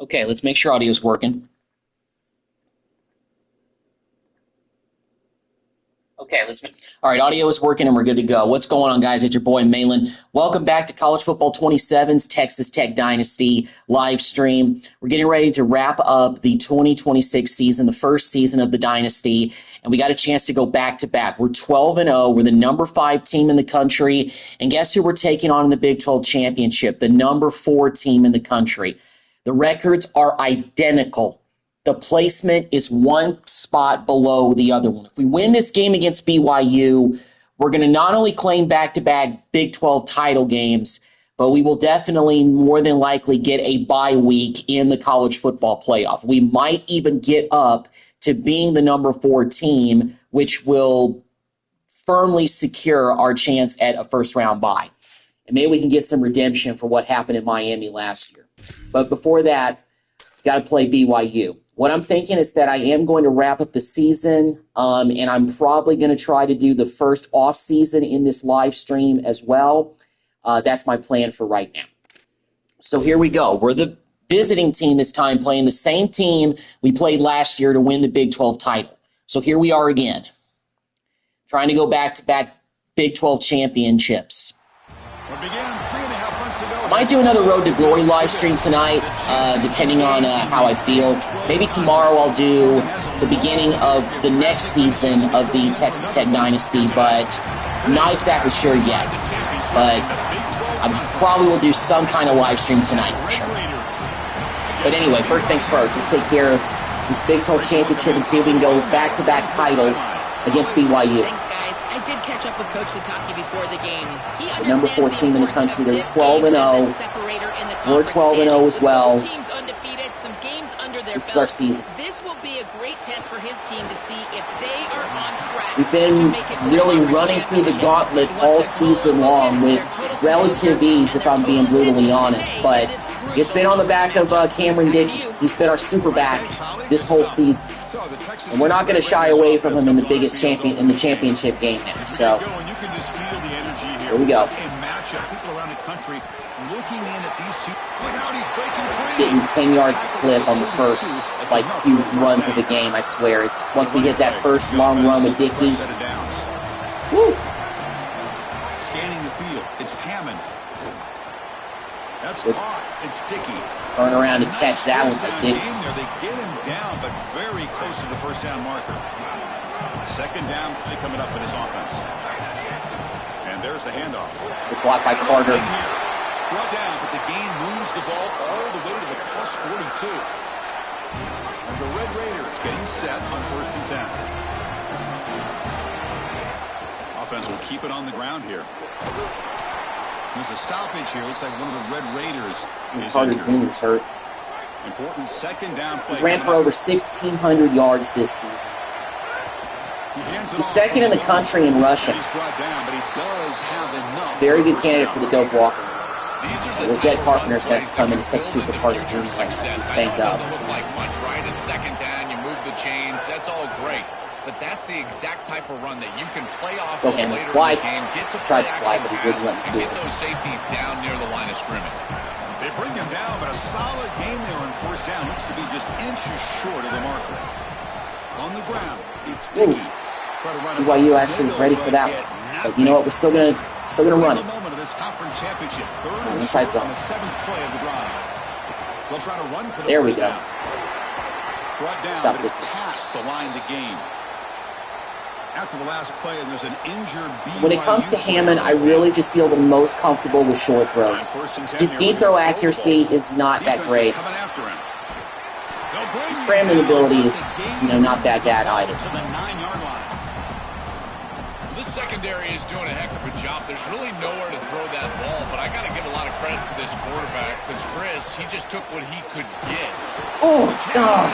Okay, let's make sure audio's working. Okay, all right, audio is working and we're good to go. What's going on, guys? It's your boy Malin. Welcome back to College Football 27's Texas Tech Dynasty live stream. We're getting ready to wrap up the 2026 season, the first season of the Dynasty, and we got a chance to go back-to-back. We're 12-0. We're the number 5 team in the country, and guess who we're taking on in the Big 12 Championship? The number 4 team in the country. The records are identical. The placement is one spot below the other one. If we win this game against BYU, we're going to not only claim back-to-back Big 12 title games, but we will definitely more than likely get a bye week in the college football playoff. We might even get up to being the number 4 team, which will firmly secure our chance at a first-round bye. And maybe we can get some redemption for what happened in Miami last year. But before that, got to play BYU. What I'm thinking is that I am going to wrap up the season, and I'm probably going to try to do the first off season in this live stream as well. That's my plan for right now. So here we go. We're the visiting team this time, playing the same team we played last year to win the Big 12 title. So here we are again, trying to go back-to-back Big 12 championships. I might do another Road to Glory live stream tonight, depending on how I feel. Maybe tomorrow I'll do the beginning of the next season of the Texas Tech Dynasty, but I'm not exactly sure yet. But I probably will do some kind of live stream tonight for sure. But anyway, first things first, let's take care of this Big 12 championship and see if we can go back-to-back titles against BYU. I did catch up with Coach Sataki before the game. The number 4 team in the country. They're 12-0. We're 12-0 as well. This is our season. This will be a great test for his team to see if they are on track. We've been really running through the gauntlet all season long with relative ease, if I'm being brutally honest. But it's been on the back of Cameron Dickey. He's been our super back this whole season. And we're not going to shy away from him in the biggest championship game now. So here we go. Getting 10 yards a clip on the first few runs of the game, I swear. It's once we hit that first long run with Dickey. Woo. Scanning the field, it's Hammond. That's caught. It's Dickey. Turn around and catch that one to Dickey. They get him down, but very close to the first down marker. Second down play coming up for this offense. And there's the handoff. Good block by Carter. Brought down, but the gain moves the ball all the way to the plus 42. And the Red Raiders getting set on 1st and 10. Offense will keep it on the ground here. There's a stoppage here. Looks like one of the Red Raiders is Carter injured. Jr.'s hurt. Important second down play. He's ran for over 1,600 yards this season. He's second in the country in rushing. Very good candidate for the Dope Walker. Well, Jed Carpenter's going to have to come in and substitute for Carter Jr. He's banged up. Doesn't look like much, right? It's second down, you move the chains, that's all great. But that's the exact type of run that you can play off of later in the game. Get to tried to slide, but he wouldn't let and me do get it. those safeties down near the line of scrimmage. They bring him down, but a solid game there on 1st down. Looks to be just inches short of the marker. On the ground, it's Dickey. BYU actually is ready for that one. But you know what? We're still gonna run it. On the side zone. There we go. Stop it. Past the line to gain. After the last play, there's an injured BYU. When it comes to Hammond, I really just feel the most comfortable with short throws. His deep throw accuracy is not that great. His scrambling ability is, not that bad either. This secondary is doing a heck of a job. There's really nowhere to throw that ball, but I got to give a lot of credit to this quarterback because Chris, he just took what he could get. Oh, bad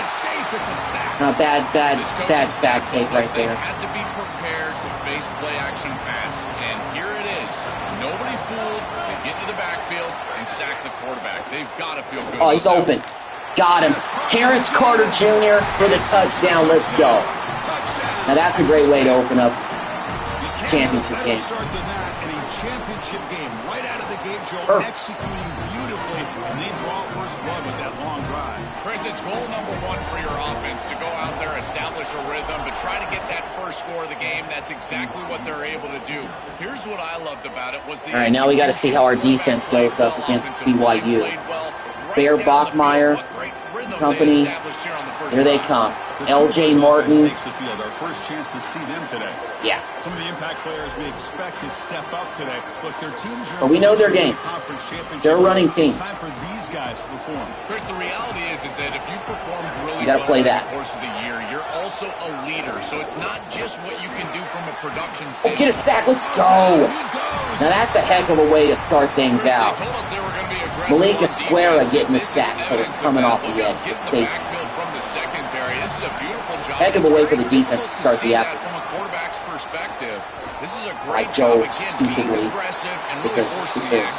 sack take right there. They had to be prepared to face play action pass, and here it is. Nobody fooled. They get into the backfield and sack the quarterback. They've got to feel good. Oh, he's open. Got him. Terrence Carter Jr. for the touchdown. Let's go. Now that's a great way to open up championship game. Start to that in a championship game. Right out of the gate, Joe, executing beautifully, and they draw first blood with that long drive. Chris, it's goal number one for your offense to go out there, establish a rhythm, but try to get that first score of the game. That's exactly what they're able to do. Here's what I loved about it was the... All right, now we got to see how our defense goes up against BYU. Bear Bachmeyer, company, here they come. L.J. Martin. Our first chance to see them today. Yeah. Some of the impact players we expect to step up today. Look, their teams are... But we know their game. They're a running team. It's time for these guys to perform. Chris, the reality is that if you performed really you gotta play well that. over the course of the year, you're also a leader. So it's not just what you can do from a production Oh, standpoint. get a sack. Let's go. Now that's a heck of a way to start things out. Malik Esquera getting the sack, but it's coming off the edge. The safety. Heck of a way for the defense to start the afternoon. From a quarterback's perspective, this is a I great dove job stupidly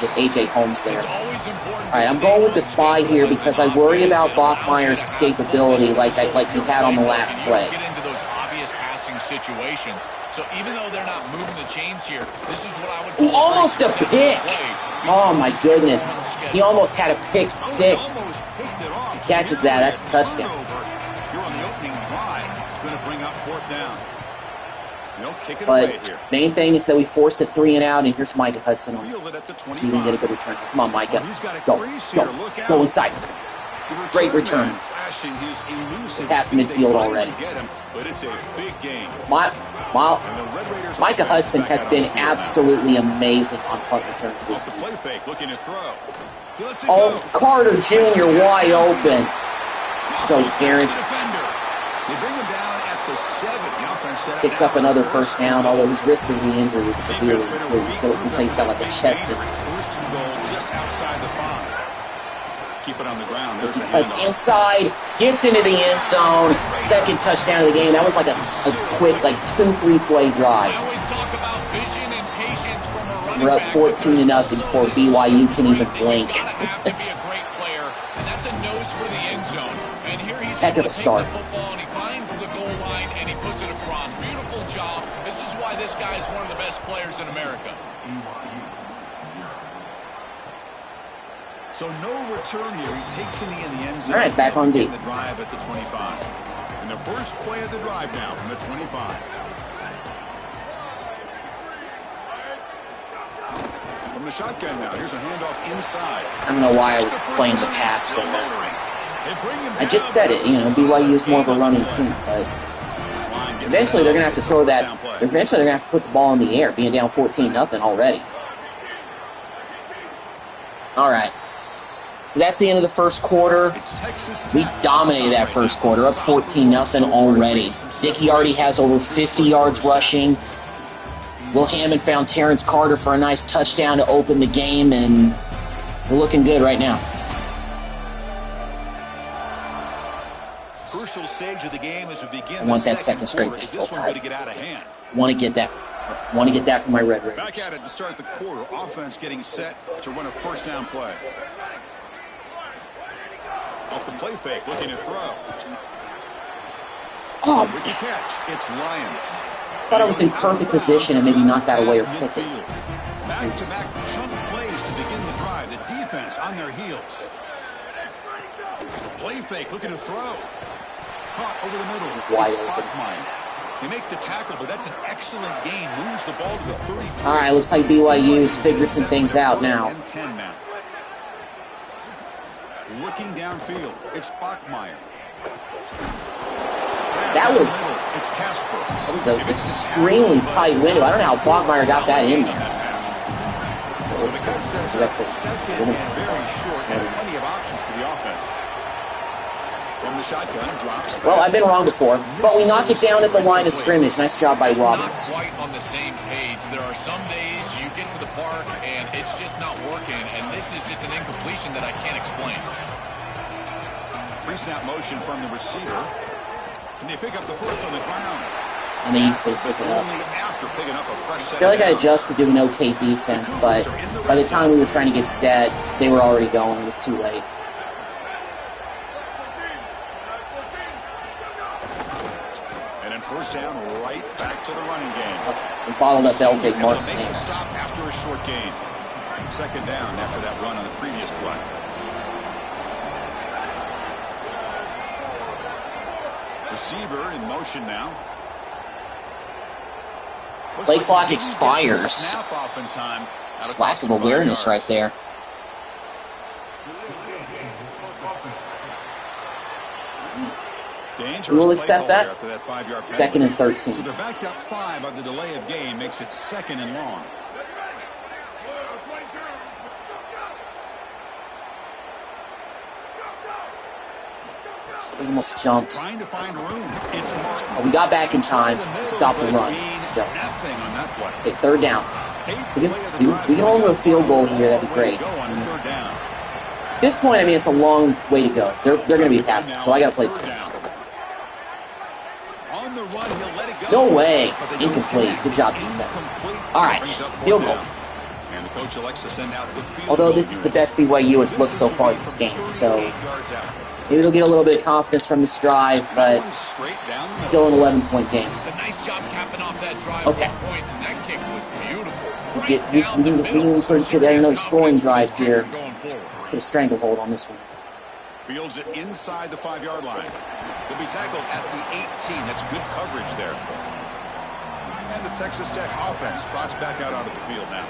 with A.J. Holmes there. Always important. All right, I'm going with the spy here because I worry about Bachmeyer's escapability like he had on the last play. Get into those obvious passing situations. So even though they're not moving the chains here, this is what I would call Almost a pick. Oh, my goodness. He almost had a pick six. He catches that. That's a touchdown. You're on the opening drive. It's going to bring up fourth down. They'll kick it away But here. main thing is that we forced it 3 and out, and here's Micah Hudson on. Field it at the 25. So you can get a good return. Come on, Micah. He's got a Go. crease here. Go. Look out. Go inside. The Great return. man flashing his elusive Past speed. midfield They already. finally get him, but it's a big game. And the Red Raiders Micah offense Hudson back has out on been the field now. absolutely amazing on punt returns this Off the play season. fake, looking to throw. He lets it Oh, go. Carter Jr. wide open. Go, Muscles Terrence. past the defender. They bring him down at the 7. The offense set Picks up another first down, although his risk of the injury is severely improved. Looks like he's got like a chest injury. First and goal just outside the 5. Keep it on the ground. There's He a cuts handoff. inside, gets into the end zone. Second touchdown of the game. That was like a quick, like 2-3 play drive. I always talk about vision and patience from a running We're up back. 14-0 before BYU can even blink. Gotta have to be a great player, and that's a nose for the end zone. And here he's Heck of able a to take start. the football and he finds the goal line and he puts it across. Beautiful job. This is why this guy is one of the best players in America. So no return here. He takes it in the end zone. All right, back on D. The drive at the 25. And the first play of the drive now from the 25. From the shotgun now. Here's a handoff inside. I don't know why I was playing the pass there. I just said it, BYU is more of a running team, but eventually they're going to have to throw that. Eventually they're going to have to put the ball in the air, being down 14-0 already. All right. So that's the end of the first quarter. We dominated that first quarter, up 14-0 already. Dickey already has over 50 yards rushing. Will Hammond found Terrence Carter for a nice touchdown to open the game, and we're looking good right now. Crucial stage of the game as we begin. I want that second straight quarter. baseball This one could tie. get out of hand. Want to get that. Want to get that from my Red Back Raiders. at it to start the quarter. Offense getting set to run a first down play. Off the play fake, looking to throw. Oh, Wicked catch. It's Lions. thought I was in perfect position and maybe knocked that away or pick it. Back-to-back chunk plays to begin the drive. The defense on their heels. Play fake, looking to throw. Caught over the middle. Wide It's open. Bachmeyer. They make the tackle, but that's an excellent gain. Moves the ball to the 33. All right, looks like BYU's figured some things out now. 10 now. Looking downfield. It's Bachmeyer. That was It's Casper. an extremely tight window. I don't know how Bachmeyer got that in there. So the coach sets up the second and very short. And plenty of options for the offense. From the shotgun, drops. Well, I've been wrong before, but we knock it down at the line of scrimmage. Nice job by Just Roberts. not quite on the same page. There are some days you get to the park and it's just not working, and this is just an incompletion that I can't explain. Pre-snap motion from the receiver. Can they pick up the first on the ground? And they easily pick it up. Only after picking up a fresh set I feel like I of downs. adjusted to an okay defense, but by the time we were trying to get set, they were already going. It was too late. And And first down, right back to the running game. We bottled up LJ Martin. Make the stop after a short gain. Second down after that run on the previous play. Receiver in motion now. Play clock expires. Snap off in time. Just lack of awareness right there. We will accept that. Second and 13. So they're backed up 5 on the delay of game, makes it second and long. We almost jumped. Trying to find room. It's Martin. Oh, we got back in time. Stop the run. Still. Okay, third down. We can hold to a field goal here. That'd be great. At this point, I mean, it's a long way to go. They're going to be passing, so I got to play defense. No way. Incomplete. Good job, defense. All right, field goal. Although this is the best BYU has looked so far this game, so maybe they'll get a little bit of confidence from this drive, but still an 11-point game. It's a nice job capping off that drive. Okay. Points, and that kick was beautiful. We can put it to another scoring drive here. Put a stranglehold on this one. Fields it inside the 5-yard line. He'll be tackled at the 18. That's good coverage there. And the Texas Tech offense trots back out onto the field now.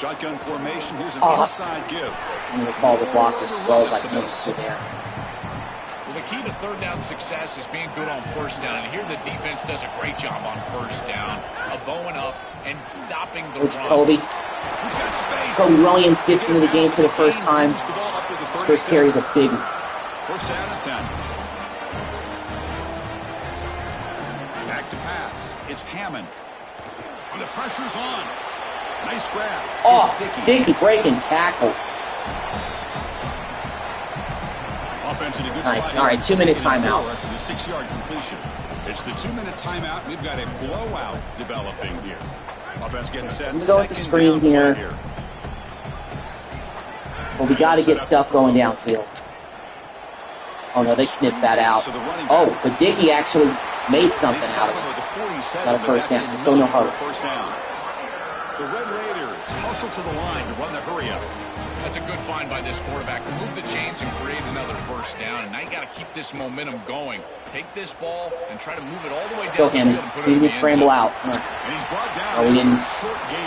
Shotgun formation. Here's an inside give. I'm going to follow the blockers as well as I can to there. Well, the key to third down success is being good on first down. And here the defense does a great job on first down, bowing up and stopping the run. Kobe. Kobe Williams gets into the game for the first time. His first carry is a big one. First down and 10. Back to pass. It's Hammond. And the pressure's on. Nice grab. Oh, Dickey breaking tackles. Offense in a good nice. spot. All right, 2-minute timeout. The 6-yard completion. It's the 2-minute timeout. We've got a blowout developing here. Offense getting set. I'm going to go with the screen here. Well, we got to get stuff going downfield. Oh, no, they sniffed that out. Oh, but Dickey actually made something out of it. Got a first down. Let's go no harder. The Red Raiders hustle to the line to run the hurry up. That's a good find by this quarterback to move the chains and create another first down. And now you got to keep this momentum going. Take this ball and try to move it all the way down. Go, Hammond. See if we can scramble out. Oh, we didn't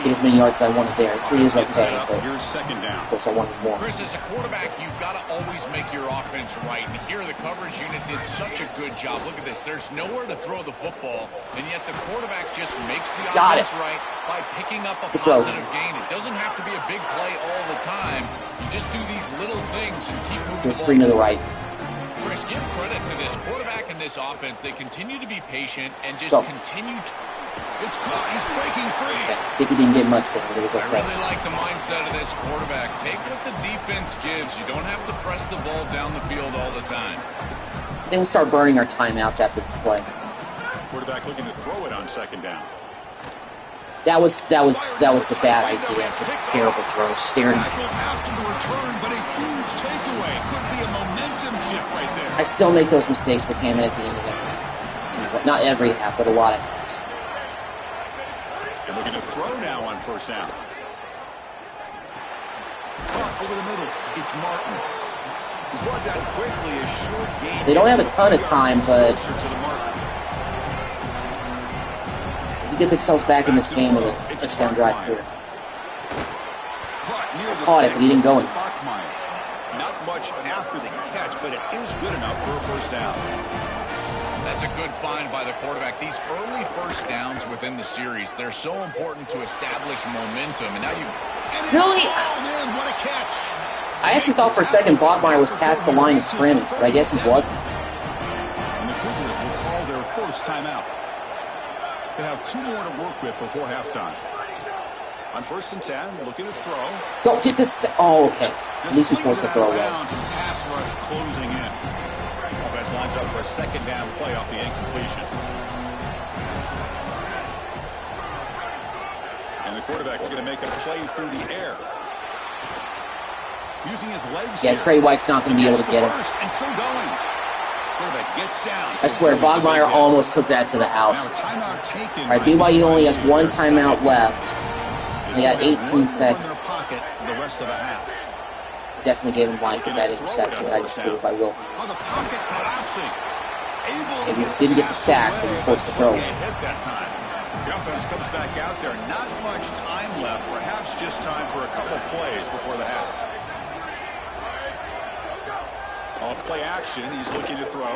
get as many yards as I wanted there. 3 is okay, but of course I wanted more. Chris, as a quarterback, you've got to always make your offense right. And here the coverage unit did such a good job. Look at this. There's nowhere to throw the football, and yet the quarterback just makes the offense right by picking up a positive gain. It doesn't have to be a big play all the time. You just do these little things and keep moving the ball. Screen to the right. Chris, give credit to this quarterback and this offense. They continue to be patient and just continue to... It's caught. He's breaking free. Okay. I think he didn't get much there, but it was okay. I really like the mindset of this quarterback. Take what the defense gives. You don't have to press the ball down the field all the time. Then we'll start burning our timeouts after this play. Quarterback looking to throw it on second down. That was a bad idea. Just terrible throw. Staring. After the return, but a huge takeaway. Could be a momentum shift right there. I still make those mistakes with Hammond at the end of the game. It seems like not every half, but a lot of halves. They're looking to throw now on first down. Caught over the middle. It's Martin. He's brought down quickly. A short gain. They don't have a ton of time, but we get themselves back in this game with a touchdown drive here. Caught it, but he didn't go in. Not much after the catch, but it is good enough for a first down. That's a good find by the quarterback. These early first downs within the series, they're so important to establish momentum. And now you... Really? Oh, man, what a catch. I actually thought for a second Bachmeyer was past the line of scrimmage, but I guess he wasn't. And the Cougars will call their first timeout. They have 2 more to work with before halftime. On first and 10, looking to throw. Don't get this. Oh, okay. At least we forced the throw away. Pass rush closing in. Offense lines up for a second down play off the incompletion. And the quarterback looking to make a play through the air. Using his legs. Yeah, Trey White's not going to be able to get it. And still going. I swear, Bogmeyer almost took that to the house. All right, BYU only has one timeout left. They got 18 seconds. Definitely gave him life with that interception that I just threw by Will. And he didn't get the sack, but he forced the throw. The offense comes back out there. Not much time left. Perhaps just time for a couple plays before the half. Off play action. He's looking to throw.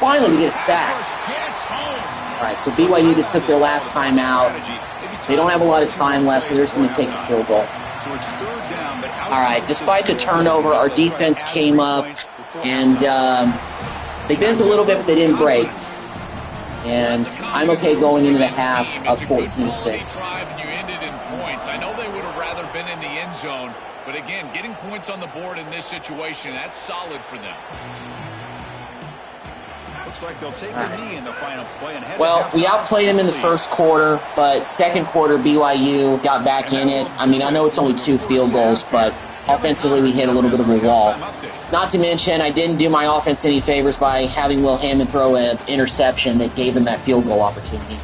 Finally, we get a sack. All right, so BYU just took their last time out. They don't have a lot of time left, so they're just going to take the field goal. All right, despite the turnover, our defense came up, and they bent a little bit, but they didn't break. And I'm okay going into the half of 14-6. I know they would have rather been in the end zone, but again, getting points on the board in this situation, that's solid for them. Looks like they'll take a knee in the final play and head. Well, we outplayed them in the first quarter, but second quarter BYU got back in it. I mean, I know it's only 2 field goals, but offensively we hit a little bit of a wall. Not to mention, I didn't do my offense any favors by having Will Hammond throw an interception that gave them that field goal opportunity.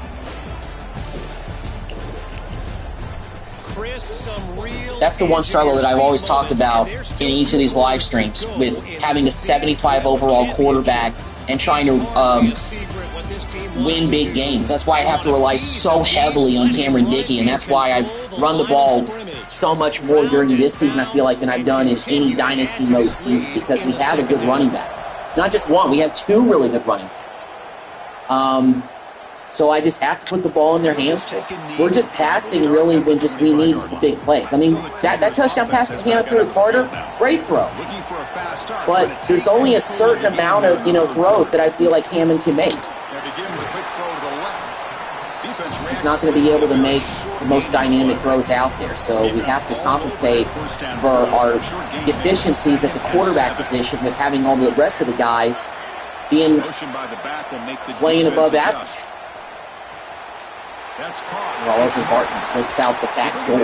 That's the one struggle that I've always talked about in each of these live streams, with having a 75 overall quarterback and trying to win big games. That's why I have to rely so heavily on Cameron Dickey, and that's why I run the ball so much more during this season, I feel like, than I've done in any Dynasty mode season, because we have a good running back. Not just one, we have 2 really good running backs. So I just have to put the ball in their hands. We're just passing really when just we need the big plays. I mean, that touchdown pass that came out through to Carter, great throw. But there's only a certain amount of throws that I feel like Hammond can make. He's not going to be able to make the most dynamic throws out there, so we have to compensate for our deficiencies at the quarterback position with having all the rest of the guys being playing above average. Well, as Bart slips out the back door,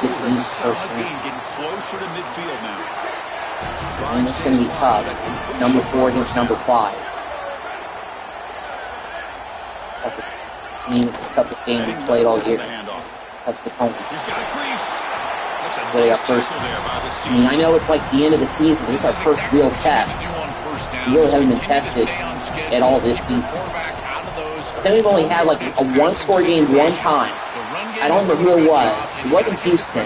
gets an easy first down. And it's going to be tough. It's number 4 against number 5. It's the toughest team, the toughest game we played all year. Touch the opponent. That's where they got first. I mean, I know it's like the end of the season, but this is our first real test. We really haven't been tested at all this season. Then we've only had like a 1-score game one time. I don't remember who it was. It wasn't Houston.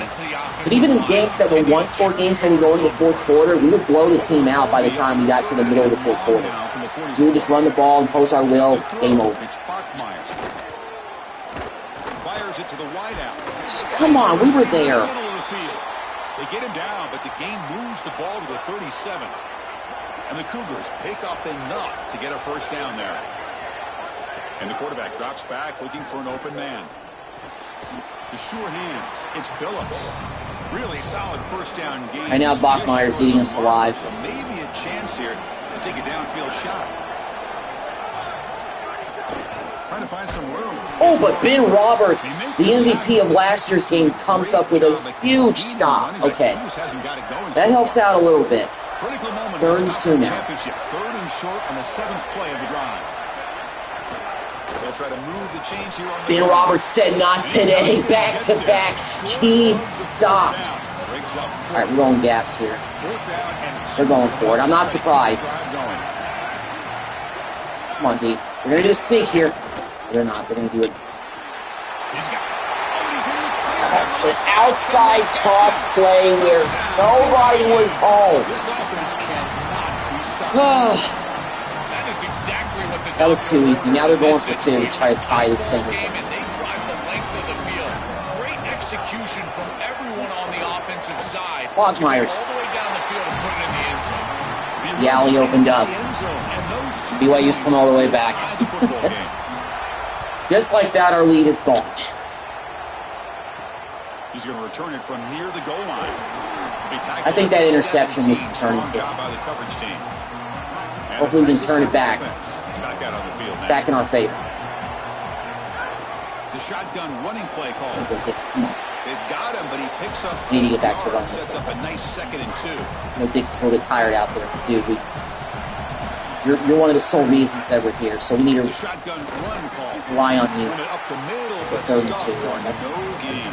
But even in games that were 1-score games when we go into the fourth quarter, we would blow the team out by the time we got to the middle of the fourth quarter. So we would just run the ball, impose our will, game over. Come on, we were there. They get him down, but the game moves the ball to the 37. And the Cougars pick up enough to get a first down there. And the quarterback drops back, looking for an open man. The sure hands. It's Phillips. Really solid first down game. Right now, Bachmeier's eating us alive. So maybe a chance here to take a downfield shot. Trying to find some room. Oh, but Ben Roberts, the MVP of last year's game, comes up with a huge stop. Okay. That helps out a little bit. It's 32 now. 3rd and short on the 7th play of the drive. They'll try to move the chains here on the Ben Roberts said not today. Back-to-back key stops. All right, we're going gaps here. They're going for it. I'm not surprised. Come on, D. We're going to do a sneak here. They're not. They're going to do it. That's an outside toss play where nobody was home. This offense cannot be stopped. That is exactly what the That was too easy. Now they're going for 2 to try to tie this thing. And they drive the length of the field. Great execution from everyone on the offensive side. Bogmeyer's. All the way down the field and put it in the end zone. The alley opened up. BYU's come all the way back. Just like that, our lead is gone. He's going to return it from near the goal line. I think that interception was the turning point. Hopefully we can turn it back. Back in our favor. The shotgun running play call. Come on. They've got him, but he picks up. We need to get back to running. Sets up a nice 2nd and 2. Dick's a little bit tired out there. Dude, You're one of the sole reasons that we're here, so we need to Shotgun run call. rely on you. Run it up the middle, For but 32, stop for that's no gain.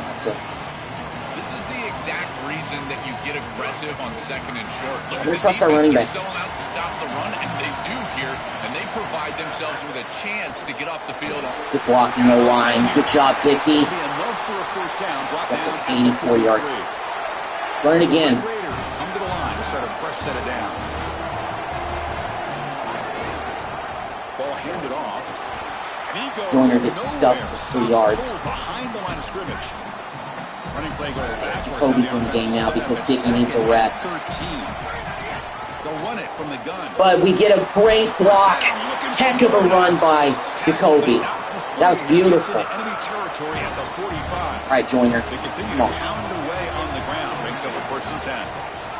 This is the exact reason that you get aggressive on second and short. Look We at the trust our running defense. back. They're selling out to stop the run, and they do here, and they provide themselves with a chance to get off the field. Good blocking, no line. Good job, Dickey. Be enough for a first down. Brought It's up down to at the 84 yards. 43. Run it again. The Raiders come to the line to start a fresh set of downs. Ball handed off. And he goes Joyner gets nowhere. stuffed for 3 yards. Behind the line of scrimmage. Running play goes back. Kobe's in the game now because Dickey needs a rest. 13. They'll run it from the gun. But we get a great block. Heck of a run by Jacoby. That was beautiful. Enemy territory at the 45. All right, Joyner. They continue Come to on. pound away on the ground. Brings up a 1st and 10.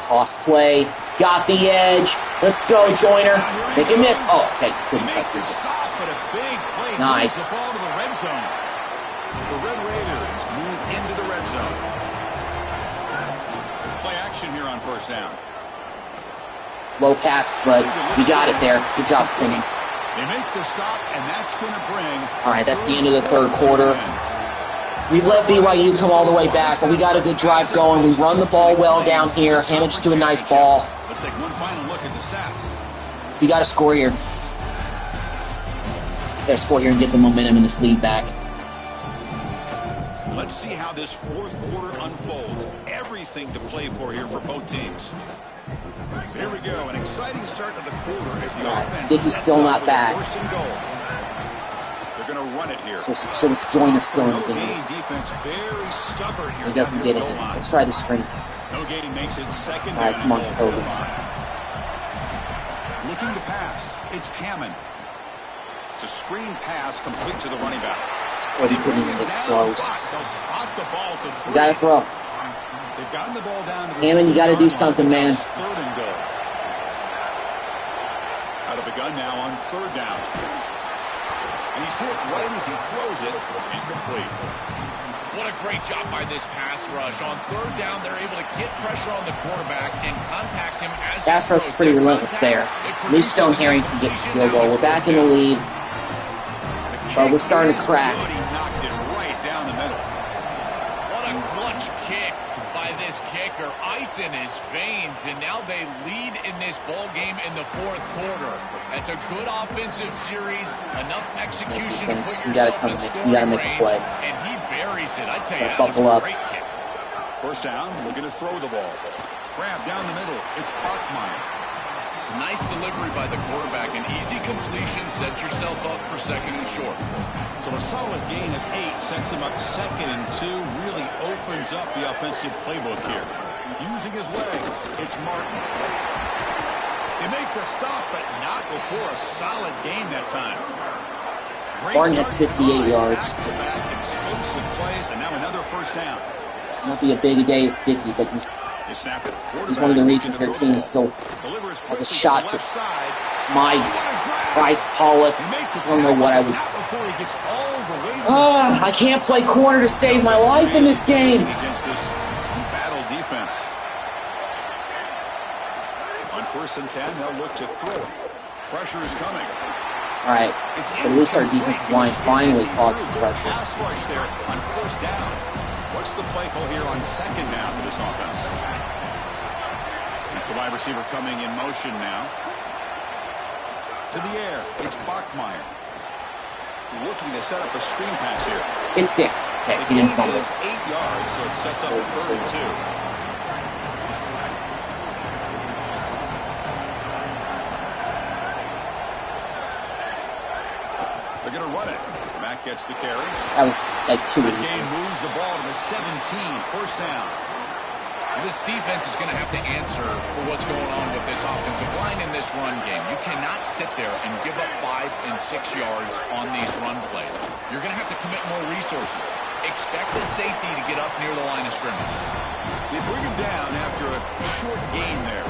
Toss play. Got the edge. Let's go, Joyner. Make a miss. Oh, okay. Couldn't Make cut the this. stop, but a big play. Nice. Moves the ball to the red zone. The Red Raiders move into the red zone. Play action here on 1st down. Low pass, but we got it there. Good job, Simmons. They make the stop, and that's going to bring. All right, that's the end of the third quarter. We've let BYU come all the way back, but we got a good drive going. We run the ball well down here. Hamage threw a nice ball. Let's take one final look at the stats. We got to score here. Got to score here and get the momentum in this lead back. Let's see how this 4th quarter unfolds. Everything to play for here for both teams. So here we go. An exciting start to the quarter as the offense Dickey's sets still up not with back. a 1st and goal. They're going to run it here. So Joyner still in No the game. gain defense, very stubborn here. He doesn't get it. Let's try the screen. No gain makes it 2nd All right, down come on, and goal Jacoby. for 5. Looking to pass. It's Hammond. It's a screen pass complete to the running back. Cody couldn't even get close. They'll spot the ball at the 3. You got to throw. They've gotten the ball down to the Hammond, you got to do 3-yard something, line. man. It's 3rd and goal. Out of the gun now on 3rd down. And he's hit right as he throws it. Incomplete. What a great job by this pass rush. On 3rd down, they're able to get pressure on the quarterback and contact him as he Pass rush throws. is pretty That relentless there. contact, it At least Stone produces a Harrington gets the completion. field goal. Now We're it's back in the lead. But we're starting to crack. Good. He knocked it right down the middle. What a clutch kick by this kicker. Ice in his veins, and now they lead in this ball game in the 4th quarter. That's a good offensive series. Enough execution to Defense, put you gotta yourself come in in. You scoring gotta make a range, play. and he buries it. I tell you, that Buckle was a up. great kick. 1st down. We're going to throw the ball. Grab down the middle. It's Bachmeyer. It's a nice delivery by the quarterback. An easy completion sets yourself up for 2nd and short. So a solid gain of 8 sets him up 2nd and 2. Really opens up the offensive playbook here. Using his legs, it's Martin. They make the stop, but not before a solid gain that time. Great Barton has start. 58 yards. Back-to-back explosive plays, and now another 1st down. Not be a big day as Dickey, but he's They snap it. one of the reasons their team is still Delivers has a quickly shot the to left side. my What a grab. Bryce Pollock. They make the I don't know what I was. tackle, not before he gets all the way to the I can't play corner to save my life in this game. against this battle defense. On 1st and 10, they'll look to throw it. Pressure is coming. All right, It's at least our defensive line finally caused some Good pressure. pass rush there on 1st down. What's the play call here on 2nd down for this offense? It's the wide receiver coming in motion now. To the air, it's Bachmeyer. Looking to set up a screen pass here. It's Dick. Okay, The he didn't gain fumble. is 8 yards, so it sets up a 3rd and 2. They're going to run it. Matt gets the carry. That was like too The easy. game moves the ball to the 17. 1st down. This defense is going to have to answer for what's going on with this offensive line in this run game. You cannot sit there and give up 5 and 6 yards on these run plays. You're going to have to commit more resources. Expect the safety to get up near the line of scrimmage. They bring him down after a short gain there.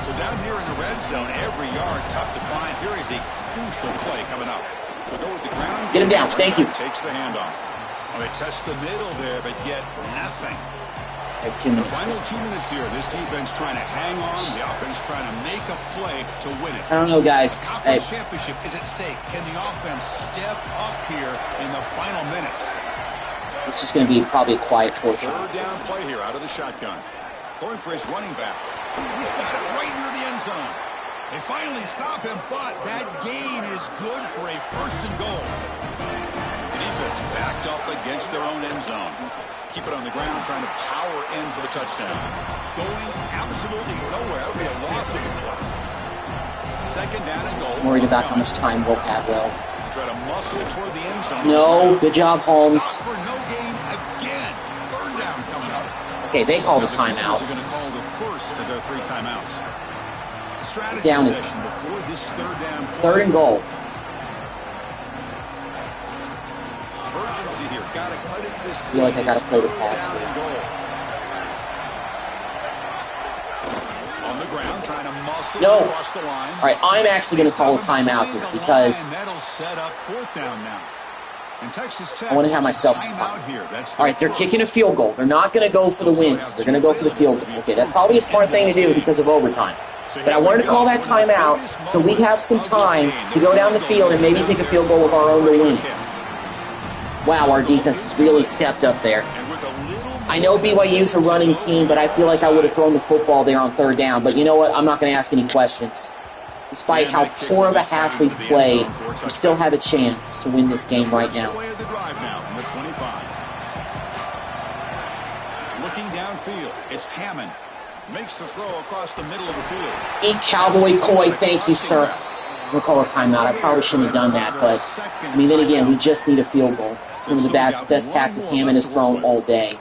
So down here in the red zone, every yard tough to find. Here is a crucial play coming up. They'll go with the ground. Get him down. Thank you. Takes the handoff. Well, they test the middle there, but get nothing. Right, 2 The minutes. final 2 minutes here. This defense trying to hang on. The offense trying to make a play to win it. I don't know, guys. The conference championship is at stake. Can the offense step up here in the final minutes? This is going to be probably a quiet portion. Third down play here out of the shotgun. Throwing for his running back. He's got it right near the end zone. They finally stop him, but that gain is good for a first and goal. The defense backed up against their own end zone. Keep it on the ground, trying to power in for the touchdown. Going absolutely nowhere. That would be a loss of the play. Second down and goal. I'm worried about how much time we'll have, though. Try to muscle toward the end zone. No, good job, Holmes. Stop for no gain again. Third down coming up. Okay, they called a timeout. They're going to call the first of their 3 timeouts. Strategy Down is session before this third down play. third and goal. Urgency here. Got to cut it this I feel like I got to play the third pass down here. and goal. On the ground, trying to muscle No. across the line. All right, I'm actually going to call a timeout here because That'll set up fourth down now. And Texas Tech I want to have wants a myself some time. timeout here. That's all right, they're first. kicking a field goal. They're not going to go for the win. They're going to go for the field goal. Okay, that's probably a smart thing to do because of overtime. But I wanted to call that timeout so we have some time to go down the field and maybe take a field goal of our own to win. Wow, our defense has really stepped up there. I know BYU's a running team, but I feel like I would have thrown the football there on third down. But you know what? I'm not going to ask any questions. Despite how poor of a half we've played, we still have a chance to win this game right now. Looking downfield, it's Hammond. Makes the throw across the middle of the field. Eat Cowboy Coy, thank you, sir. We'll call a timeout. I probably shouldn't have done that, but I mean, then again, we just need a field goal. It's one of the best passes Hammond has thrown all day.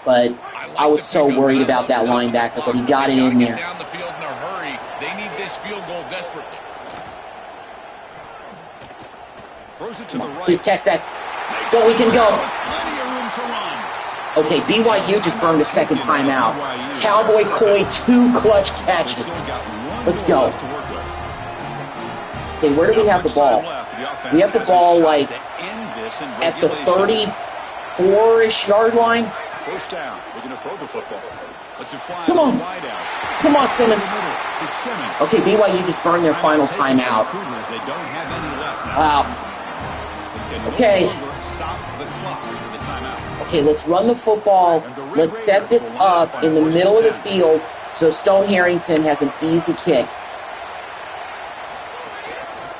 But I was so worried about that linebacker, but he got it in there. Down the field in a hurry. They need this field goal desperately. Throws it to the right. Please catch that. Go, we can go. Plenty of room to run. Okay, BYU just burned a second timeout. Cowboy Coy, 2 clutch catches. Let's go. Okay, where do we have the ball? We have the ball, like, at the 34-ish yard line. First down. We're going to throw the football. Let's fly. Come on. Wide out. Come on, Simmons. It's Simmons. Okay, BYU just burned their final timeout. They don't have any left now. Wow. Okay. Stop the clock for the timeout. Okay, let's run the football. Let's set this up in the middle of the field so Stone Harrington has an easy kick.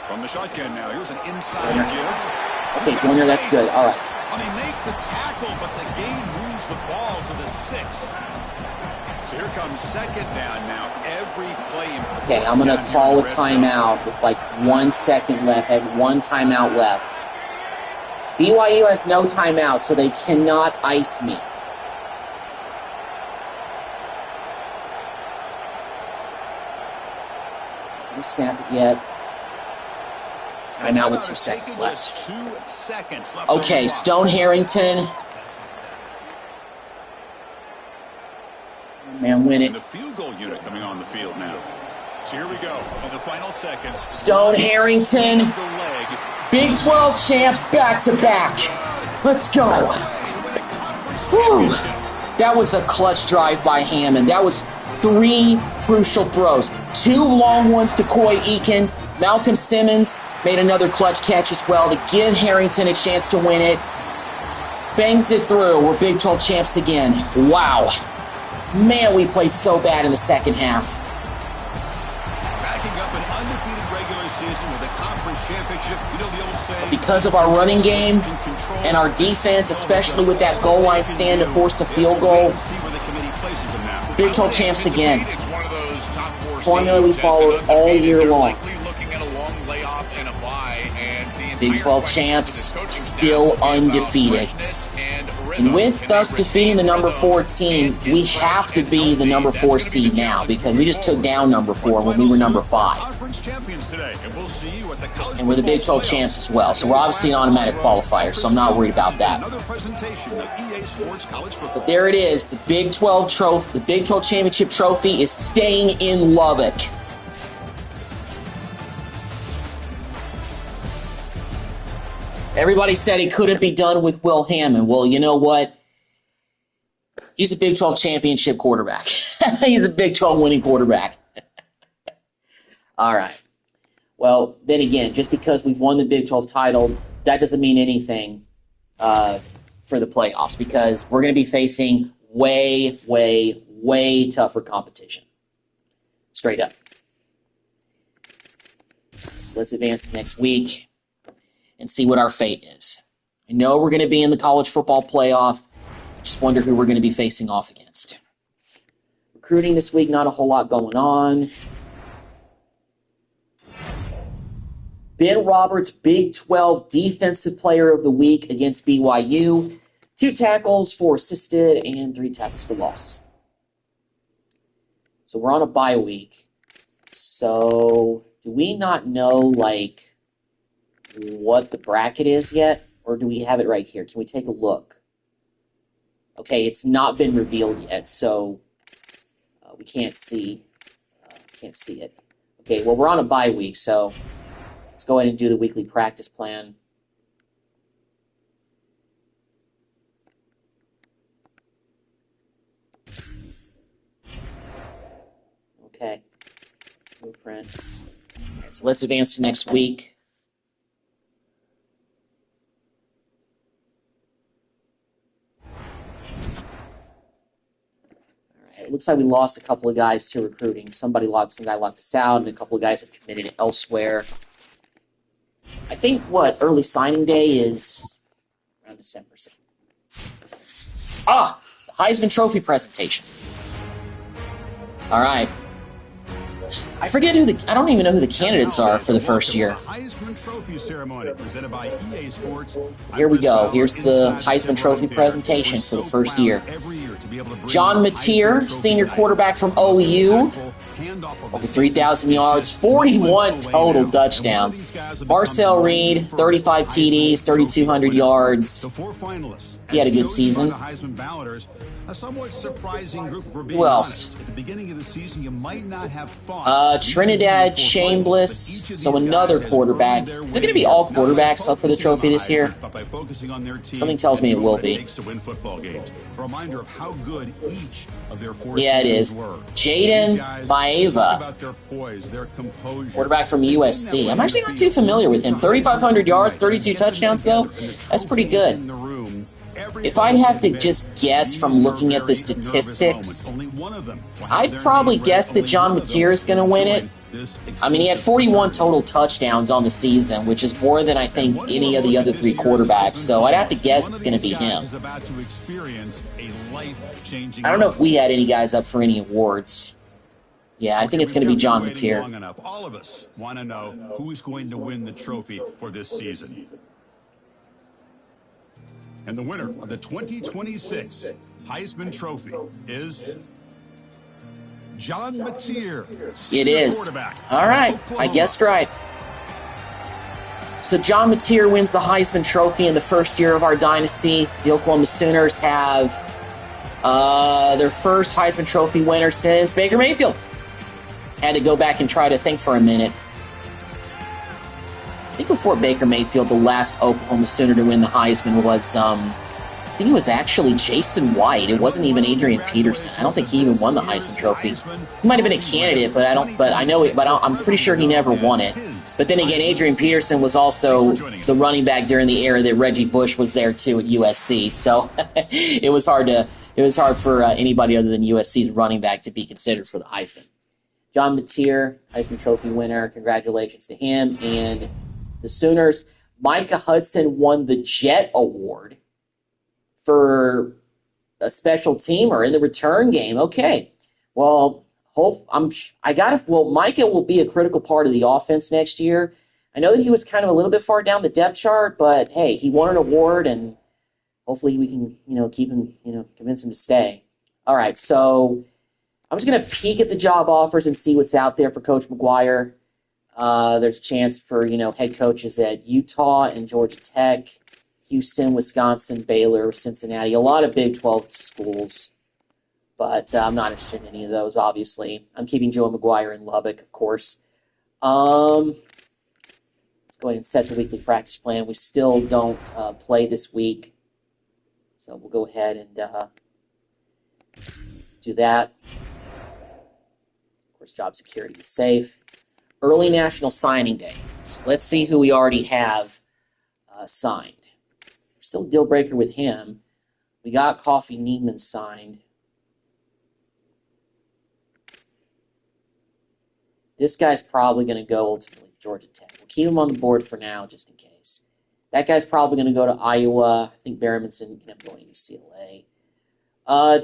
From the shotgun now. Here's an inside give. Okay, Junior, that's good. All right. Well, they make the tackle, but the gain moves the ball to the 6. So here comes second down now. Every play. Okay, I'm going to call a timeout with like 1 second left. I have 1 timeout left. BYU has no timeout, so they cannot ice me. Don't snap it yet. Timeout with 2 seconds left. Just 2 seconds left. Okay, Stone Harrington. Man, win And it. the field goal unit coming on the field now. So here we go. In the final seconds. Stone Harrington. The leg. Big 12 champs back to back. Let's go. Whew. That was a clutch drive by Hammond. That was 3 crucial throws. 2 long ones to Coy Eakin. Malcolm Simmons made another clutch catch as well to give Harrington a chance to win it. Bangs it through. We're Big 12 champs again. Wow. Man, we played so bad in the second half. Backing up an undefeated regular season with a conference championship. You know the old saying. Because of our running game and our defense, especially with that goal line stand to force a field goal, Big 12 champs again. Formula we followed all year long. Big 12 champs, still undefeated. And with us defeating the number 4 team, we have to be the number 4 seed now because we just took down number 4 when we were number 5. And we're the Big 12 champs as well, so we're obviously an automatic qualifier, so I'm not worried about that. But there it is, the Big 12 trophy, the Big 12 championship trophy is staying in Lubbock. Everybody said it couldn't be done with Will Hammond. Well, you know what? He's a Big 12 championship quarterback. He's a Big 12 winning quarterback. All right. Well, then again, just because we've won the Big 12 title, that doesn't mean anything for the playoffs, because we're going to be facing way, way, way tougher competition. Straight up. So let's advance to next week and see what our fate is. I know we're going to be in the college football playoff. I just wonder who we're going to be facing off against. Recruiting this week, not a whole lot going on. Ben Roberts, Big 12 Defensive Player of the Week against BYU. 2 tackles for assisted and 3 tackles for loss. So we're on a bye week. So do we not know, like, what the bracket is yet? Or do we have it right here? Can we take a look? Okay, it's not been revealed yet, so we can't see it. Okay, well, we're on a bye week, so let's go ahead and do the weekly practice plan. Okay. Blueprint. All right, so let's advance to next week. It looks like we lost a couple of guys to recruiting. Some guy locked us out, and a couple of guys have committed elsewhere. I think early signing day is around December 2nd. The Heisman Trophy presentation. All right. I forget I don't even know who the candidates are for the first year. Heisman Trophy ceremony presented by EA Sports. Here we go. Here's the Heisman Trophy presentation for the first year. John Mateer, senior quarterback from OU. Over 3,000 yards, 41 total touchdowns. Marcel Reed, 35 TDs, 3,200 yards. He had a good season. A somewhat surprising group. Who else? At the beginning of the season, you might not have thought. Trinidad Chambliss, so another quarterback. Is it going to be all quarterbacks up for the trophy this year? Something tells me it will be. A reminder of how good each of their four Yeah, it is. Jaden Maeva, quarterback from USC. I'm actually not too familiar with him. 3,500 yards, 32 touchdowns, though. That's pretty good. If I'd have to just guess from looking at the statistics, I'd probably guess that John Mateer is going to win it. I mean, he had 41 total touchdowns on the season, which is more than I think any of the other 3 quarterbacks, so I'd have to guess it's going to be him. I don't know if we had any guys up for any awards. Yeah, I think it's going to be John Mateer. All of us want to know who's going to win the trophy for this season. And the winner of the 2026 Heisman Trophy is John Mateer. It is. All right, I guessed right. So John Mateer wins the Heisman Trophy in the first year of our dynasty. The Oklahoma Sooners have their first Heisman Trophy winner since Baker Mayfield. Had to go back and try to think for a minute. I think before Baker Mayfield, the last Oklahoma Sooner to win the Heisman was, I think it was actually Jason White. It wasn't even Adrian Peterson. I don't think he even won the Heisman Trophy. He might have been a candidate, but I'm pretty sure he never won it. But then again, Adrian Peterson was also the running back during the era that Reggie Bush was there too at USC. So it was hard for anybody other than USC's running back to be considered for the Heisman. John Mateer, Heisman Trophy winner. Congratulations to him. And the Sooners, Micah Hudson won the Jet Award for a special teamer in the return game. Okay. Well, Micah will be a critical part of the offense next year. I know that he was kind of a little bit far down the depth chart, but hey, he won an award, and hopefully we can, keep him, convince him to stay. All right, so I'm just going to peek at the job offers and see what's out there for Coach McGuire. There's a chance for, head coaches at Utah and Georgia Tech, Houston, Wisconsin, Baylor, Cincinnati, a lot of Big 12 schools. But I'm not interested in any of those, obviously. I'm keeping Joe McGuire in Lubbock, of course. Let's go ahead and set the weekly practice plan. We still don't play this week. So we'll go ahead and Do that. Of course, job security is safe. Early National Signing Day. So let's see who we already have signed. Still a deal breaker with him. We got Coffee Neiman signed. This guy's probably going to go ultimately to Georgia Tech. We'll keep him on the board for now, just in case. That guy's probably going to go to Iowa. I think Berrimanson can go to UCLA.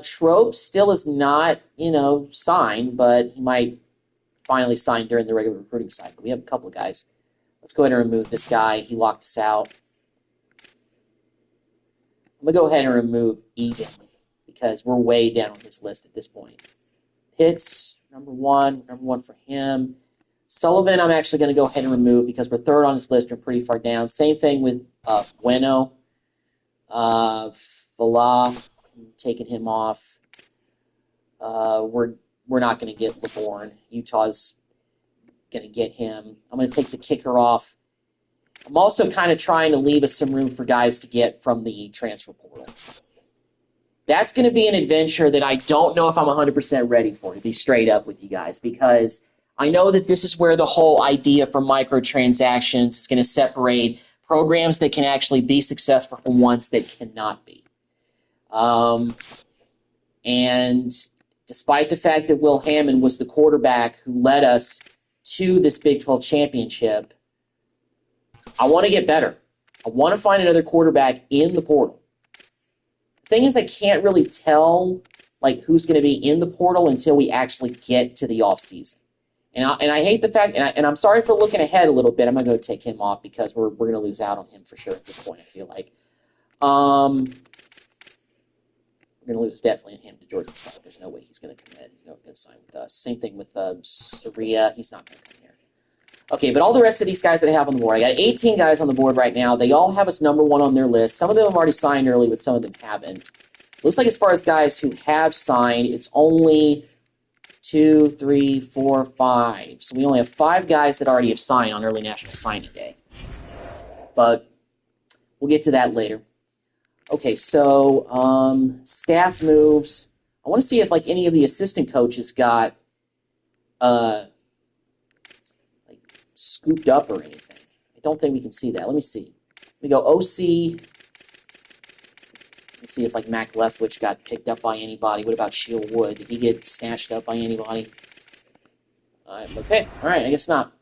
Trope still is not, signed, but he might finally sign during the regular recruiting cycle. We have a couple of guys. Let's go ahead and remove this guy. He locked us out. I'm going to go ahead and remove Eden because we're way down on his list at this point. Pitts, number one for him. Sullivan, I'm actually going to go ahead and remove because we're third on his list. We're pretty far down. Same thing with Bueno. Fala, taking him off. We're not going to get LeBourne. Utah's going to get him. I'm going to take the kicker off. I'm also kind of trying to leave us some room for guys to get from the transfer portal. That's going to be an adventure that I don't know if I'm 100% ready for, to be straight up with you guys, because I know that this is where the whole idea for microtransactions is going to separate programs that can actually be successful from ones that cannot be. And despite the fact that Will Hammond was the quarterback who led us to this Big 12 championship, I want to get better. I want to find another quarterback in the portal. The thing is, I can't really tell who's going to be in the portal until we actually get to the offseason. And I hate the fact, and I'm sorry for looking ahead a little bit. I'm going to go take him off because we're going to lose out on him for sure at this point, I feel like. We're going to lose definitely on him to Georgia Tech. There's no way he's going to commit. He's not going to sign with us. Same thing with Soria. He's not going to come here. Okay, but all the rest of these guys that I have on the board, I got 18 guys on the board right now. They all have us number one on their list. Some of them have already signed early, but some of them haven't. Looks like as far as guys who have signed, it's only 2, 3, 4, 5. So we only have 5 guys that already have signed on early National Signing Day. But we'll get to that later. Okay, so staff moves. I want to see if any of the assistant coaches got scooped up or anything. I don't think we can see that. Let me see. We go OC. Let's see if Mac Leftwich got picked up by anybody. What about Sheil Wood? Did he get snatched up by anybody? Okay. All right. I guess not.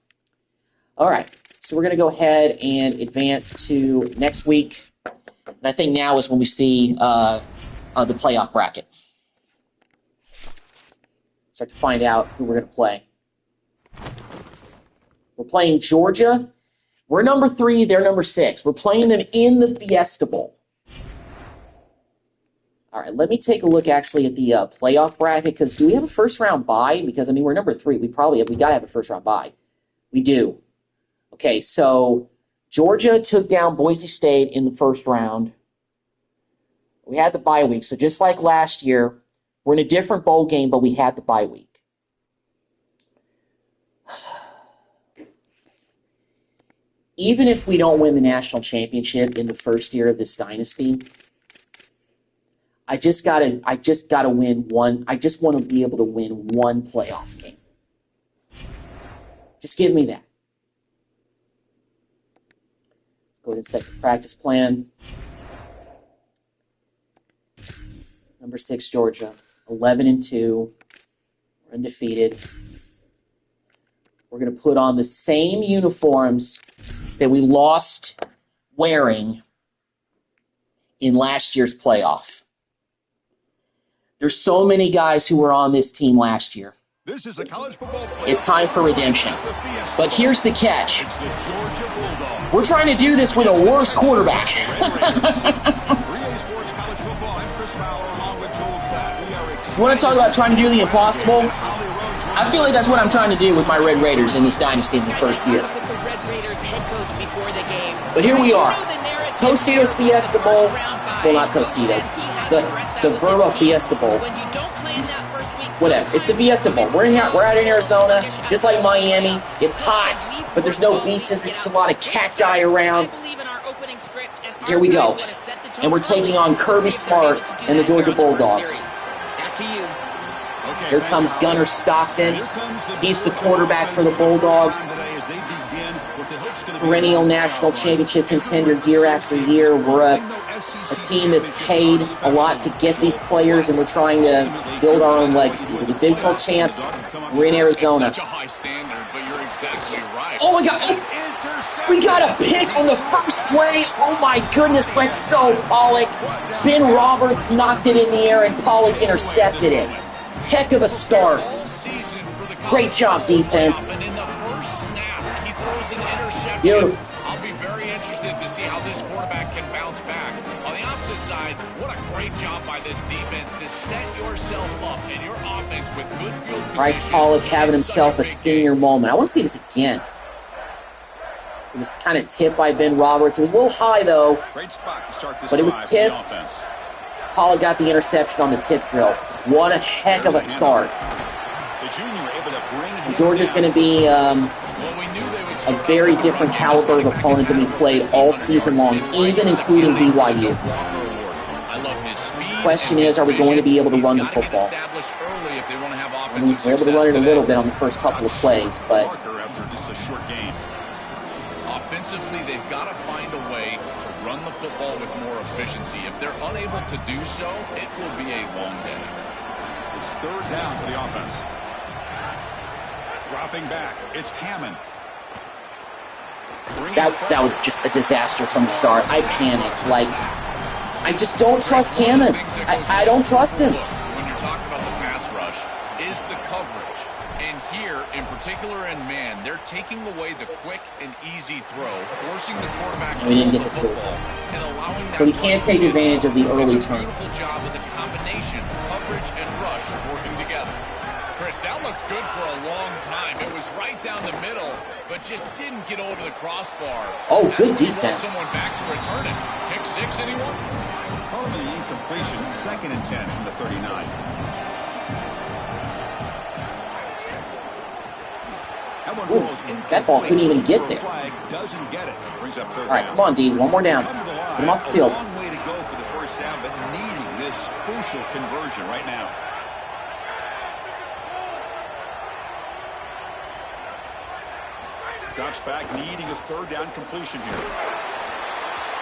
All right. So we're going to go ahead and advance to next week. And I think now is when we see the playoff bracket. Start to find out who we're going to play. We're playing Georgia. We're number 3. They're number 6. We're playing them in the Fiesta Bowl. All right, let me take a look actually at the playoff bracket, because do we have a first-round bye? Because, we're number 3. We got to have a first-round bye. We do. Okay, so Georgia took down Boise State in the first round. We had the bye week, so just like last year, we're in a different bowl game, but we had the bye week. Even if we don't win the national championship in the first year of this dynasty, I just gotta win one. I just want to be able to win one playoff game. Just give me that. Let's go ahead and set the practice plan. Number 6, Georgia, 11-2, we're undefeated. We're going to put on the same uniforms that we lost wearing in last year's playoff. There's so many guys who were on this team last year. This is a college football playoff. It's time for redemption. But here's the catch. We're trying to do this with a worse quarterback. You want to talk about trying to do the impossible? I feel like that's what I'm trying to do with my Red Raiders in this dynasty in the first year. But here we are. Tostitos Fiesta Bowl. Well, not Tostitos. The Verbo Fiesta Bowl. Whatever. It's the Fiesta Bowl. We're out in Arizona, just like Miami. It's hot, but there's no beaches. There's just a lot of cacti around. Here we go. And we're taking on Kirby Smart and the Georgia Bulldogs. Back to Here comes Gunnar Stockton. He's the quarterback for the Bulldogs. Perennial national championship contender year after year. We're a team that's paid a lot to get these players, and we're trying to build our own legacy. We're the Big 12 champs. We're in Arizona. It's such a high standard, but you're exactly right. Oh my God! We got a pick on the first play. Oh my goodness! Let's go, Pollock. Ben Roberts knocked it in the air, and Pollock intercepted it. Heck of a start. Great job, defense. Beautiful. I'll be very interested to see how this quarterback can bounce back. On the opposite side, what a great job by this defense to set yourself up and your offense with good field position. Bryce Pollock having himself a senior moment. I want to see this again. It was kind of tipped by Ben Roberts. It was a little high, though, but it was tipped. Pollock got the interception on the tip drill. What a heck of a start. Georgia's going to be a very different caliber of opponent than we played all season long, even including BYU. The question is, are we going to be able to run the football? And we were able to run it a little bit on the first couple of plays, but offensively, they've got to find a way to run the football with more efficiency. If they're unable to do so, it will be a long day. It's third down for the offense. Dropping back, it's Hammond. That was just a disaster from the start. I panicked. Like, I just don't trust Hammond. I don't trust him. When you're talking about the pass rush, is the coverage. And here, in particular in man, they're taking away the quick and easy throw, forcing the quarterback to didn't get the the football, and allowing that. So we can't take advantage of the early It's a turn. beautiful job with the combination, coverage and rush working together. Chris, that looked good for a long time. It was right down the middle, but just didn't get over the crossbar. Oh, good That's defense. someone back to return it. Pick six, anyone? Ultimately, incompletion, 2nd and 10 from the 39. Ooh, that ball couldn't even get there. Doesn't get it. Brings up third All right, down. come on, D. One more down. Put him off the field. A long way to go for the first down, but needing this crucial conversion right now. Drops back, needing a third down completion here.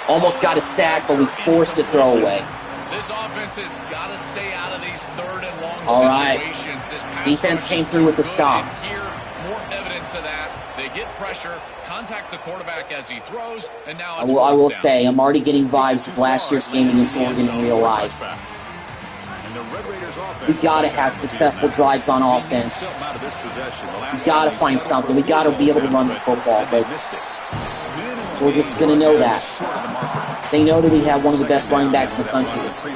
Almost got a sack, but we forced a throwaway. This offense has got to stay out of these third and long All right. situations. This pass Defense rush came is through with the too good, stop. and here, more evidence of that. They get pressure, contact the quarterback as he throws, and now it's I will fourth down. say, I'm already getting vibes of last year's game against Oregon in real life. We got to have successful drives on offense. We got to find something. We got to be able to run the football, but Georgia's going to know that. They know that we have one of the best running backs in the country this year.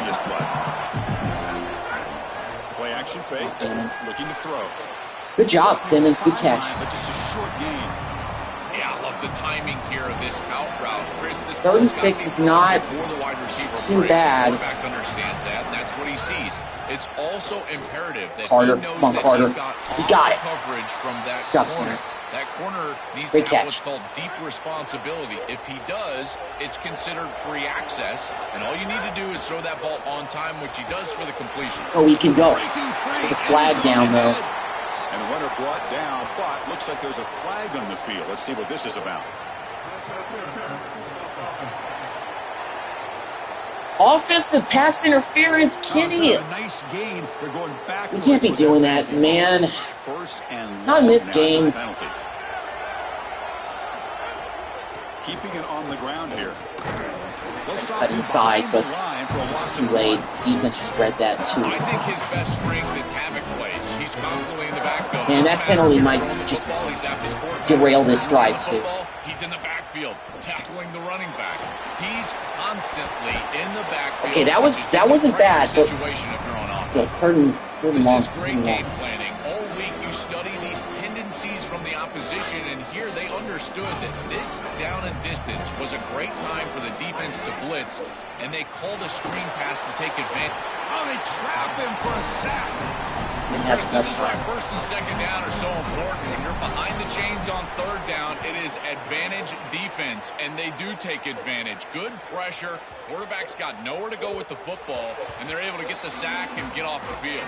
Play action fake, looking to throw. Good job, Simmons. Good catch. But just a short game. Yeah, I love the timing here of this out route. Chris, this 36 is not too bad. The quarterback understands that, and that's what he sees. It's also imperative that Carter, he knows come on, that Carter. he's got He got it. coverage from that Good job, corner. Terrence. That corner needs Great to have catch. what's called deep responsibility. If he does, it's considered free access, and all you need to do is throw that ball on time, which he does for the completion. Oh, he can go. There's a flag down, though. And the runner brought down, but looks like there's a flag on the field. Let's see what this is about. Offensive pass interference, Kenny. Nice gain. They're going back. We can't be doing that, man. First and Not in this now game. for the penalty. Keeping it on the ground here. Cut inside, but it's too late. Defense just read that, too. I think his best strength is havoc plays. He's constantly in the backfield. Man, that penalty might just derail this drive, too. He's in the backfield, tackling the running back. He's constantly in the backfield. Okay, that wasn't bad, but situation if you're on offense. still, third and long. This is great game planning. All week you study these tendencies from the opposition, and here they understood that this down and distance was a great time for the defense to blitz, and they called a screen pass to take advantage. Oh, they trap him for a sack. Chris, this is why first and second down are so important. When you're behind the chains on third down, it is advantage defense, and they do take advantage. Good pressure. Quarterback's got nowhere to go with the football, and they're able to get the sack and get off the field.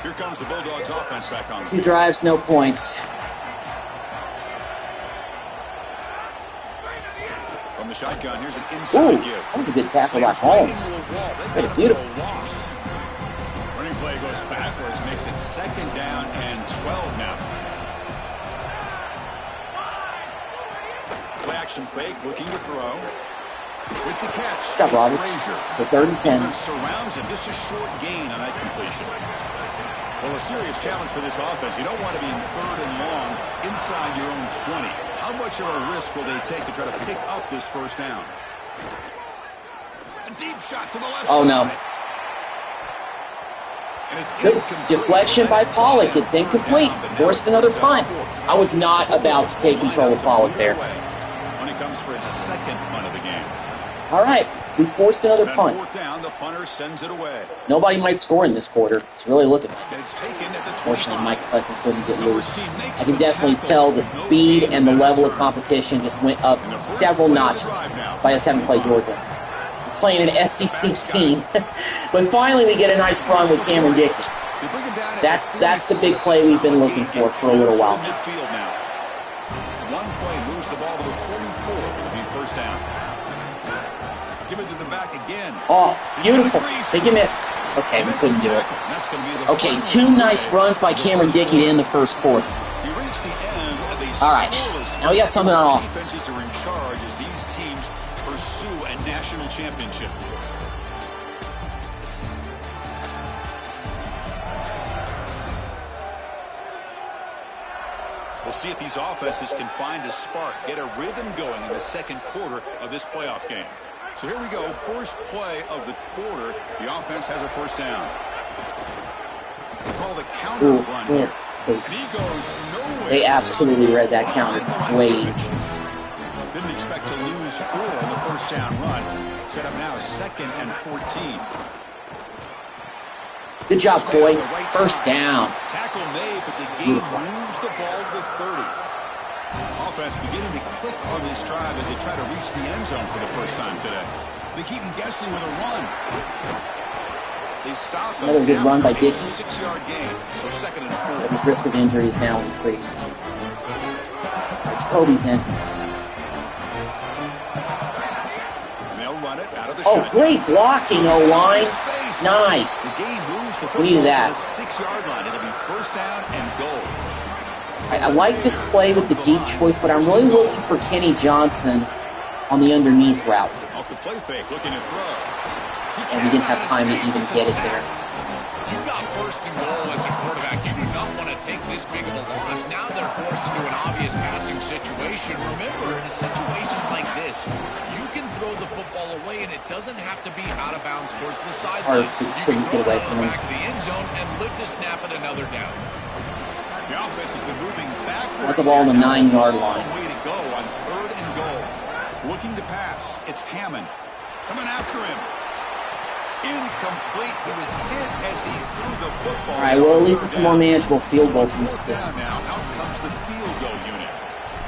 Here comes the Bulldogs offense back on. 2 drives, no points. From the shotgun, here's an inside give. That was a good tackle by Holmes. Pretty beautiful. Running play goes backwards, makes it 2nd down and 12 now. Play action fake, looking to throw. With the catch, good job, Roberts. The 3rd and 10. Surrounds him, just a short gain on that completion. Well, a serious challenge for this offense. You don't want to be in 3rd and long inside your own 20. How much of a risk will they take to try to pick up this 1st down? A deep shot to the left side. Oh, no. Good deflection by Pollock. It's incomplete. Forced another punt. I was not about to take control of Pollock there. When he comes for his 2nd punt of the game. All right, we forced another punt. 4th down, the punter sends it away. Nobody might score in this quarter. It's really looking like it. It's taken at the Fortunately, Mike Hudson couldn't get loose. I can definitely tell the speed and the level of competition just went up several notches by us having played Georgia. We're playing an SEC team, but finally we get a nice run with Cameron Dickey. That's the big play we've been looking for a little while. One play moves the ball to the 44. It'll be 1st down. Give it to the back again. Oh, beautiful. Think you missed. Okay, we couldn't do it. Okay, 2 nice runs by Cameron Dickey to end the 1st quarter. All right, now we got something on offense. Defenses are in charge as these teams pursue a national championship. We'll see if these offenses can find a spark, get a rhythm going in the 2nd quarter of this playoff game. So here we go, first play of the quarter. The offense has a 1st down. We'll call the counter run here. And he goes nowhere. They absolutely read that counter ways. Didn't expect to lose 4 on the 1st down run. Set up now 2nd and 14. Good job, Coy. 1st down. Tackle made, but the game moves the ball to the 30. Offense beginning to click on this drive as they try to reach the end zone for the 1st time today. They keep them guessing with a run. They stop them. Another good run by Dickey. 6-yard gain, so 2nd and 4. His risk of injury is now increased. All right, Jacoby's in. And they'll run it out of the shotgun. Great blocking, O-line. Nice. The game moves the We needed that. to the 6-yard line. It'll be 1st down and goal. I like this play with the deep choice, but I'm really looking for Kenny Johnson on the underneath route. Off the play fake, looking to throw. And we didn't have time to even get it there. You've got 1st and goal as a quarterback. You do not want to take this big of a loss. Now they're forced into an obvious passing situation. Remember, in a situation like this, you can throw the football away, and it doesn't have to be out of bounds towards the sideline. You can throw it out the back of the end zone and live to snap it another down. The offense has been moving backwards. Got the ball on the 9-yard line. Way to go on 3rd and goal. Looking to pass. It's Hammond coming after him. Incomplete. He was hit as he threw the football. All right, well, at least it's a more manageable field goal from this distance. Now out comes the field goal unit.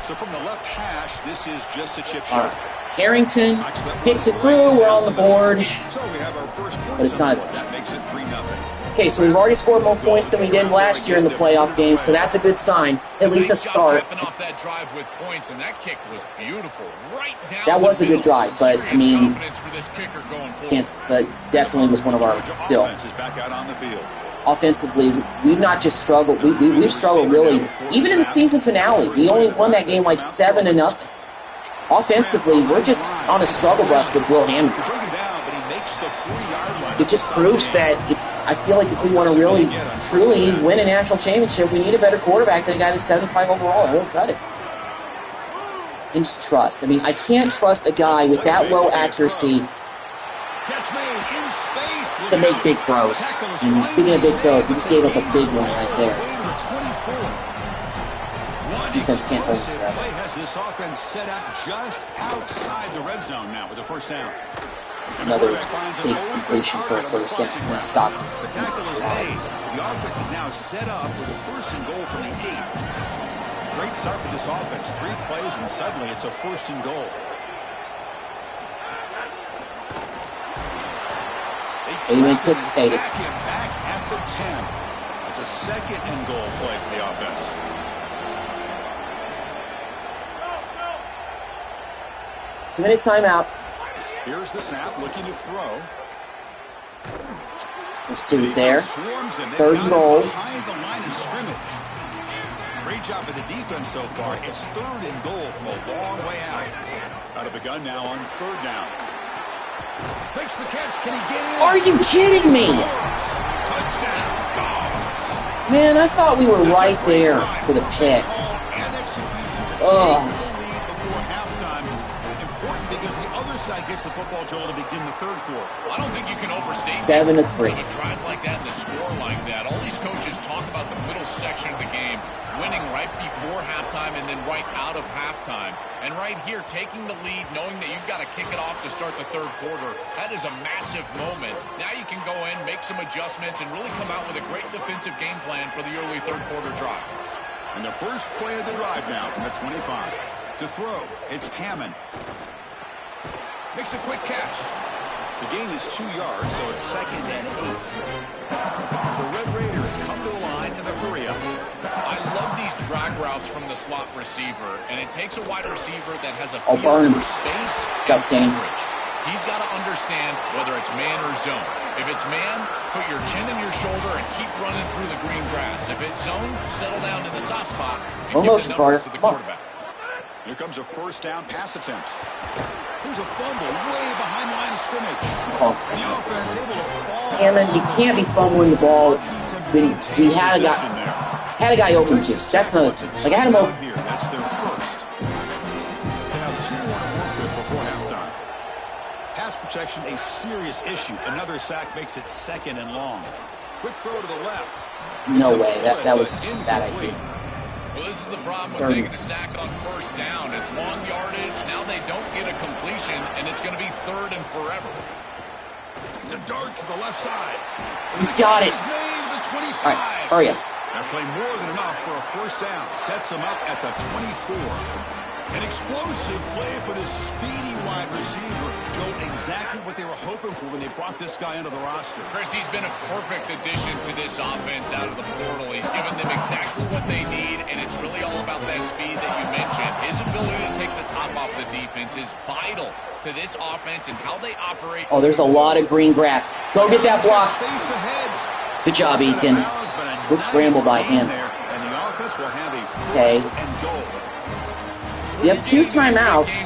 So from the left hash, this is just a chip shot. Right. Harrington picks it through. We're on the board. So we have our first point. But it's not a touchdown. That makes it 3-0. Okay, so we've already scored more points than we did last year in the playoff game, so that's a good sign. At least a start. Off that drive with points, and that kick was beautiful. Right down that was a good drive, but I mean, but definitely was one of our still. Offensively, we've not just struggled. We've struggled really. Even in the season finale, we only won that game like 7-0. Offensively, we're just on a struggle bus with Will Hamilton. It just proves that I feel like if we want to really, truly win a national championship, we need a better quarterback than a guy that's 75 overall. I won't cut it. And just trust. I mean, I can't trust a guy with that low accuracy to make big throws. And speaking of big throws, we just gave up a big one right there. Defense can't hold us forever. Has this offense set up just outside the red zone now with a 1st down. Another big completion for a 1st down when Stockton's The tackle is made. The offense is now set up with a 1st and goal from the 8. Great start for this offense. 3 plays and suddenly it's a 1st and goal. They anticipated. Sack him back at the 10. It's a second and goal play for the offense. Two-minute timeout. Here's the snap, looking to throw. We'll see there. Third and goal. Behind the line of scrimmage. Great job by the defense so far. It's third and goal from a long way out. Out of the gun now on third down. Makes the catch. Can he get in? Are you kidding me? Touchdown. Dogs. Man, I thought we were right there for the pick. Ugh. Because the other side gets the football, Joel, to begin the third quarter. I don't think you can overstate 7-3. A drive like that and a score like that. All these coaches talk about the middle section of the game, winning right before halftime and then right out of halftime. And right here, taking the lead, knowing that you've got to kick it off to start the third quarter, that is a massive moment. Now you can go in, make some adjustments, and really come out with a great defensive game plan for the early third quarter drive. And the first play of the drive now from the 25. To throw, it's Hammond. Makes a quick catch. The gain is 2 yards, so it's second and 8. The Red Raiders come to the line in a hurry up. I love these drag routes from the slot receiver, and it takes a wide receiver that has a feel for space and coverage. He's got to understand whether it's man or zone. If it's man, put your chin in your shoulder and keep running through the green grass. If it's zone, settle down in the soft spot and almost, give the numbers to the quarterback. Here comes a first down pass attempt. Here's a fumble way behind the line of scrimmage. The offense able to fall. Hammond, you can't be fumbling the ball. We had a guy open too. That's another thing. Like I had him open. That's their first. They have 2 more to work with before halftime. Pass protection a serious issue. Another sack makes it second and long. Quick throw to the left. No way. That was just a bad idea. Well, this is the problem with taking a sack on first down. It's long yardage. Now they don't get a completion, and it's going to be third and forever. To dart to the left side. He's got it. Made the 25. All right, hurry up. That play more than enough for a first down. Sets him up at the 24. An explosive play for this speedy wide receiver. Joe, exactly what they were hoping for when they brought this guy into the roster. Chris, he's been a perfect addition to this offense out of the portal. He's given them exactly what they need, and it's really all about that speed that you mentioned. His ability to take the top off the defense is vital to this offense and how they operate. Oh, there's a lot of green grass. Go get that block. Good job, Ethan. Good scramble by him. Okay. We have 2 timeouts.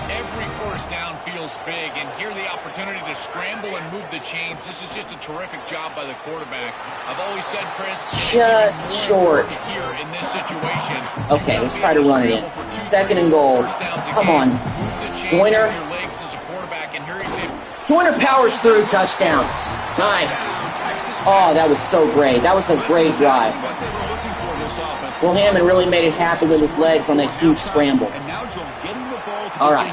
Every first down feels big, and here the opportunity to scramble and move the chains. This is just a terrific job by the quarterback. I've always said, Chris, just short. Here in this situation. Okay, let's try to run it in. Second and goal. Come on. Joyner. Joyner powers through, touchdown. Nice. Oh, that was so great. That was a great drive. Will Hammond really made it happen with his legs on that huge scramble. All right.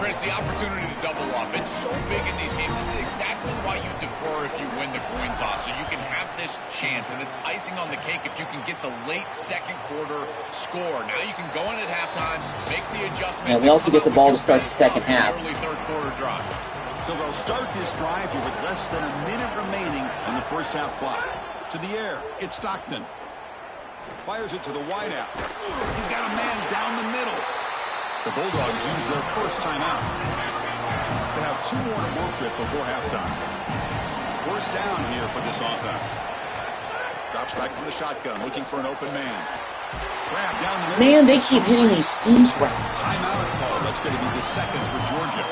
Chris, the opportunity to double up, it's so big in these games. This is exactly why you defer if you win the coin toss, so you can have this chance, and it's icing on the cake if you can get the late second quarter score. Now you can go in at halftime, make the adjustments. Yeah, we also get the ball to start the second half. Early third quarter drive. So they'll start this drive here with less than a minute remaining in the first half clock. To the air, it's Stockton. Fires it to the wideout. He's got a man down the middle. The Bulldogs use their first timeout. They have 2 more to work with before halftime. First down here for this offense. Drops back from the shotgun, looking for an open man. Grab down the middle. Man, they keep hitting these seams right. Timeout call. That's going to be the second for Georgia.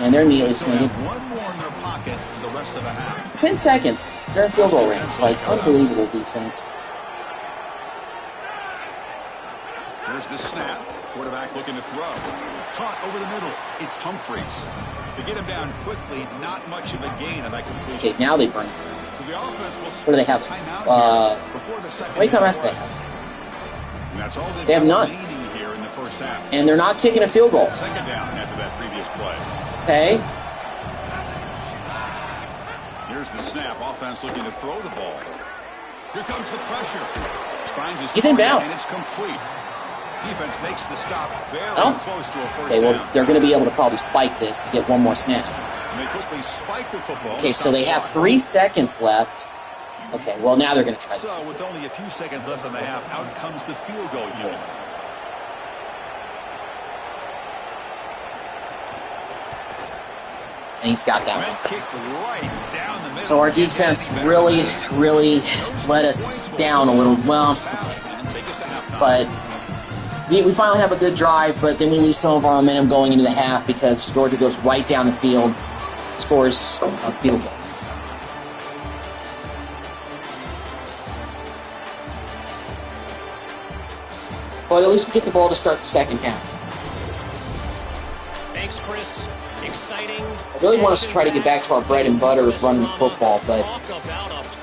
And they're immediately swinging. One more in their pocket for the rest of the half. 10 seconds. They're in field goal range. Like, unbelievable defense. Here's the snap. Quarterback looking to throw. Caught over the middle. It's Humphreys. To get him down quickly, not much of a gain on that completion. Okay, now they bring it. So the offense will what do they have? How many timeouts do they have? That's all they have none. Here in the first half. And they're not kicking a field goal. Second down after that previous play. Okay. Here's the snap. Offense looking to throw the ball. Here comes the pressure. Finds his He's in bounds. And it's complete. Defense makes the stop very close to a first down. Well, they're going to be able to probably spike this and get one more snap. And they quickly spike the football. Okay, so they have 3 seconds left. Okay, well, now they're going to try. So, with only a few seconds left in the half, out comes the field goal unit. And he's got that one. Kick right down the middle. So our defense really let us down a little. Well, but we finally have a good drive, but then we lose some of our momentum going into the half because Georgia goes right down the field, scores a field goal. But at least we get the ball to start the second half. Thanks, Chris. Exciting. I really want us to try to get back to our bread and butter of running the football, but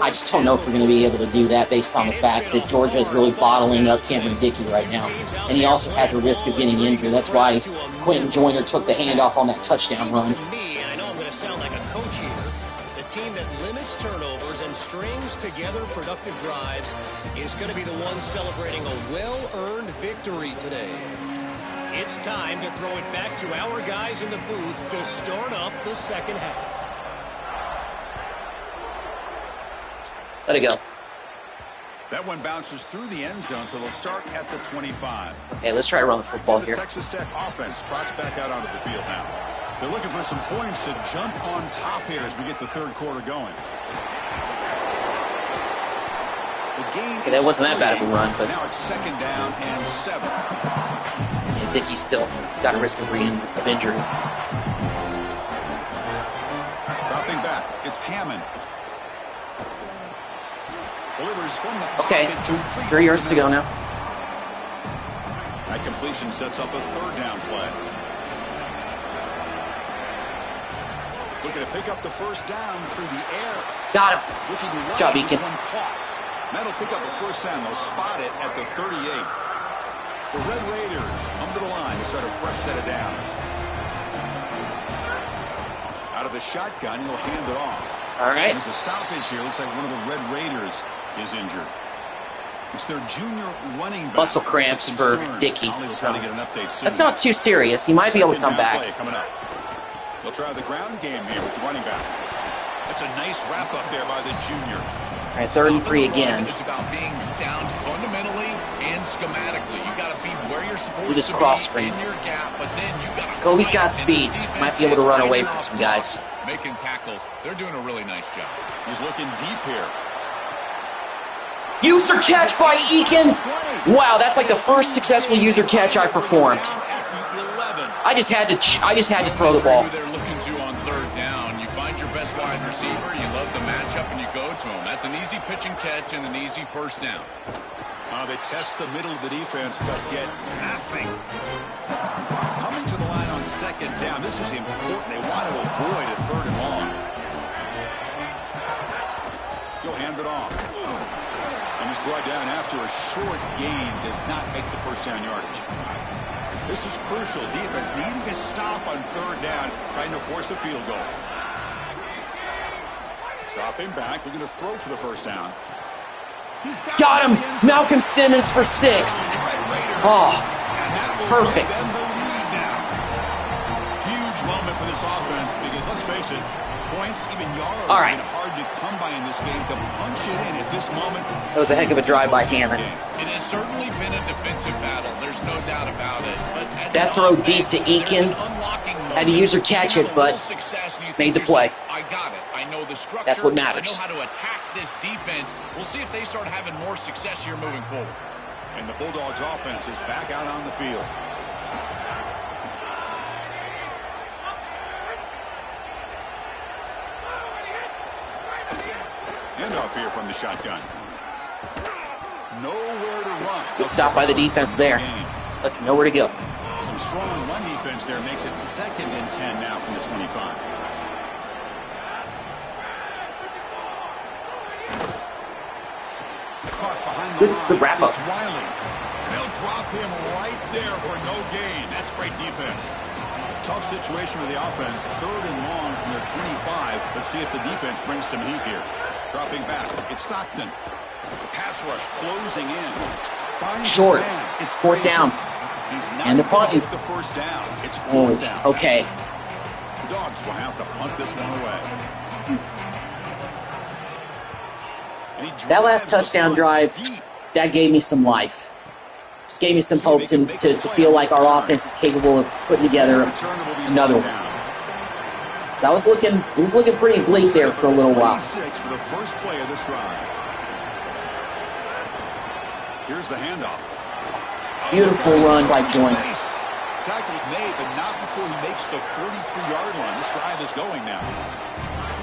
I just don't know if we're going to be able to do that based on the fact that Georgia is really bottling up Cameron Dickey right now. And he also has a risk of getting injured. That's why Quentin Joyner took the handoff on that touchdown run. I know I'm going to sound like a coach here. The team that limits turnovers and strings together productive drives is going to be the one celebrating a well-earned victory today. It's time to throw it back to our guys in the booth to start up the second half. Let it go. That one bounces through the end zone, so they'll start at the 25. Okay, let's try to run the football here. The Texas Tech offense trots back out onto the field now. They're looking for some points to jump on top here as we get the third quarter going. The game Okay, that wasn't that bad of a run, but now it's second down and 7. Yeah, Dickey's still got a risk of injury. Dropping back, it's Hammond. Delivers from the Okay, pocket, 3 yards to go now. That completion sets up a third down play. Looking to pick up the first down through the air. Got him. Looking right, Job, this Eakin. one caught. That'll pick up a first down. They'll spot it at the 38. The Red Raiders come to the line to start a fresh set of downs. Out of the shotgun, he'll hand it off. All right. There's a stoppage here. Looks like one of the Red Raiders is injured. It's their junior running back. Muscle cramps for Dickey. So try to get an update soon. That's not too serious. He might be able to come back. Coming up. They'll try the ground game here with the running back. That's a nice wrap up there by the junior. All right, 3rd and 3 again. It's about being sound fundamentally and schematically. You got to be where you're supposed this to cross be screen. in your gap, but then you got to. Kobe's got speeds. Might be able to run away from some guys. Making tackles. They're doing a really nice job. He's looking deep here. User catch by Eakin. Wow, that's like the first successful user catch I performed. I just had to throw the ball. They're looking to on third down. You find your best wide receiver, you love the matchup, and you go to him. That's an easy pitch and catch and an easy first down. They test the middle of the defense, but get nothing. Coming to the line on second down. This is important. They want to avoid a third and long. He'll hand it off. And he's brought down after a short gain. Does not make the first down yardage. This is crucial. Defense needing a stop on third down, trying to force a field goal. Dropping back, looking to throw for the first down. He's got him! Malcolm Simmons for 6. Oh, perfect. Huge moment for this offense because, let's face it, points, even yards, all right. hard to come by in this game. To punch it in at this moment. That was a heck of a drive by Hammond. It has certainly been a defensive battle. There's no doubt about it. But as that throw deep to Eakin. Had to user catch it, but made the play. I got it. I know the structure. That's what matters. I know how to attack this defense. We'll see if they start having more success here moving forward. And the Bulldogs offense is back out on the field. Handoff here from the shotgun. Nowhere to run. Good stop by the defense there. Look, nowhere to go. Some strong run defense there makes it 2nd and 10 now from the 25. Caught behind the line. Good wrap up. It's Wiley. They'll drop him right there for no gain. That's great defense. Tough situation with the offense. 3rd and long from their 25. Let's see if the defense brings some heat here. Dropping back. It's Stockton. Pass rush closing in. Finds short. It's 4th down. He's not and the going punt. to get the first down. It's 4th down. Okay. Dogs will have to punt this one away. That last touchdown drive, that gave me some life. Just gave me some hope to feel like our offense is capable of putting together another one. It was looking pretty bleak there for a little while. For the first play of this drive. Here's the handoff. Beautiful run by Joyner. Tackle's made, but not before he makes the 43-yard line. This drive is going now.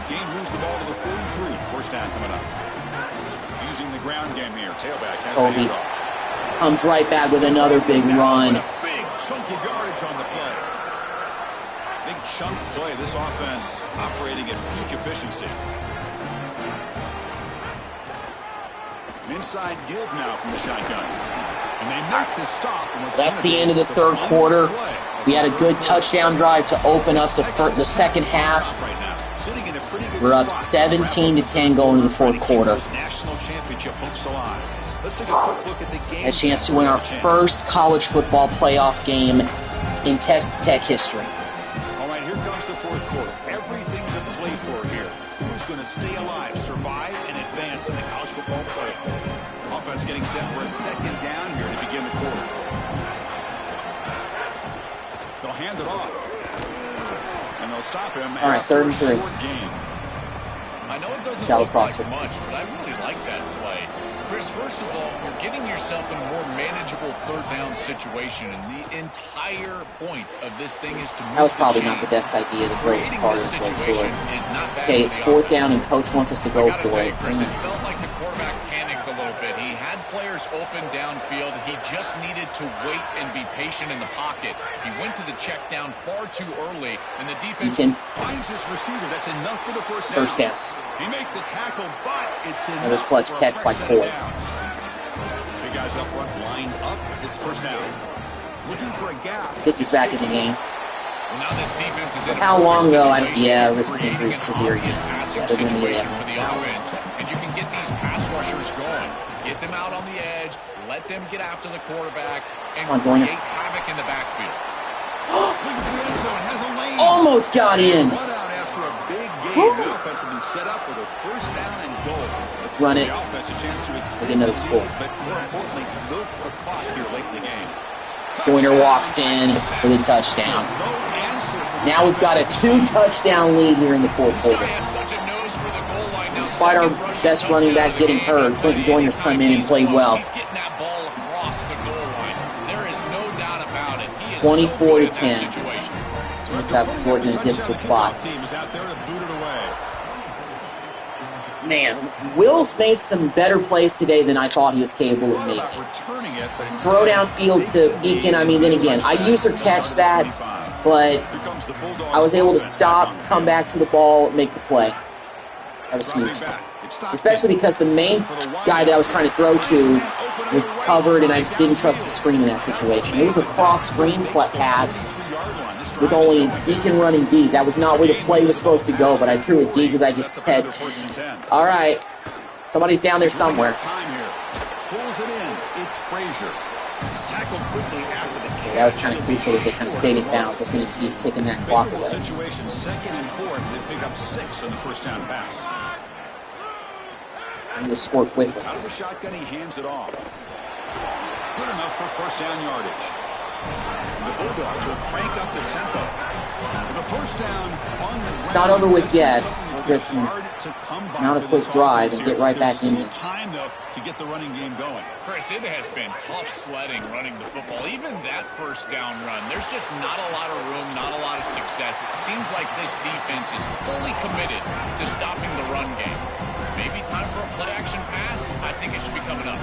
Game moves the ball to the 43. First down coming up. Using the ground game here. Tailback has the handoff. Comes right back with another big run. Big chunky yardage on the play. Big chunk play. This offense operating at peak efficiency. An inside give now from the shotgun. And they make the stop. That's the end of the third quarter. We had a good touchdown drive to open up the second half. We're up 17-10 going into the fourth quarter. National championship hopes alive. Let's take a quick look at the game. A chance to win our first college football playoff game in Texas Tech history. All right, here comes the fourth quarter. Everything to play for here. Who's going to stay alive, survive, and advance in the college football playoff? Offense getting set for a second down here to begin the quarter. They'll hand it off. And they'll stop him. All right, third and three. I know it doesn't Shallow look like crosser. much, but I really like that play. Chris, first of all, you're getting yourself in a more manageable third down situation, and the entire point of this thing is to move That was probably the not the best idea to throw it to Creating Carter this and go situation for it. is not bad Okay, for it's the fourth offense. down, and coach wants us to go I gotta for tell it. you, Chris, it felt like the quarterback panicked a little bit. He had players open downfield. He just needed to wait and be patient in the pocket. He went to the check down far too early, and the defense finds his receiver. That's enough for the first down. First down. He made the tackle, but it's enough. Another clutch for a catch by fresh set of Ford. downs. Big guys up front, lined up. It's first down. Looking for a gap. Dickey's back in the game. Well, now this defense is in a How long, perfect though? situation, Risk of creating injury an severe. obvious passing Yeah, they're gonna need situation it. to the offense, and you can get these pass rushers going. Get them out on the edge, let them get after the quarterback, and Come on, Joyner. create havoc in the backfield. Looking for the end zone. Has a lane. Almost got in. Run out after a big game. The offense will be set up with a first down and goal. Let's run it. The offense a chance to Get extend another the score. lead, but more importantly, milk the clock here late in the game. Joyner Touchdown, walks in Texas Tech. for the touchdown. No answer for this Now we've got a offensive 2-touchdown lead here in the fourth This guy quarter. has such a nose for the goal line. Now, Despite our second rushing best running touchdown back of the getting game, hurt, but Quentin Joyner's anytime come in and he's played close, well. He's getting that ball across the goal line. There is no doubt about it. He is 24 so to good in that 10. situation. We've got Georgia in a difficult spot. Team is out there to boot it away. Man, Will's made some better plays today than I thought he was capable of Thought making. about returning it, but instead Throw downfield to Eakin. I mean, then again, I used to catch that, but Here comes the Bulldogs I was able to offense stop, back on the come field. back to the ball, make the play. That was Dropping huge. back. It's Stockton. Especially because the main guy that I was trying to throw to was covered, and I just didn't trust the screen in that situation. It was a cross-screen pass with only Eakin running deep. That was not where the play was supposed to go, but I threw it deep because I just said, all right, somebody's down there somewhere. Time here. Pulls it in. It's Frazier. Tackled quickly after the catch. That was kind of crucial that they kind of stayed in bounds. I was going to keep ticking that clock Favorable away. situation, 2nd and 4. They pick up 6 on the first down pass. I'm going to score quickly. Out of the shotgun, he hands it off. Good enough for first down yardage. The Bulldogs will crank up the tempo. The first down on the It's not over with yet. We'll get mount a quick this drive offense and get here. right There's back in still this. time, though, to get the running game going. Chris, it has been tough sledding running the football. Even that first down run, there's just not a lot of room, not a lot of success. It seems like this defense is fully committed to stopping the run game. Maybe time for a play-action pass? I think it should be coming up.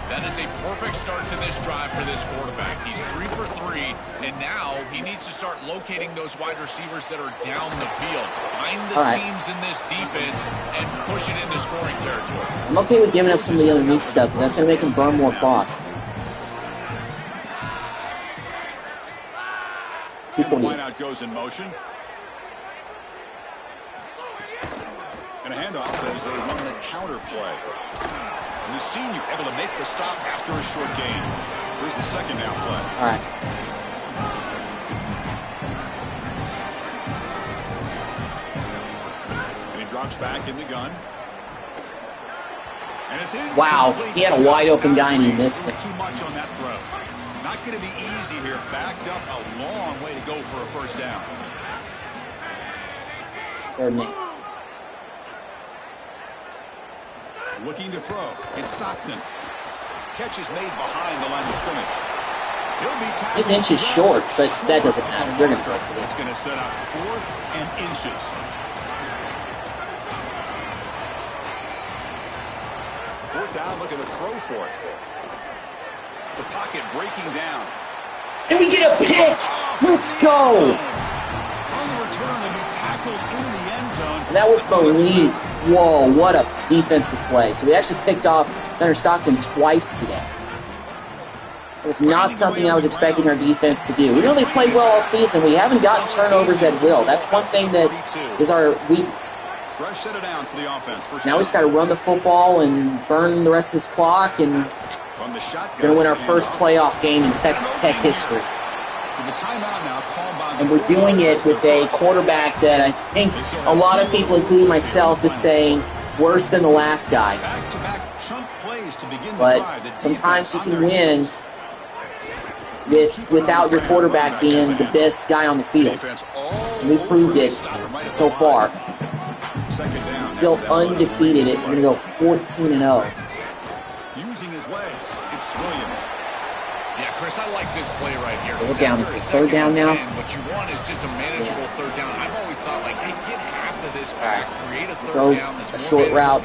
That is a perfect start to this drive for this quarterback. He's 3 for 3, and now he needs to start locating those wide receivers that are down the field. Find the seams in this defense and push it into scoring territory. I'm okay with giving up some of the underneath stuff, but that's going to make him burn more clock. 248. Wideout goes in motion. And a handoff as they run the counter play. And the senior able to make the stop after a short gain. Here's the second down play. All right. drops back in the gun. And it's wow, he had a wide open guy and he missed it. Too much on that throw. Not going to be easy here. Backed up a long way to go for a first down. Third name. Looking to throw. It's Stockton. Catch is made behind the line of scrimmage. He'll be tackled. This inch is short, but that doesn't matter. They're going to go for this. It's going to set up 4th and inches. Fourth down, look at the throw for it. The pocket breaking down. And we get a pick. Let's go. On the return, and be tackled in the end zone. And that was Malik. Whoa, what a defensive play. So we actually picked off Gunnar Stockton twice today. It was not something I was expecting our defense to do. We really played well all season. We haven't gotten turnovers at will. That's one thing that is our weakness. Fresh set of downs for the offense. So now we just got to run the football and burn the rest of this clock, and we're going to win our first playoff game in Texas Tech history. And we're doing it with a quarterback that I think a lot of people, including myself, is saying worse than the last guy. But sometimes you can win without your quarterback being the best guy on the field. And we proved it so far. We're still undefeated. We're going to go 14-0. Using his legs, it's Williams. Yeah, Chris, I like this play right here. We're down. This is third down now. What you want is just a manageable third down. I've always thought, like, hey, get half of this back, create a third Go down. a short route,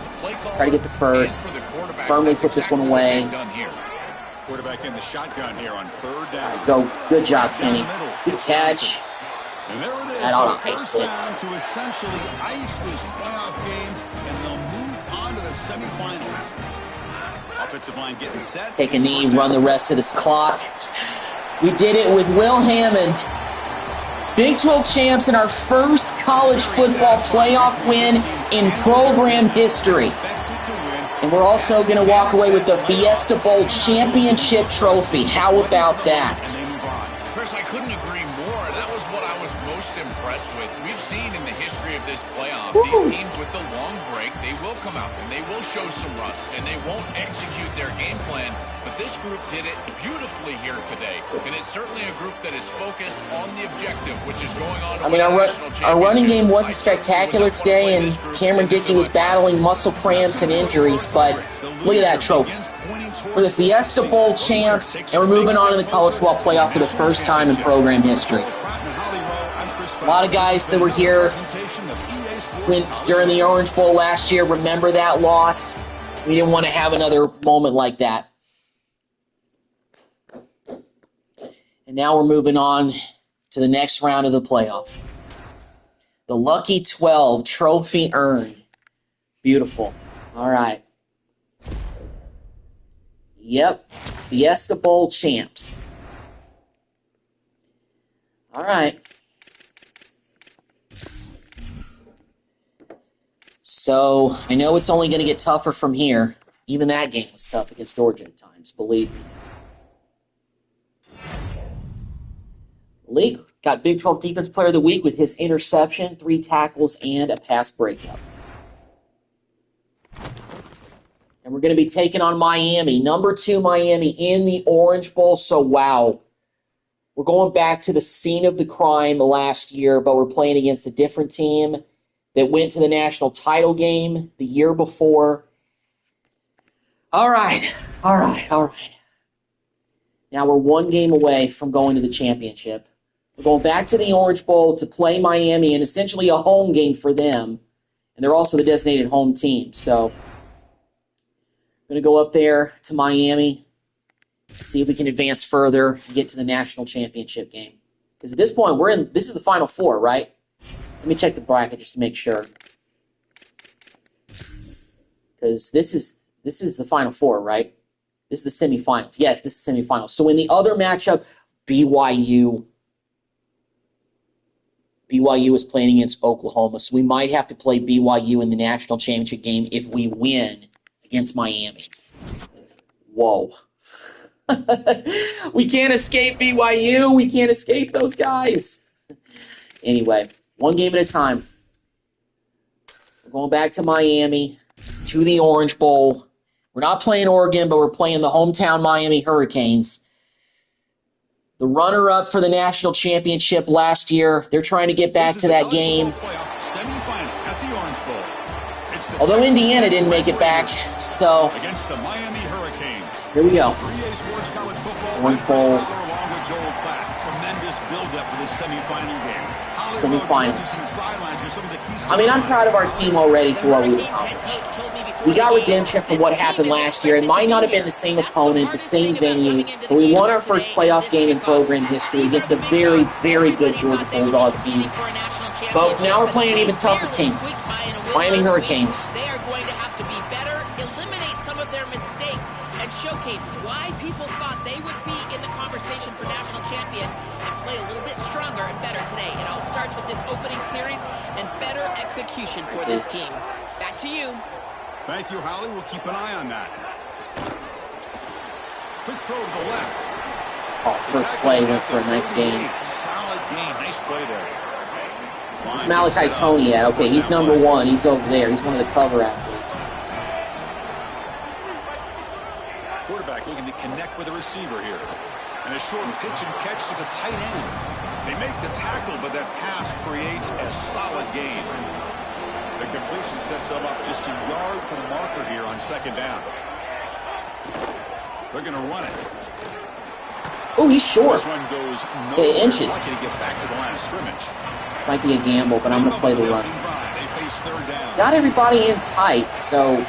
try to get the first, firmly put this one away. Quarterback in the shotgun here on third down. Go. Good job, Kenny. Good catch. And there it is, That ought to the ice first it. down to essentially ice this playoff game, and they'll move on to the semifinals. Offensive line getting set. Let's take a knee, run the rest of this clock. We did it with Will Hammond. Big 12 champs in our first college football playoff win in program history. And we're also going to walk away with the Fiesta Bowl championship trophy. How about that? Chris, I couldn't agree more. That was what I was most impressed with. We've seen in the history of this playoff, these teams with the long break, they will come out and they will show some rust and they won't execute their game plan. But this group did it beautifully here today. And it's certainly a group that is focused on the objective, which is going on. I mean, our running game wasn't spectacular today, and Cameron Dickey was battling muscle cramps and injuries, but look at that trophy. We're the Fiesta Bowl champs, and we're moving on to the college football playoff for the first time in program history. A lot of guys that were here during the Orange Bowl last year remember that loss. We didn't want to have another moment like that. And now we're moving on to the next round of the playoff. The Lucky 12 trophy earned. Beautiful. All right. Yep. Fiesta Bowl champs. All right. So, I know it's only going to get tougher from here. Even that game was tough against Georgia at times, believe me. League got Big 12 Defense Player of the Week with his interception, 3 tackles, and a pass breakup. And we're going to be taking on Miami, number 2 Miami in the Orange Bowl. So, wow. We're going back to the scene of the crime last year, but we're playing against a different team that went to the national title game the year before. All right. Now we're 1 game away from going to the championship. We're going back to the Orange Bowl to play Miami, and essentially a home game for them. And they're also the designated home team. So we're going to go up there to Miami, see if we can advance further and get to the national championship game. Because at this point, this is the Final Four, right? Let me check the bracket just to make sure. Because this is the Final Four, right? This is the semifinals. Yes, this is semifinals. So in the other matchup, BYU is playing against Oklahoma. So we might have to play BYU in the national championship game if we win against Miami. Whoa. We can't escape BYU. We can't escape those guys. Anyway, 1 game at a time. We're going back to Miami, to the Orange Bowl. We're not playing Oregon, but we're playing the hometown Miami Hurricanes. The runner-up for the national championship last year. They're trying to get back to that game. Although Indiana didn't make it back, so against the Miami Hurricanes. Here we go. Orange Bowl. Tremendous build-up for this semifinal game. Semifinals. I mean, I'm proud of our team already for what we've accomplished. We got redemption from what happened last year. It might not have been the same opponent, the same venue, but we won our first playoff game in program history against a very, very good Georgia Bulldog team. But now we're playing an even tougher team, Miami Hurricanes. They are going to have to be better, eliminate some of their mistakes, and showcase why people thought they would be in the conversation for national champion and play a little bit stronger and better today. It all starts with this opening series and better execution for this team. Back to you. Thank you, Holly. We'll keep an eye on that. Quick throw to the left. Oh, first play went for a nice game. Solid game. Nice play there. It's Malachi Tony at. Okay, he's number one. He's over there. He's one of the cover athletes. Quarterback looking to connect with a receiver here. And a short pitch and catch to the tight end. They make the tackle, but that pass creates a solid gain. The completion sets them up just a yard for the marker here on second down. They're going to run it. Oh, he's short. This one goes inches. To get back to the line of scrimmage. This might be a gamble, but I'm going to play the run. They face third down. Got everybody in tight, so...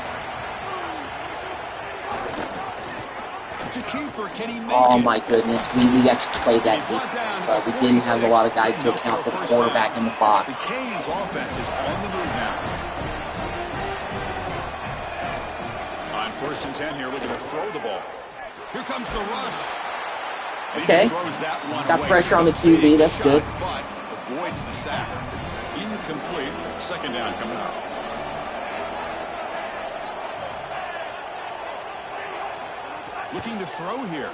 To keeper, can he make Oh it? my goodness, we actually played that decent, but we didn't have a lot of guys to account for the quarterback in the box. The Canes offense is on the move now. On 1st and 10 here, looking to throw the ball. Here comes the rush. And Okay, got pressure on the QB, that's good. But avoids the sack. Incomplete. Second down coming up. Looking to throw here.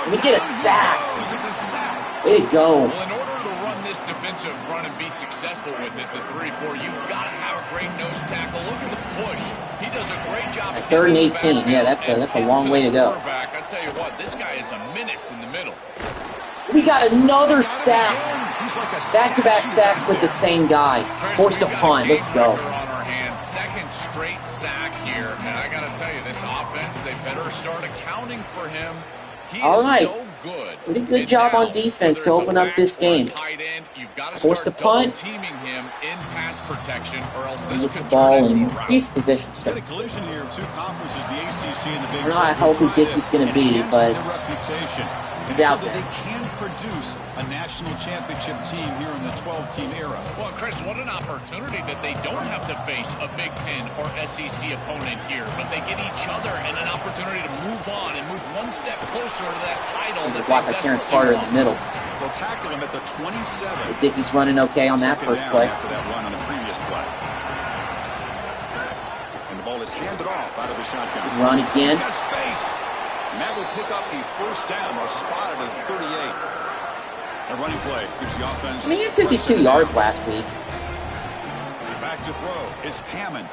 Let me get a sack. It's a sack. Way to go. Well, in order to run this defensive run and be successful with it, the 3-4, you've got to have a great nose tackle. Look at the push. He does a great job. At 3rd and 18, yeah, that's a long way to go. I tell you what, this guy is a menace in the middle. We got another sack. Back-to-back sacks with the same guy. Forced a punt. Let's go. On our hands. Second straight sack here. And I got to tell you, this offense, they better start accounting for him. He All right. is so good. Pretty good job on defense to open up this game. Forced a punt. Teaming him in pass protection, or else this With the could ball turn in into a rout. increased position Got a starts. collision here of two conferences, the ACC and the Big I don't know how healthy Dickey's going to be, but he's out there. They can produce a national championship team here in the 12-team era. Well, Chris, what an opportunity that they don't have to face a Big Ten or SEC opponent here, but they get each other and an opportunity to move on and move one step closer to that title. They block by Terrence Carter in the middle. They'll tackle him at the 27. Dickey's running okay on that first play. After that run on the previous play. And the ball is handed off out of the shotgun. Run again. He's got space. And that will pick up the first down. They'll spot it at 38. A running play gives the offense. I mean, he had 52 yards last week. Back to throw. It's Hammond.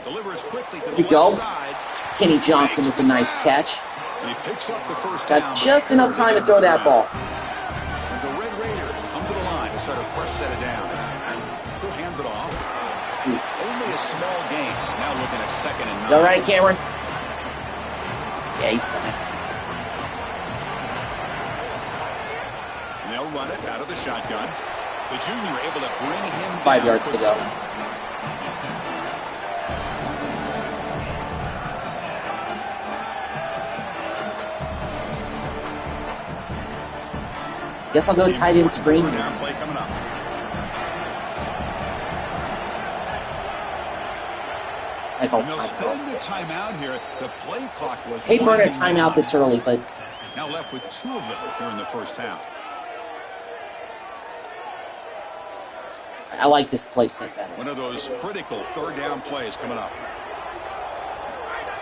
Delivers quickly to the Here we go. left side. Kenny Johnson with a nice catch. And he picks up the first down. Got just enough time to throw that ball. And the Red Raiders come to the line to start a fresh set of downs. He'll hand it off. Oof. Only a small gain. Now looking at 2nd and 9. You all right, Cameron? Yeah, he's fine. And they'll run it out of the shotgun. The junior able to bring him 5 down yards for to go. 10. Guess I'll go tight end screen. Down play coming up. I hope And they'll spend the timeout here. The play clock was hate burning a winding timeout down. this early, but Now left with 2 of them here in the first half. I like this play set better. One of those critical third down plays coming up.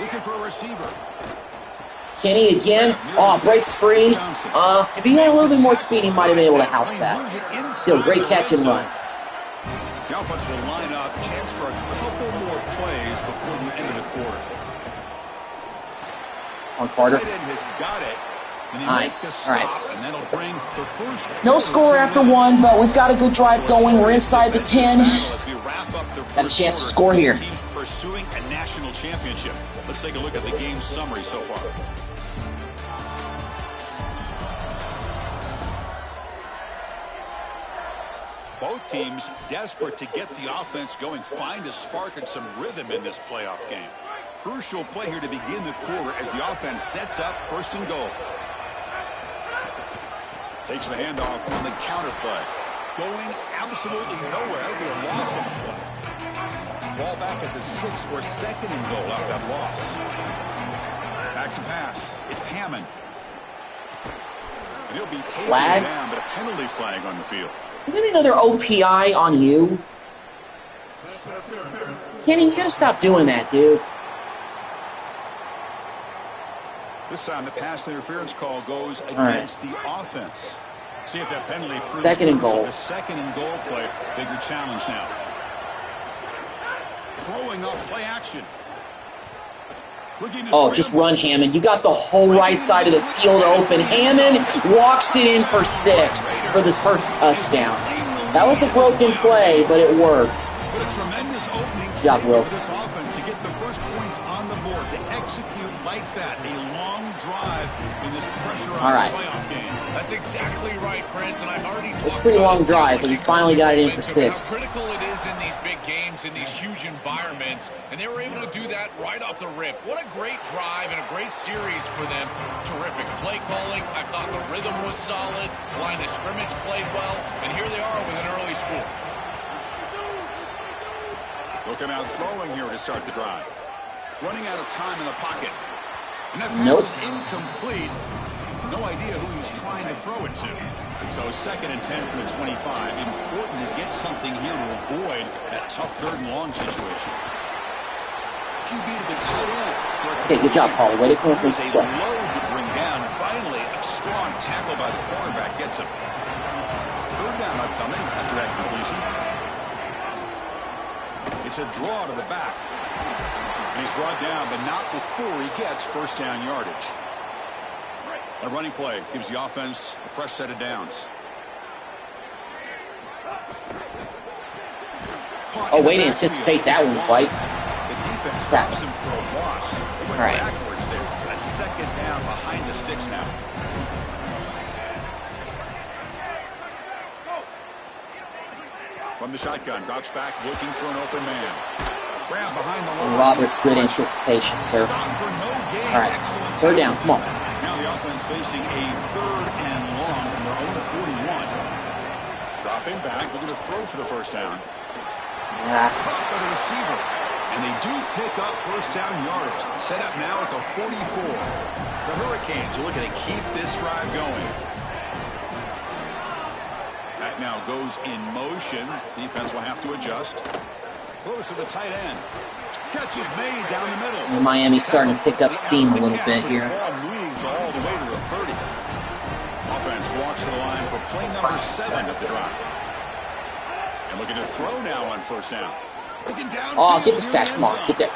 Looking for a receiver. Kenny again. Oh, breaks free. If he had a little bit more speed, he might have been able to house that. Still, great catch and run. The offense will line up. Chance for a couple more plays before the end of the quarter. On Carter. The tight end has got it. Nice. All right. And that'll bring the first no score after one, but we've got a good drive going. We're inside the 10. Got a chance to score here. Teams pursuing a national championship. Let's take a look at the game summary so far. Both teams desperate to get the offense going, find a spark and some rhythm in this playoff game. Crucial play here to begin the quarter as the offense sets up first and goal. Takes the handoff on the counter play. Going absolutely nowhere. That'll be a loss on the play. Ball back at the 6 for second and goal out that loss. Back to pass. It's Hammond. And he'll be taken down, but a penalty flag on the field. Is there another OPI on you? Kenny, you gotta stop doing that, dude. This time the pass interference call goes against the offense. See if that penalty proves second and goal. The second and goal play. Bigger challenge now. Throwing off play action. Oh, just run, Hammond. You got the whole right side of the field open. Hammond walks it in for 6 for the first touchdown. That was a broken play, but it worked. But a tremendous opening Will. for this offense to get the first points on the board, to execute like that. A long drive in this pressurized playoff game. That's exactly right, Chris, and I've already talked It's a pretty long drive, but he finally got it in for 6. How critical it is in these big games, in these huge environments, and they were able to do that right off the rip. What a great drive and a great series for them. Terrific play calling. I thought the rhythm was solid. Line of scrimmage played well, and here they are with an early score. Looking out throwing here to start the drive. Running out of time in the pocket. And that pass is incomplete. No idea who he's trying to throw it to. So second and 10 from the 25. Important to get something here to avoid that tough third and long situation. QB to the tight end. Okay, good job, Paulie. Way to come up with a load to bring down. Finally, a strong tackle by the cornerback gets him. Third down upcoming after that completion. It's a draw to the back. And he's brought down, but not before he gets first down yardage. A running play gives the offense a fresh set of downs. Oh, way to anticipate that one, White. The defense drops him for a loss. They went backwards there. A second down behind the sticks now. From the shotgun, drops back, looking for an open man. Grab behind the line. Roberts, good anticipation, sir. All right, third down, come on. Now the offense facing a third and long from their own 41. Dropping back, looking to throw for the first down. Caught by the receiver. And they do pick up first down yardage. Set up now at the 44. The Hurricanes are looking to keep this drive going. That now goes in motion. Defense will have to adjust. Throws to the tight end. Catch is made down the middle. Miami's starting to pick up steam a little bit here. The ball moves all the way to the 30. Offense walks to the line for play number 7 of the drive. And looking to throw now on first down. Looking down. Oh, get the sack. Come on, get there.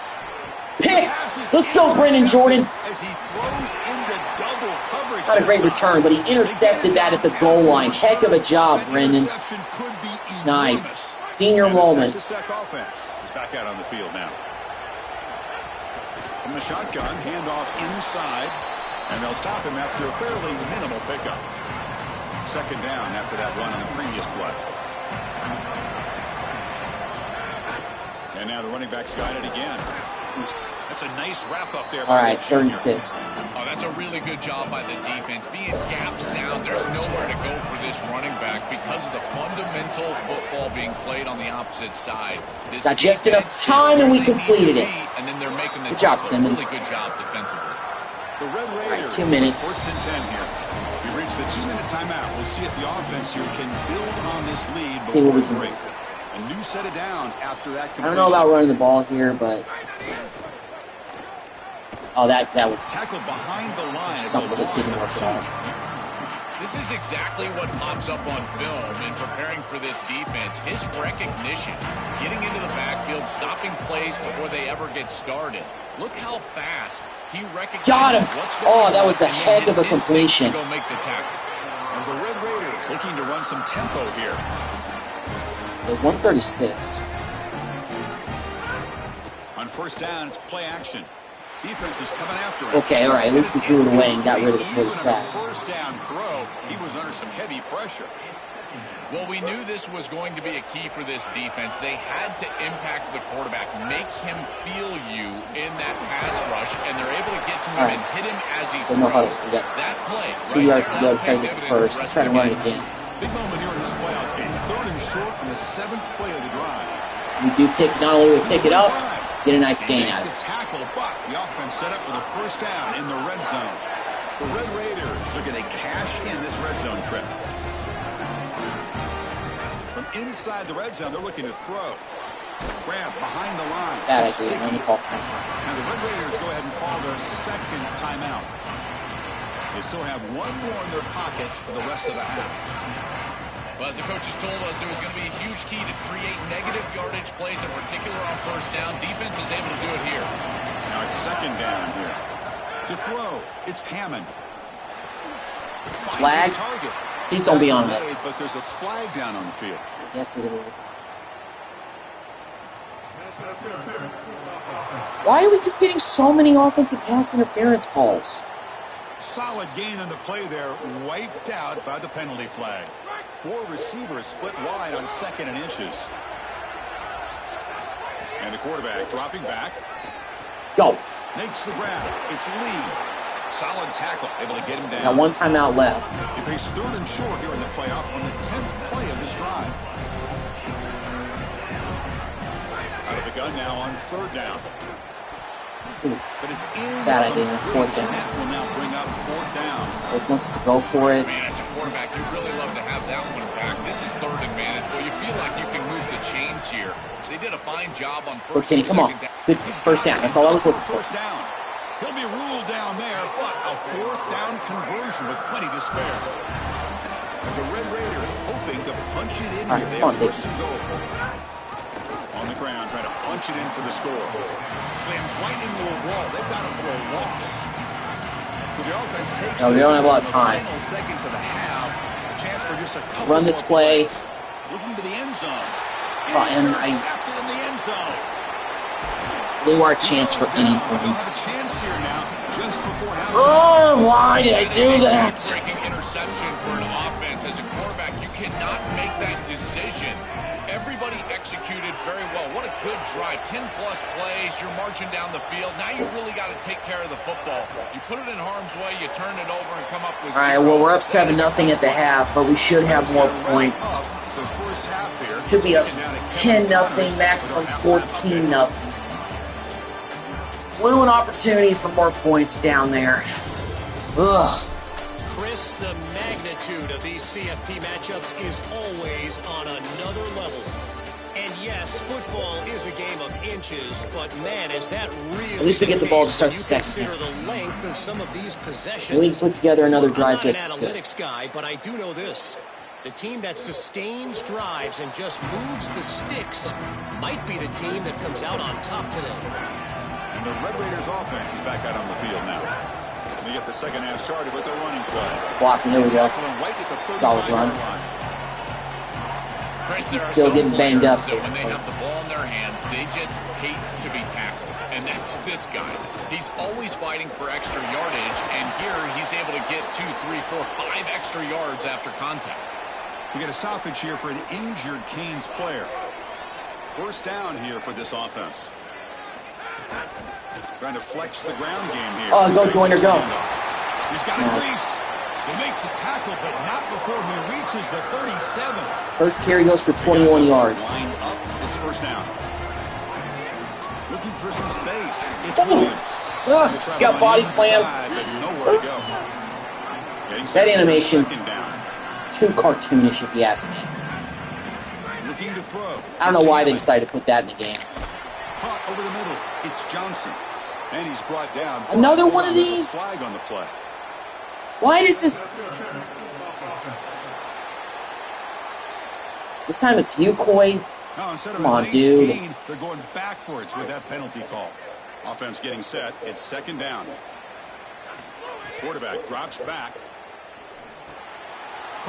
Pick! Let's go, Brendan Jordan. As he throws into double coverage. Not a great return, but he intercepted that at the goal line. Heck of a job, Brendan. Nice. Senior moment. Offense is back out on the field now. From the shotgun, handoff inside. And they'll stop him after a fairly minimal pickup. Second down after that run on the previous play. And now the running back's got it again. That's a nice wrap up there. All right, third and 6. Oh, that's a really good job by the defense. Being gap sound, there's nowhere to go for this running back because of the fundamental football being played on the opposite side. This got just enough time, and we completed it. And then they're making the good job, Simmons. Really good job defensively. The Red Raiders, all right, 2 minutes. First and 10 here. We reached the 2-minute timeout. We'll see if the offense here can build on this lead before the break. A new set of downs after that completion. I don't know about running the ball here, but oh, that was tackled behind the line. something that didn't work out. This is exactly what pops up on film in preparing for this defense. His recognition, getting into the backfield, stopping plays before they ever get started. Look how fast he recognizes Got him. what's going on. Oh, that was a heck of a completion. To go make the tackle. And the Red Raiders looking to run some tempo here. The 136. On first down, it's play action. Defense is coming after him. Okay, all right. At least we threw it away and got rid of the play sack. First down throw, he was under some heavy pressure. Well, we knew this was going to be a key for this defense. They had to impact the quarterback, make him feel you in that pass rush, and they're able to get to him and hit him as he throws. That play. 2 yards to go, trying to get the first. Let's try to run it again. Big moment here in this playoff game. 3rd and short in the 7th play of the drive. We do pick, not only do we pick it up, get a nice gain out of it. Tackle, but the offense set up with a first down in the red zone. The Red Raiders are going to cash in this red zone trip. From inside the red zone, they're looking to throw. Grab behind the line. Bad idea. Let me call timeout. And the Red Raiders go ahead and call their 2nd timeout. They still have one more in their pocket for the rest of the half. Well, as the coaches told us, it was going to be a huge key to create negative yardage plays, in particular on first down. Defense is able to do it here. Now it's 2nd down here. To throw, it's Hammond. Flag? Please don't be on this. But there's a flag down on the field. Yes, it is. Why do we keep getting so many offensive pass interference calls? Solid gain on the play there, wiped out by the penalty flag. 4 receivers split wide on 2nd and inches. And the quarterback dropping back. Go. Makes the grab. It's Lee. Solid tackle, able to get him down. Got one timeout left. They face 3rd and short here in the playoff on the 10th play of this drive. Out of the gun now on 3rd down. Oof. But it's in. Bad idea. 4th down. That will now bring up 4th down. Coach wants us to go for it. Man, as a quarterback, you really love to have that one back. This is 3rd and manageable. You feel like you can move the chains here. They did a fine job on first Kenny, come on. Good first down. That's all I was looking for. First down. He'll be ruled down there, but a 4th down conversion with plenty to spare. And the Red Raiders hoping to punch it in here. They have first and goal. On the ground, trying to punch it in for the score. Slams right into a wall. They've got him for a loss. So the offense takes. No, we don't have a lot of time. Final seconds of the half. A chance for just a couple. Run this play. Looking to the end zone. And I in the end zone. blew our chance for any points. Chance here now, just before halftime. Oh, why did I do that? Breaking interception for an offense. As a quarterback, you cannot make that decision. Everybody executed very well. What a good drive. 10-plus plays. You're marching down the field. Now you really got to take care of the football. You put it in harm's way. You turn it over and come up with. All right, well, we're up 7-0 at the half, but we should have more points. Should be up 10-0, maximum 14-0. Blew an opportunity for more points down there. Ugh. Chris, the magnitude of these CFP matchups is always on another level. And yes, football is a game of inches, but man, is that really... At least we get the ball to start the second half. The length of some of these possessions. We need to put together another drive just as I'm good. not an analytics guy, but I do know this. The team that sustains drives and just moves the sticks might be the team that comes out on top today. And the Red Raiders offense is back out on the field now. We get the second half started with a running play. Blocking, there we go. Solid run. He's still getting banged up. So when they have the ball in their hands, they just hate to be tackled. And that's this guy. He's always fighting for extra yardage, and here he's able to get 2, 3, 4, 5 extra yards after contact. We get a stoppage here for an injured Canes player. First down here for this offense. Trying to flex the ground game here. Oh, go Joyner, go. He's got a crease. They make the tackle, but not before he reaches the 37. First carry goes for 21 yards. Line up, it's first down. Looking for some space. It's Williams. Got body slam. Nowhere to go. That animation's too cartoonish, if you ask me. Looking to throw. I don't know why they decided to put that in the game. Caught over the middle. It's Johnson. And he's brought down. Another one of these? Flag on the play. Why does this... This time it's you, Coy. Now, instead of Come a on, nice dude. gain, they're going backwards with that penalty call. Offense getting set. It's second down. Quarterback drops back.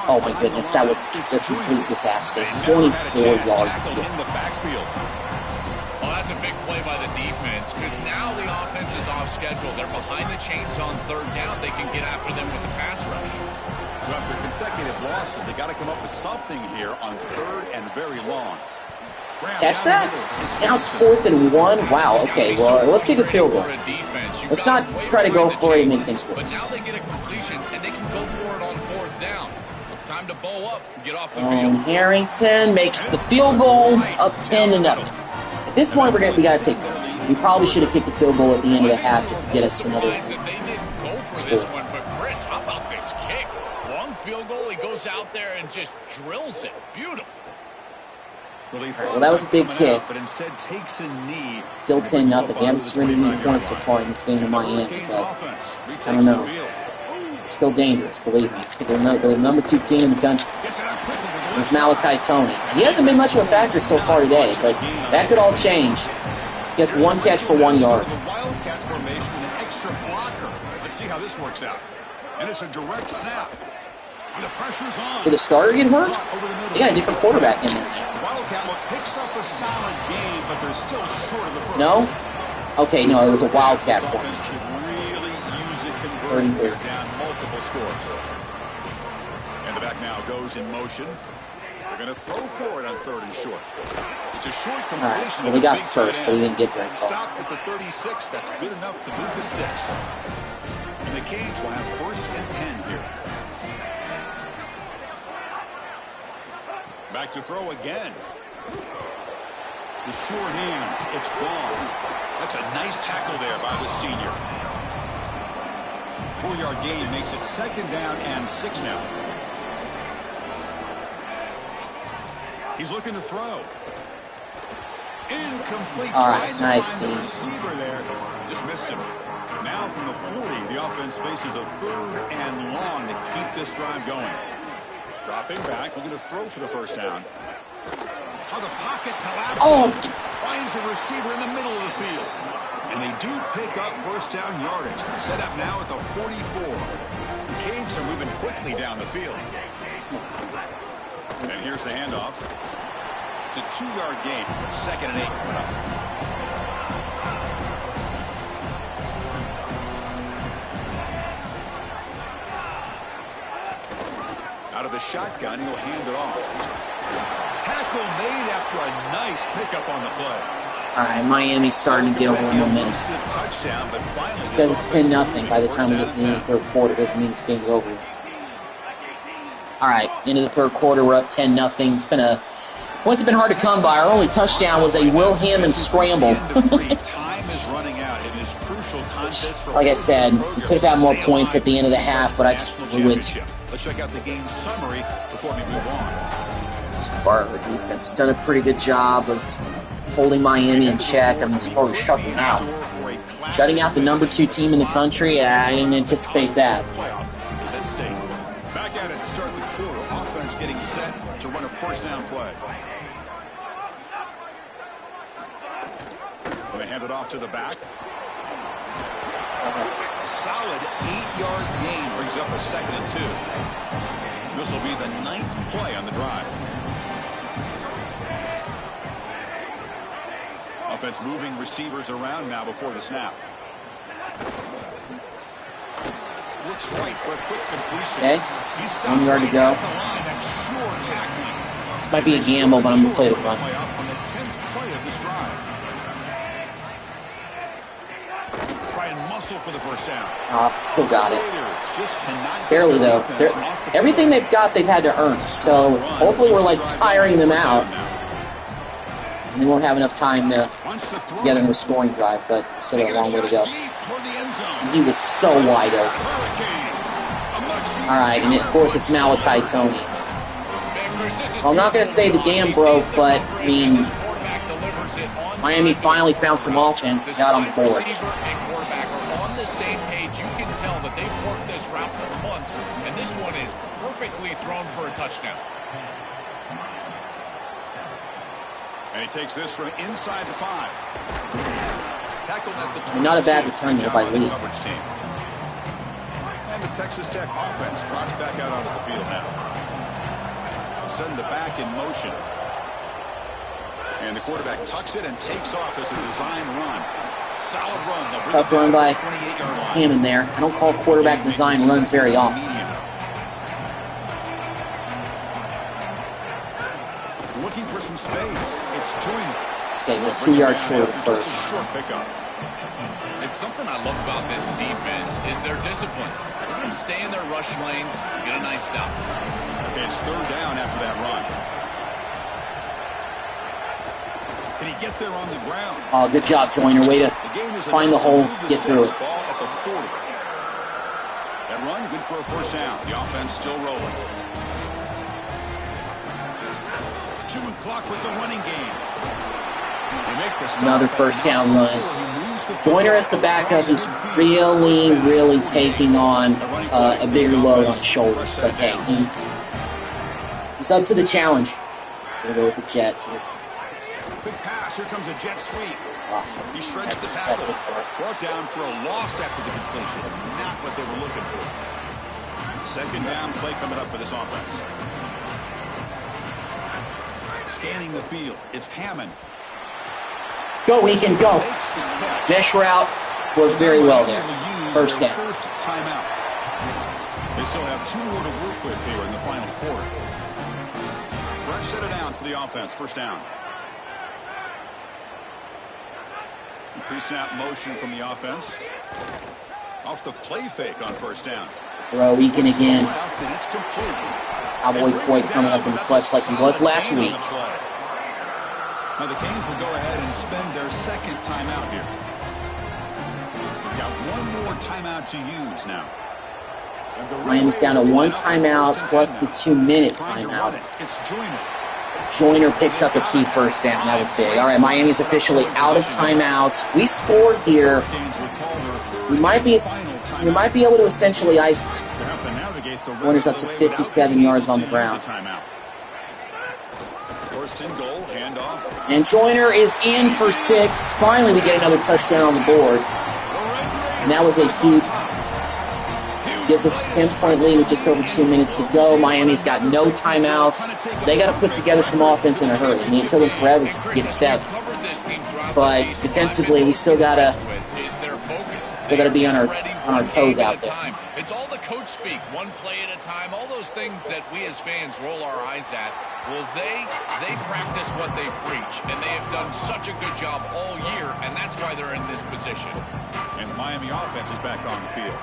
Oh my goodness, that was just a complete disaster. 24 yards to get in the backfield. Well, that's a big play by the defense because now the offense is off schedule. They're behind the chains on third down. They can get after them with the pass rush. So after consecutive losses, they got to come up with something here on third and very long. Catch that? Now it's 4th and 1. Wow, okay, well, let's get a field goal. Let's not try to go for it and make things But worse. now they get a completion, and they can go for it on fourth down. It's time to bow up and get off the field. Harrington makes the field goal, up 10-0. At this point, we got to take points. We probably should have kicked the field goal at the end of the half just to get us another They didn't go for this one, but Chris, how about this kick? Long field goal, he goes out there and just drills it. Beautiful. Well, that was a big kick. But instead takes a knee. Still 10-0. They haven't surrendered any points so far in this game to Miami, but I don't know. They're still dangerous, believe me. They're the number 2 team in the country. There's Malachi Tony. He hasn't been much of a factor so far today, but that could all change. He has 1 catch for 1 yard. The wildcat formation and an extra blocker. Let's see how this works out. And it's a direct snap. And the pressure's on. Did the starter get hurt? They got a different quarterback in there. Wildcat picks up a solid game, but they're still short of the first. No? Okay, no, it was a Wildcat This offense formation. could really use a conversion here, 33. down multiple scores. And the back now goes in motion. They're going to throw for it on third and short. It's a short All right, completion. well, he got first, but he didn't get very far. Stopped at the 36. That's good enough to move the sticks. And the Canes will have 1st and 10 here. Back to throw again. The sure hands. It's gone. That's a nice tackle there by the senior. 4-yard gain makes it 2nd down and 6 now. He's looking to throw. Incomplete. All right, Tried to nice, find the Steve. receiver there. Just missed him. Now from the 40, the offense faces a 3rd and long to keep this drive going. Dropping back, looking to throw for the 1st down. Oh, the pocket collapses. Oh. Finds a receiver in the middle of the field. And they do pick up 1st down yardage. Set up now at the 44. The Canes are moving quickly down the field. And here's the handoff. It's a 2-yard gain. 2nd and 8 coming up. Out of the shotgun, he'll hand it off. Tackle made after a nice pickup on the play. All right, Miami's starting to get a little momentum. Touchdown, but finally Because it's 10-0 by the time we get to the end of the 3rd quarter. Doesn't mean this game's over. All right, into the 3rd quarter, we're up 10-0. It's been a points have been hard to come by. Our only touchdown was a Will Hammond scramble. Time is running out. It is crucial contest for Like I said, we could have had more points at the end of the half, but I just blew it. Let's check out the game summary before we move on. So far, our defense has done a pretty good job of holding Miami in check. I mean, so far, we shut them out. Shutting out the number 2 team in the country, I didn't anticipate that. Playoff is at stake. Back at it to start the quarter. Offense getting set to run a 1st down play. They hand it off to the back. Solid 8-yard gain brings up a 2nd and 2. This will be the 9th play on the drive. Offense moving receivers around now before the snap. Looks right for a quick completion. Okay, 1 yard to go. This might be a gamble, but I'm going to play the run. On the 10th play of this drive. Try and muscle for the 1st down. Still got it. Barely, though. Everything they've got, they've had to earn. So hopefully we're, like, tiring them out. And we won't have enough time to get into a scoring drive, but still a long way to go. And he was so wide open. All right, and of course it's Malachi Tony. Well, I'm not going to say the dam broke, but, I mean, Miami finally found some offense and got on the board. On the same page, you can tell that they've worked this route for months, and this one is perfectly thrown for a touchdown. And he takes this from inside the 5. Tackled at the 22. Not a bad return there by Lee. And the Texas Tech offense trots back out onto the field now. Send the back in motion. And the quarterback tucks it and takes off as a design run. Solid run. Tough run by Hammond there. I don't call quarterback design runs very often. Looking for some space. It's Joyner. Okay, we're 2 yards short of the first. Just a short pickup. It's something I love about this defense is their discipline. Let them stay in their rush lanes, get a nice stop. Okay, it's 3rd down after that run. Can he get there on the ground? Oh, good job, Joyner. Way to find the hole, get through it. Ball at the 40. That run, good for a 1st down. The offense still rolling. 2 o'clock with the running game. Another 1st down run. Joyner as the backup is really, really taking on a bigger load on his shoulders. But hey, he's up to the challenge. We'll go with the jet here. Big pass. Here comes a jet sweep. Awesome. He shreds the tackle. Brought down for a loss after the completion. Not what they were looking for. 2nd down play coming up for this offense. Scanning the field. It's Hammond. Go, Eakin, go. Mesh route worked very well there. 1st down. First timeout. They still have 2 more to work with here in the final quarter. Fresh set of downs for the offense. 1st down. Pre-snap motion from the offense. Off the play fake on 1st down. Throw Eakin again. It's complete. Cowboy Coit coming up in the clutch like he was last week. Now the Canes will go ahead and spend their 2nd timeout here. We've got 1 more timeout to use now. Miami's down to 1 timeout plus the 2-minute timeout. It's Joyner. Joyner picks up a key 1st down. That was big. All right, Miami's officially out of timeouts. We scored here. We might be able to essentially ice Winners up to 57 yards on the ground. 1st and goal, handoff. And Joyner is in for 6. Finally, we get another touchdown on the board. And that was a huge... Gives us a 10-point lead with just over 2 minutes to go. Miami's got no timeouts. They got to put together some offense in a hurry. I mean, it took them forever just to get 7. But defensively, we still gotta be on our toes out there. It's all the coach speak, 1 play at a time. All those things that we as fans roll our eyes at. Well, they practice what they preach, and they have done such a good job all year, and that's why they're in this position. And the Miami offense is back on the field.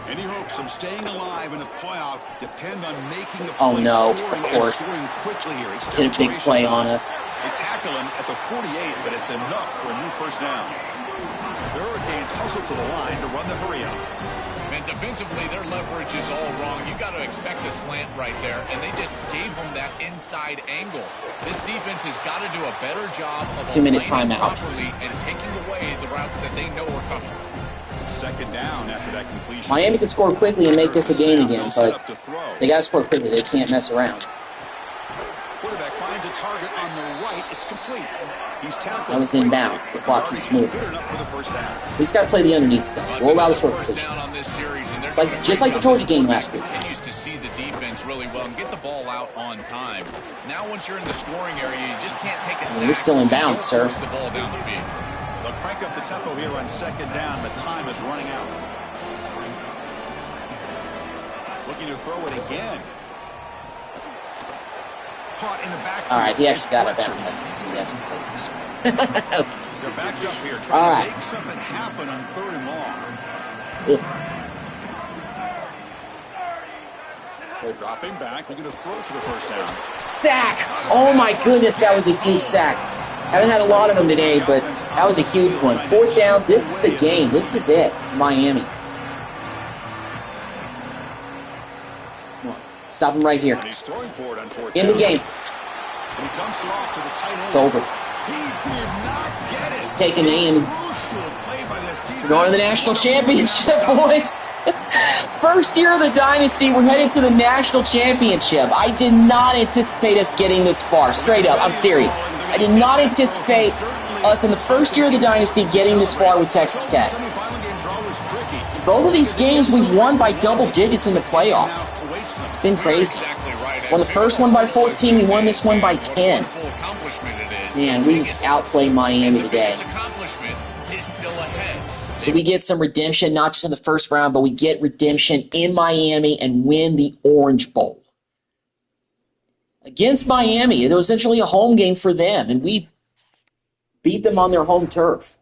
Any hopes of staying alive in the playoff depend on making a play. Oh no, of course. Quickly here. It's hit a big play on us. They tackle him at the 48, but it's enough for a new 1st down. The Hurricanes hustle to the line to run the hurry up. And defensively, their leverage is all wrong. You got to expect a slant right there, and they just gave them that inside angle. This defense has got to do a better job of 2-minute timeout properly and taking away the routes that they know are coming. 2nd down after that completion. Miami could score quickly and make this a game again, but they got to score quickly. They can't mess around. Quarterback finds a target on the right. It's complete. He's tackled. That was inbounds. The clock keeps moving. He's got to play the underneath stuff. We'll allow the short completions. It's like just like the Georgia game last week. Continues to see the defense really well and get the ball out on time. Now, once you're in the scoring area, you just can't take a sack. We're still in bounds, sir. Force the ball down the field. They'll crank up the tempo here on 2nd down, but time is running out. Looking to throw it again. Caught in the backfield. All right, he actually got it bounce that time, so he actually saved us. Okay. They're backed up here, trying to make something happen on 3rd and long. Dropping back, looking to throw for the 1st down. Sack! Oh my goodness, that was a huge sack. Haven't had a lot of them today, but that was a huge one. 4th down, this is the game. This is it, Miami. Come on, stop him right here. He's throwing for it on 4th in the game. He dumps it off to the tight end. It's over. He did not get it. It's taken in. We're going to the national championship, boys. First year of the Dynasty, we're headed to the national championship. I did not anticipate us getting this far. Straight up, I'm serious. I did not anticipate us in the first year of the Dynasty getting this far with Texas Tech. Both of these games we've won by double digits in the playoffs. It's been crazy. Won the first one by 14, we won this one by 10. Man, we just outplayed Miami today. So we get some redemption, not just in the first round, but we get redemption in Miami and win the Orange Bowl. Against Miami, it was essentially a home game for them, and we beat them on their home turf.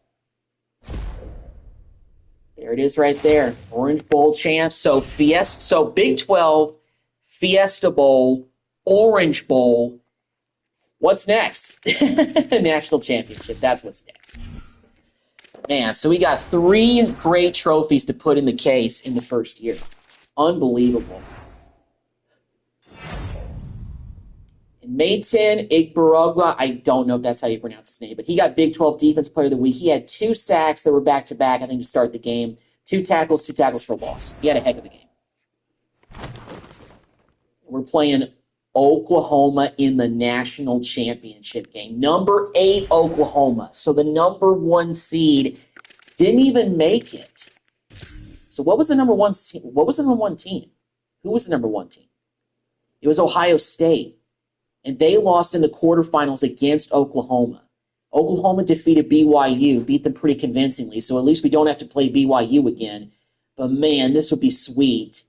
There it is right there. Orange Bowl champs. So Big 12, Fiesta Bowl, Orange Bowl. What's next? National championship. That's what's next. Man, so we got 3 great trophies to put in the case in the first year. Unbelievable. Mayton Igbarogwa, I don't know if that's how you pronounce his name, but he got Big 12 Defense Player of the Week. He had 2 sacks that were back-to-back, I think, to start the game. 2 tackles for loss. He had a heck of a game. We're playing Oklahoma in the national championship game. Number 8 Oklahoma. So the number 1 seed didn't even make it. So what was the number 1 team? What was the number 1 team? Who was the number 1 team? It was Ohio State. And they lost in the quarterfinals against Oklahoma. Oklahoma defeated BYU, beat them pretty convincingly, so at least we don't have to play BYU again. But man, this would be sweet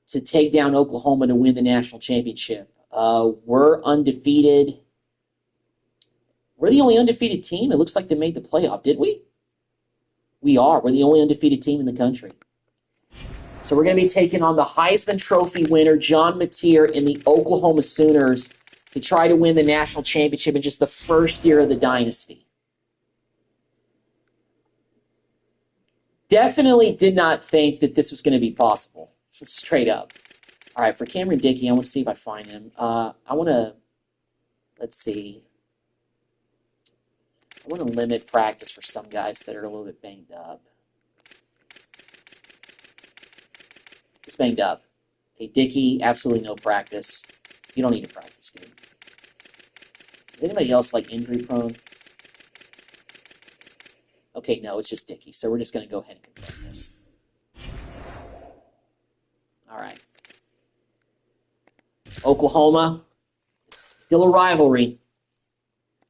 to take down Oklahoma to win the national championship. We're undefeated. We're the only undefeated team. It looks like they made the playoff, did we? We are. We're the only undefeated team in the country. So we're going to be taking on the Heisman Trophy winner, John Mateer, in the Oklahoma Sooners, to try to win the national championship in just the first year of the Dynasty. Definitely did not think that this was going to be possible. Straight up. All right, for Cameron Dickey, I want to see if I find him. Let's see. I want to limit practice for some guys that are a little bit banged up. Just banged up. Okay, Dickey, absolutely no practice. You don't need to practice, dude. Is anybody else like injury prone? Okay, no, it's just Dickey. So we're just going to go ahead and confirm this. All right. Oklahoma, it's still a rivalry.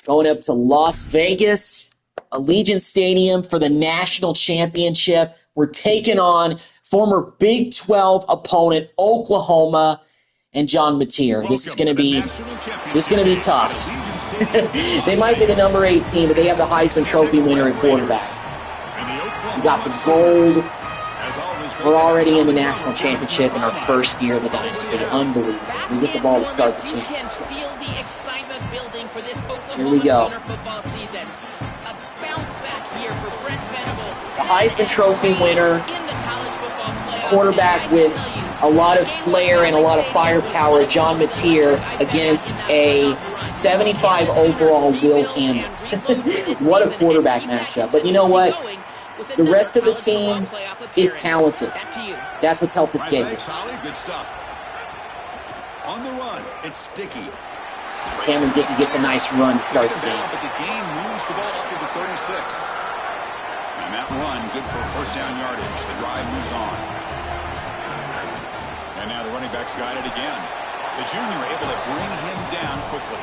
Going up to Las Vegas, Allegiant Stadium for the national championship. We're taking on former Big 12 opponent Oklahoma and John Mateer. This is going to be tough. They might be the number 8 team, but they have the Heisman Trophy winner at quarterback. We got the gold. We're already in the national championship in our first year of the Dynasty. Unbelievable. We get the ball to start the team. Here we go. The Heisman Trophy winner, quarterback with a lot of flair and a lot of firepower, John Mateer, against a 75 overall Will Hammer. What a quarterback matchup. But you know what? The rest of the team is talented. That's what's helped us get here. Good stuff. On the run, it's Dickey. Cameron Dickey gets a nice run to start the game. But the game moves the ball up to the 36. And that run, good for first down yardage. The drive moves on. And now the running back's got it again. The junior able to bring him down quickly.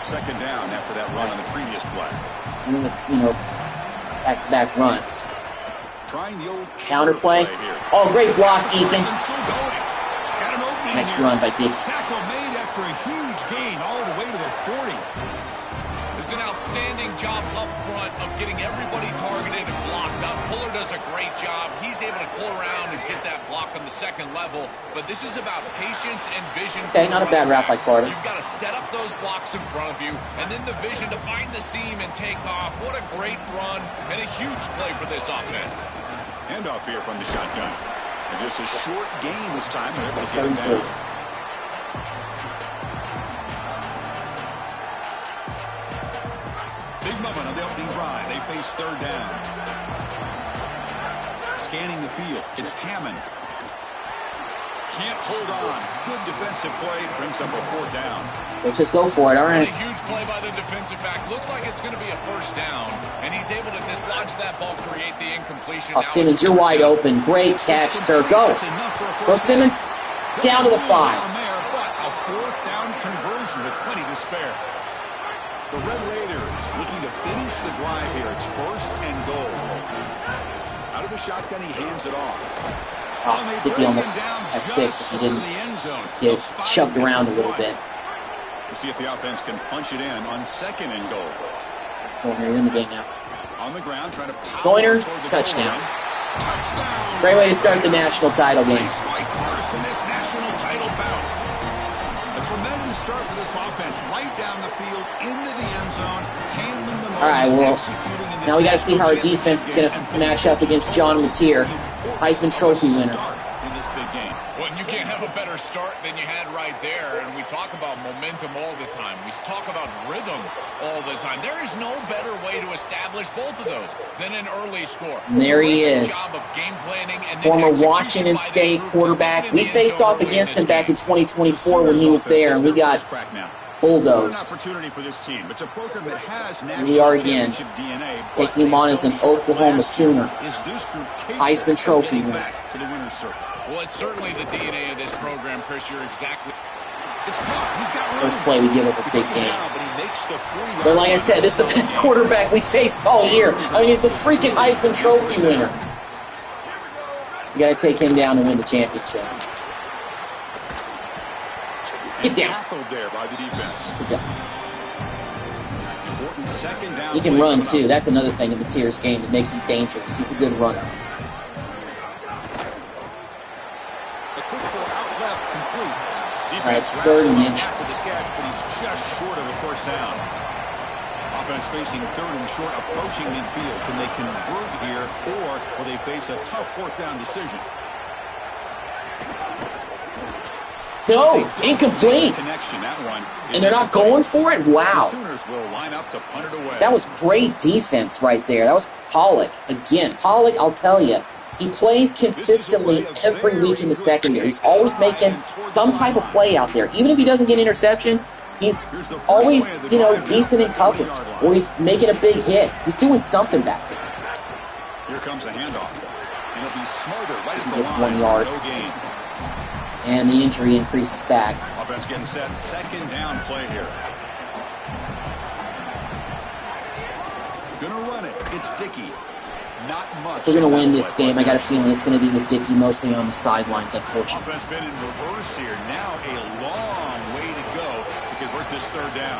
Second down after that run on the previous play. Back-to-back runs. Trying the old counterplay. Oh, great block, Ethan. Nice run by Dickey. Tackle made after a huge gain all the way to the 40. It's an outstanding job up front of getting everybody targeted and blocked up. Fuller does a great job. He's able to pull around and get that block on the second level. But this is about patience and vision. Okay, not a bad route by Carter. You've got to set up those blocks in front of you, and then the vision to find the seam and take off. What a great run and a huge play for this offense. Handoff here from the shotgun. And just a short gain this time. They're able to get him down. Big moment on the opening drive. They face third down. Scanning the field. It's Hammond. Can't hold on. Good defensive play. Brings up a 4th down. Let's just go for it. All right. A huge play by the defensive back. Looks like it's going to be a 1st down. And he's able to dislodge that ball, create the incompletion. Oh, Simmons, you're wide open. Great catch, sir. Go. Go, Simmons. Down to the 5. But a 4th down conversion with plenty to spare. The Red Raiders looking to finish the drive here. It's 1st and goal. Out of the shotgun, he hands it off. Oh, I think he almost had 6 if he didn't get shoved around a little bit. We'll see if the offense can punch it in on 2nd and goal. Joyner in the game now. On the ground, trying to power Joyner, toward the touchdown. goal. Touchdown. Great way to start the national title game. They strike first in this national title bout. A tremendous start for this offense, right down the field, into the end zone, handling the moment. All right, well, executing in this now we got to see how our national defense is going to championship match up against John Mateer, Heisman Trophy winner. In this big game. Well, you can't have a better start than you had right there. And we talk about momentum all the time. We talk about rhythm all the time. There is no better way to establish both of those than an early score. And there he is. Job of game planning and Former Washington State quarterback. We faced off against him back in 2024 when he was there, and we got bulldozed. Opportunity for this team. It's a program that has Here we are again, taking him on as an Oklahoma Sooner. Heisman Trophy winner. To the winner's circle. Well, it's certainly the DNA of this program, Chris. You're exactly. It's caught. He's got room. First play, we give up a big game. But he makes the 40-yard But like I said, this is the best quarterback we faced all year. I mean, he's the freaking Heisman Trophy winner. You got to take him down to win the championship. Get down. Tackled there by the defense. Good job. Important 2nd down. He can run, too. That's another thing in Mateer's game that makes him dangerous. He's a good runner. All right, it's 3rd and inches. But he's just short of a 1st down. Offense facing 3rd and short, approaching midfield. Can they convert here, or will they face a tough 4th down decision? No, incomplete. Connection, that one. And they're not going for it? Wow. The Sooners will line up to punt it away. That was great defense right there. That was Pollock. Again, Pollock, I'll tell you, he plays consistently every week in the secondary. He's always making some type of play out there. Even if he doesn't get an interception, he's always, decent in coverage. Or he's making a big hit. He's doing something back there. Here comes a handoff. And it'll be smothered right at He the gets line. 1 yard. No gain. And the injury increases back. Offense getting set. 2nd down play here. Gonna run it. It's Dickey. Not much. If we're going to win this game, I got a feeling it's going to be with Dickey mostly on the sidelines, unfortunately. Offense been in reverse here. Now a long way to go to convert this 3rd down.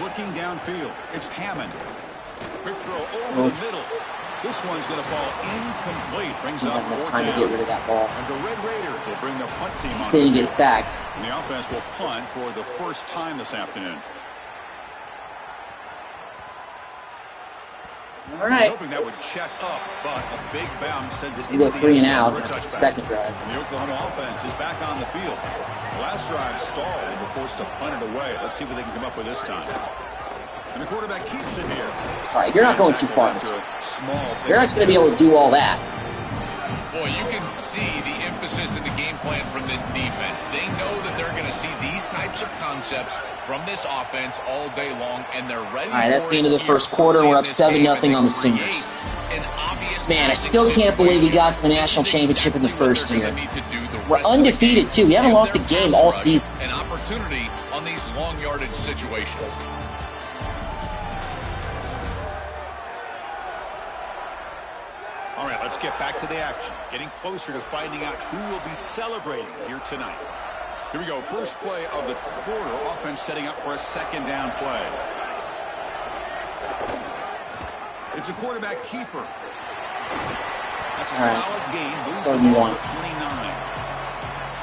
Looking downfield. It's Hammond. Quick throw over the middle. This one's going to fall incomplete. Brings up 4th time down. to get rid of that ball. And the Red Raiders will bring the punt team on. He gets sacked. And the offense will punt for the 1st time this afternoon. All right. Hoping that would check up, but a big bounce sends it We go into the 3 and end zone out. for a That's the touchback. 2nd drive. And the Oklahoma offense is back on the field. Last drive stalled and were forced to punt it away. Let's see what they can come up with this time. And the quarterback keeps it here. All right, you're not going too far. You're not going to be able to do all that. Boy, you can see the emphasis in the game plan from this defense. They know that they're going to see these types of concepts from this offense all day long, and they're ready. All right, that's the end of the first quarter. We're up 7-0 on the Sooners. Man, I still can't believe we got to the national championship in the first year. We're undefeated, too. We haven't lost a game all season. An opportunity on these long yardage situations. All right, let's get back to the action. Getting closer to finding out who will be celebrating here tonight. Here we go. First play of the quarter. Offense setting up for a 2nd down play. It's a quarterback keeper. That's a solid gain. Moves the ball to 29.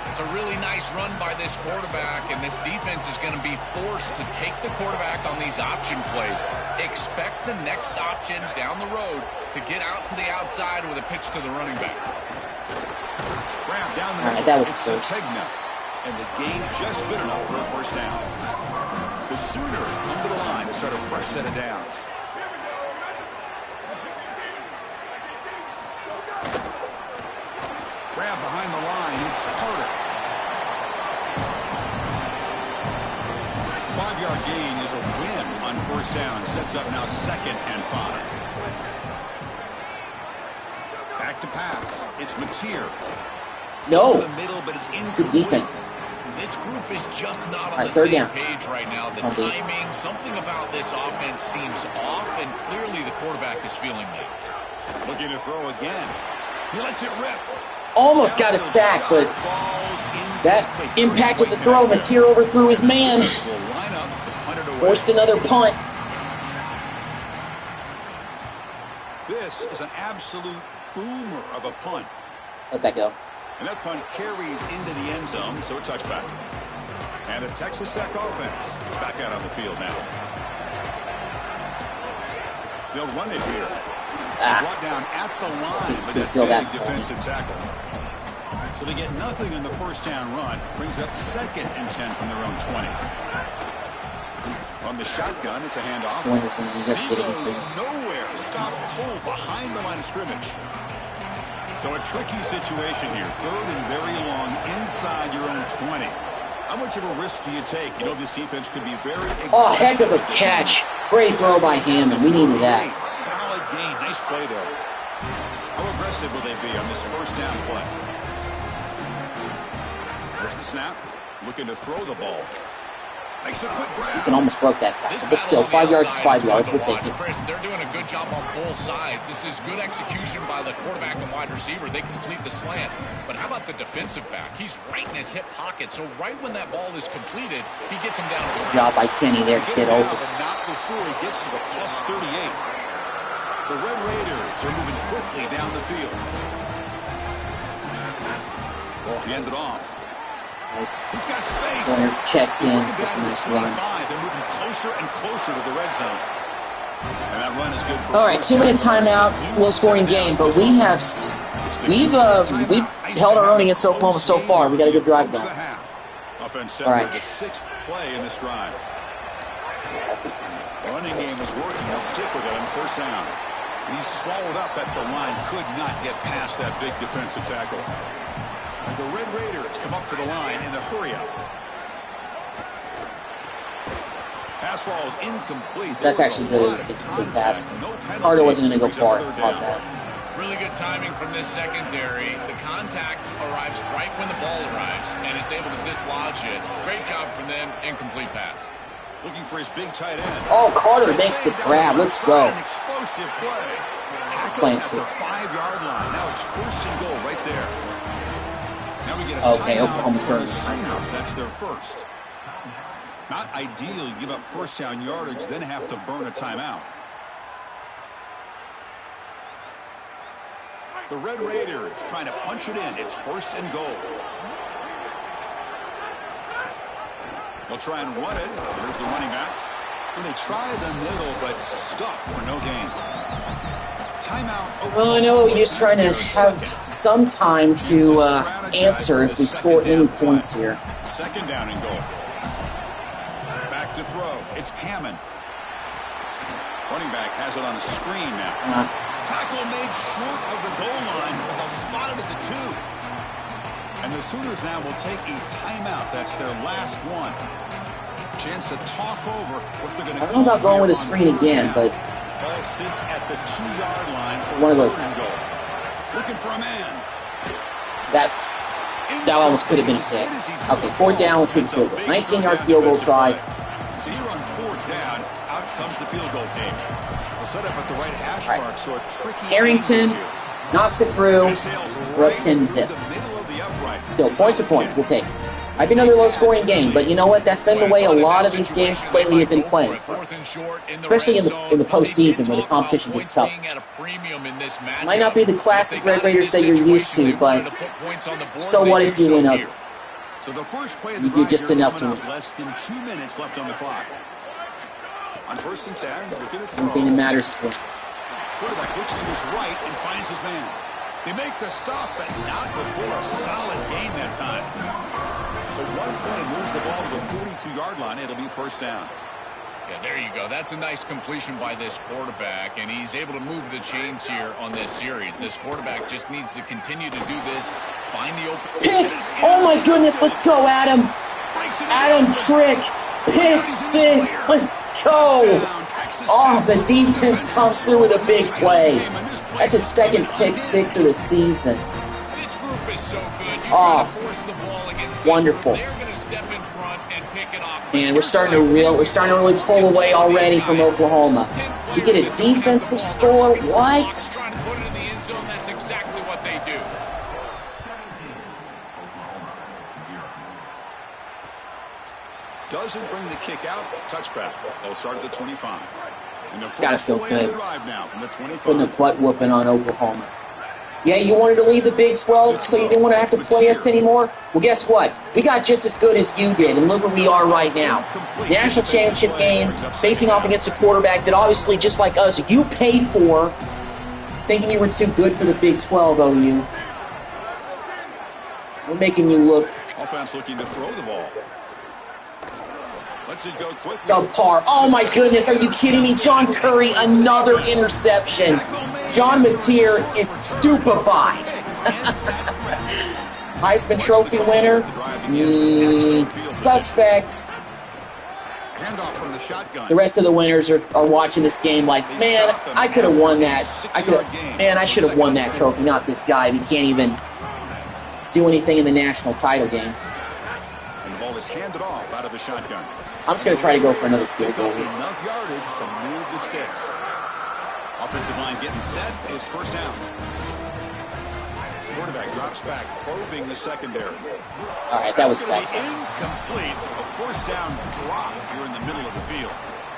It's a really nice run by this quarterback, and this defense is going to be forced to take the quarterback on these option plays. Expect the next option down the road to get out to the outside with a pitch to the running back. Grab down the All right, that was it's close. Tegna, and the gain just good enough for a 1st down. The Sooners come to the line to start a fresh set of downs. Grab behind the line. It's Carter. 5-yard gain is a win on first down. Sets up now 2nd and 5. Back to pass. It's Mateer. No. The middle, but it's Good defense. This group is just not on Right, the third same down. page right now. The timing, something about this offense seems off, and clearly the quarterback is feeling that. Looking to throw again. He lets it rip. Almost got a sack, but that impacted the throw. Mateer overthrew his man. Forced another punt. This is an absolute boomer of a punt. Let that go. And that punt carries into the end zone, so a touchback. And the Texas Tech offense is back out on the field now. They'll run it here. Brought down at the line with that big defensive tackle. So they get nothing in the first down run. Brings up 2nd and 10 from their own 20. On the shotgun, it's a handoff. He goes nowhere. Stop pull behind the line of scrimmage. So a tricky situation here. 3rd and very long inside your own 20. How much of a risk do you take? You know this defense could be very aggressive. Oh, heck of a catch. Great throw by Hammond. We needed that. Solid gain. Nice play there. How aggressive will they be on this first down play? There's the snap. Looking to throw the ball. Makes a quick grab. You can almost broke that tackle, but still, 5 yards is 5 yards. We'll take it. Chris, they're doing a good job on both sides. This is good execution by the quarterback and wide receiver. They complete the slant. But how about the defensive back? He's right in his hip pocket, so right when that ball is completed, he gets him down. Good job by Kenny there to get open. But not before he gets to the plus 38. The Red Raiders are moving quickly down the field. Well, he ended off. Nice. He's got space. Warner checks in, gets a nice run. They're moving closer and closer to the red zone. And that run is good for All right, 2-minute timeout. It's a low-scoring game, but we've held our own against Oklahoma so far. We got a good drive going. Offense All right. The 6th play in this drive. Running game is working. They'll stick with it on first down. And he's swallowed up at the line. Could not get past that big defensive tackle. And the Red Raiders come up to the line in the hurry-up. Pass ball is incomplete. That's actually good. It was a complete pass. Carter wasn't going to go far. About that. Really good timing from this secondary. The contact arrives right when the ball arrives, and it's able to dislodge it. Great job from them. Incomplete pass. Looking for his big tight end. Oh, Carter makes the grab. Let's go. Explosive play. Slants at it. the 5-yard line. Now it's first and goal right there. Now we get a okay, Oklahoma's burning. That's their first. Not ideal. You give up first down yardage, then have to burn a timeout. The Red Raiders trying to punch it in. It's first and goal. They'll try and run it. Here's the running back. And they try the middle, but stuck for no gain. Timeout. Well, I know he's trying to have some time to answer if we score any points here. Second down and goal. Back to throw. It's Hammond. Running back has it on a screen now. Tackle made short of the goal line, but they'll spot it at the 2. And the Sooners now will take a timeout. That's their last one. Chance to talk over what they're going to. I don't know about going with a screen again, but ball sits at the 2-yard line for one of those. goal. Looking for a man. That almost could have been a hit. Okay, 4th down. Let's get the field goal. 19-yard field goal try. So here on 4th down, out comes the field goal team. We'll set up at the right hash mark, so a tricky. Harrington knocks it through. We're up 10-zip. Still, points are points. We'll take it. Might be another low-scoring game, but you know what? That's been the way a lot of these games lately have been playing for us. Especially in the postseason, where the competition gets tough. Might not be the classic Red Raiders that you're used to, but so what if you win ugly? So the first play of you do just enough to win. Less than 2 minutes left on the clock. On 1st and 10, look at the throw. One thing that matters is win. Quarterback looks to his right and finds his man. They make the stop, but not before a solid gain that time. So 1 play moves the ball to the 42-yard line. It'll be first down. Yeah, there you go. That's a nice completion by this quarterback, and he's able to move the chains here on this series. This quarterback just needs to continue to do this, find the open. Pick! Oh my goodness, let's go, Adam! Adam Trick! Pick 6. Let's go. Oh, the defense comes through with a big play. That's his second pick 6 of the season. This group is so good. You Oh, try to force the ball against wonderful. They're going to step in front and pick it off. And we're starting to really pull away already from Oklahoma. We get a defensive score. What? Trying to put it in the end zone. That's exactly what they do. Doesn't bring the kick out. Touchback. They'll start at the 25. It's got to feel good. Now from the 25. Putting a butt whooping on Oklahoma. Yeah, you wanted to leave the Big 12 so you didn't want to have to play us anymore? Well, guess what? We got just as good as you did, and look where we are right now. National championship game, facing off against a quarterback that obviously, just like us, you paid for, thinking you were too good for the Big 12, OU. We're making you look Offense looking to throw the ball. Let's go quickly. Subpar. Oh, my goodness. Are you kidding me? John Curry, another interception. John Mateer is stupefied. Heisman Trophy winner. Suspect. The rest of the winners are watching this game like, man, I could have won that. I should have won that trophy, not this guy. He can't even do anything in the national title game. And the ball is handed off out of the shotgun. I'm just going to try to go for another field goal. Enough yardage to move the sticks. Offensive line getting set. It's first down. Quarterback drops back, probing the secondary. All right, that was bad. Incomplete. A first down drop here in the middle of the field.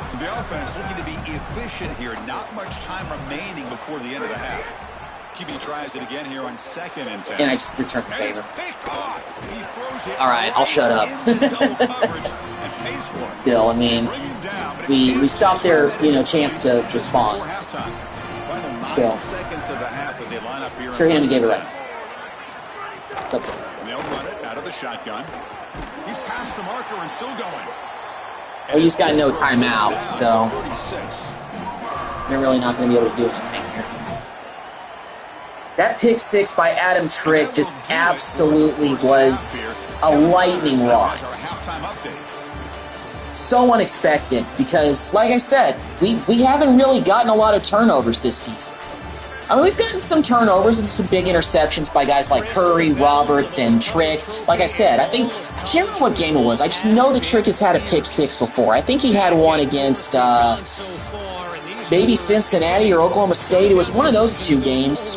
So the offense looking to be efficient here. Not much time remaining before the end of the half. QB tries it again here on 2nd and 10. And I just returned the favor. All right, I'll shut up. Still, I mean, we stopped their chance to respond. Still, sure, Hammond gave it right. It's okay. They'll run it out of the shotgun. He's past the marker and still going. Well, he's got no timeouts, so they're really not going to be able to do anything here. That pick 6 by Adam Trick just absolutely was a lightning rod. So unexpected because, like I said, we haven't really gotten a lot of turnovers this season. I mean, we've gotten some turnovers and some big interceptions by guys like Curry, Roberts, and Trick. Like I said, I can't remember what game it was. I just know that Trick has had a pick 6 before. I think he had one against maybe Cincinnati or Oklahoma State. It was one of those two games.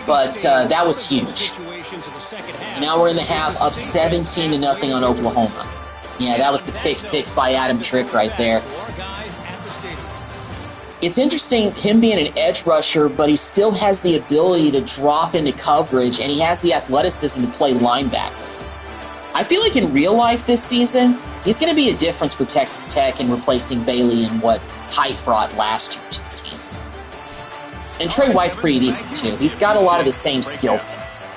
But that was huge. And now we're in the half up 17-0 on Oklahoma. Yeah, that was the pick 6 by Adam Trick right there. It's interesting, him being an edge rusher, but he still has the ability to drop into coverage, and he has the athleticism to play linebacker. I feel like in real life this season, he's going to be a difference for Texas Tech in replacing Bailey and what Height brought last year to the team. And Trey White's pretty decent, too. He's got a lot of the same skill sets.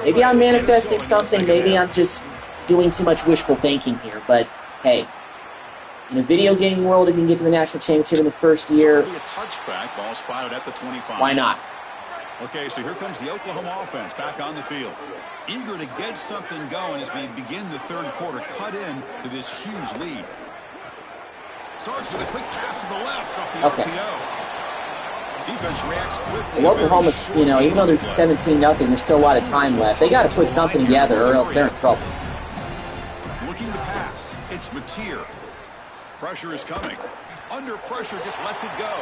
Maybe I'm manifesting something. Maybe I'm just doing too much wishful thinking here. But, hey, in a video game world, if you can get to the national championship in the first year, why not? Okay, so here comes the Oklahoma offense back on the field. Eager to get something going as we begin the third quarter. Cut in to this huge lead. Starts with a quick pass to the left off the RPO. Defense reacts quickly. Well, Oklahoma's, even though there's 17-0, there's still a lot of time left. They got to put something together or else they're in trouble. Looking to pass. It's Mateer. Pressure is coming. Under pressure, just lets it go.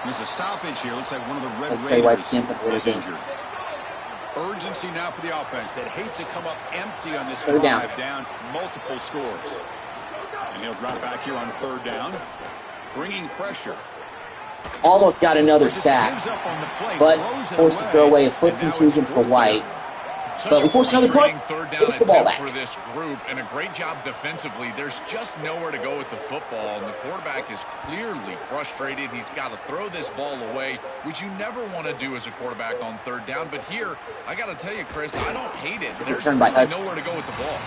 There's a stoppage here. Looks like one of the Red Raiders is injured. Urgency now for the offense that hates to come up empty on this drive, down multiple scores. And he'll drop back here on 3rd down, bringing pressure. Almost got another sack, but forced to throw away a foot contusion for White. But we forced another punt, give us the ball back. For this group, and a great job defensively. There's just nowhere to go with the football, and the quarterback is clearly frustrated. He's got to throw this ball away, which you never want to do as a quarterback on 3rd down. But here, I got to tell you, Chris, I don't hate it. There's really nowhere to go with the ball.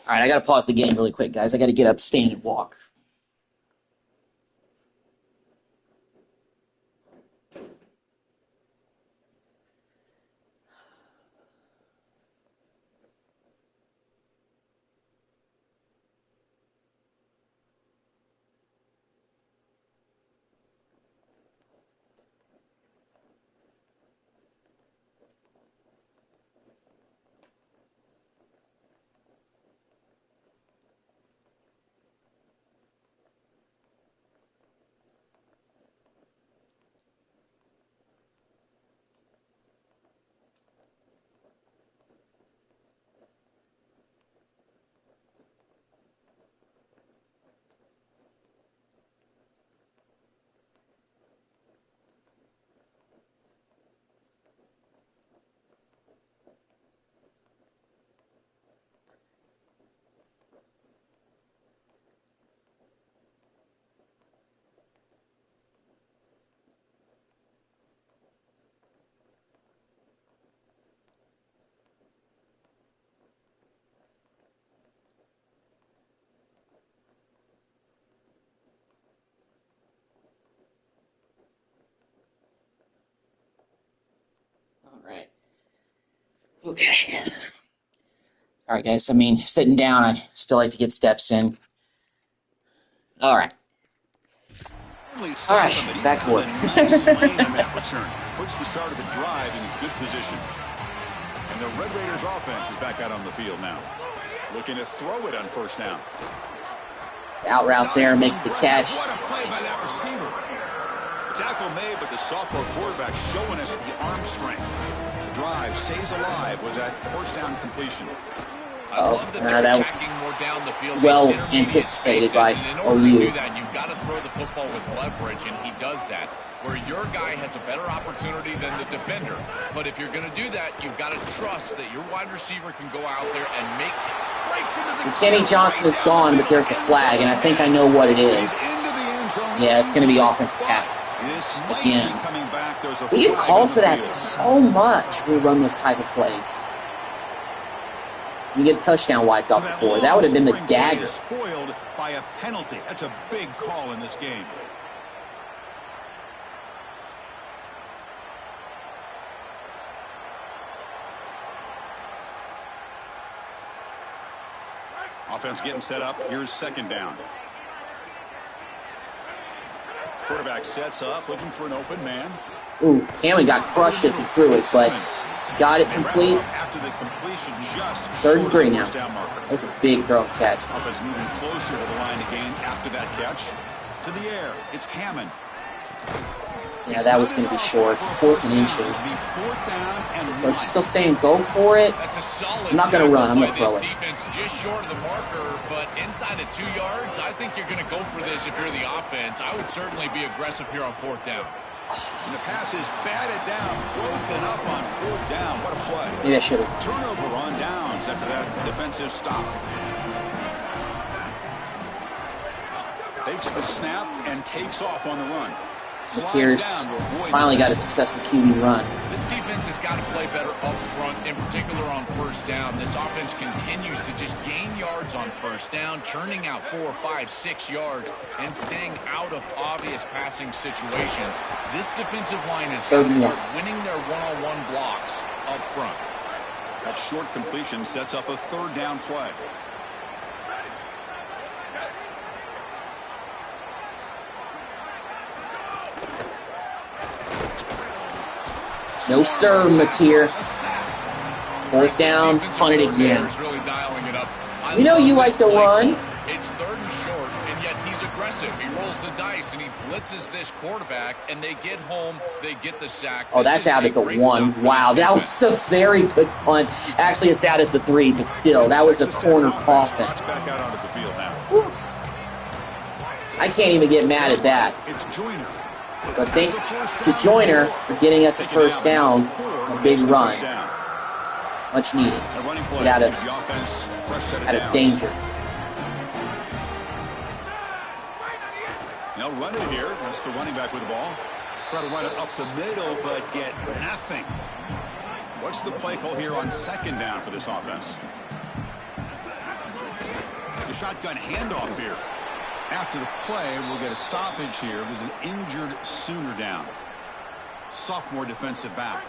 All right, I got to pause the game really quick, guys. I got to get up, stand, and walk. Okay. All right, guys. I mean, sitting down, I still like to get steps in. All right. All right, back to work. Nice lane on that return. Puts the start of the drive in good position. And the Red Raiders offense is back out on the field now. Looking to throw it on first down. Out route there makes the catch. What a play by that receiver. The tackle made, but the sophomore quarterback showing us the arm strength. The drive stays alive with that first down completion. That was well anticipated by OU. In order to do that, you've got to throw the football with leverage, and he does that, where your guy has a better opportunity than the defender. But if you're going to do that, you've got to trust that your wide receiver can go out there and make breaks into the Kenny Johnson is gone, but there's a flag, and I think I know what it is. Yeah, it's going to be offensive pass again. We get called for that so much when we run those type of plays. You get a touchdown wiped off the board. That would have been the dagger. Spoiled by a penalty. That's a big call in this game. Offense getting set up. Here's second down. Quarterback sets up, looking for an open man. Ooh, Hammond got crushed as he threw it, but got it complete. After the completion, just 3rd and 3 now. That was a big throw and catch. Offense moving closer to the line again after that catch. To the air, it's Hammond. Yeah, that was going to be short. 4th and inches. Coach is still saying go for it. I'm not going to run. I'm going to throw it. Defense just short of the marker, but inside of 2 yards, I think you're going to go for this if you're the offense. I would certainly be aggressive here on 4th down. And the pass is batted down, broken up on 4th down. What a play. Maybe I should have. Turnover on downs after that defensive stop. Takes the snap and takes off on the run. Mateers finally got a successful QB run. This defense has got to play better up front, in particular on first down. This offense continues to just gain yards on first down, churning out 4, 5, 6 yards, and staying out of obvious passing situations. This defensive line has got to start winning their one-on-one blocks up front. That short completion sets up a 3rd down play. No sir, Mateer. 4th down, punt it again. You know you like to run. It's 3rd and short, and yet he's aggressive. He rolls the dice, and he blitzes this quarterback, and they get home, they get the sack. Oh, that's out at the 1. Wow, that was a very good punt. Actually, it's out at the 3, but still, that was a corner coffin. Oof. I can't even get mad at that. It's Joyner. But thanks to Joyner for getting us a first down, a big run. Much needed. Get out of danger. Now run it here. That's the running back with the ball. Try to run it up the middle, but get nothing. What's the play call here on 2nd down for this offense? The shotgun handoff here. After the play, we'll get a stoppage here. There's an injured Sooner down. Sophomore defensive back.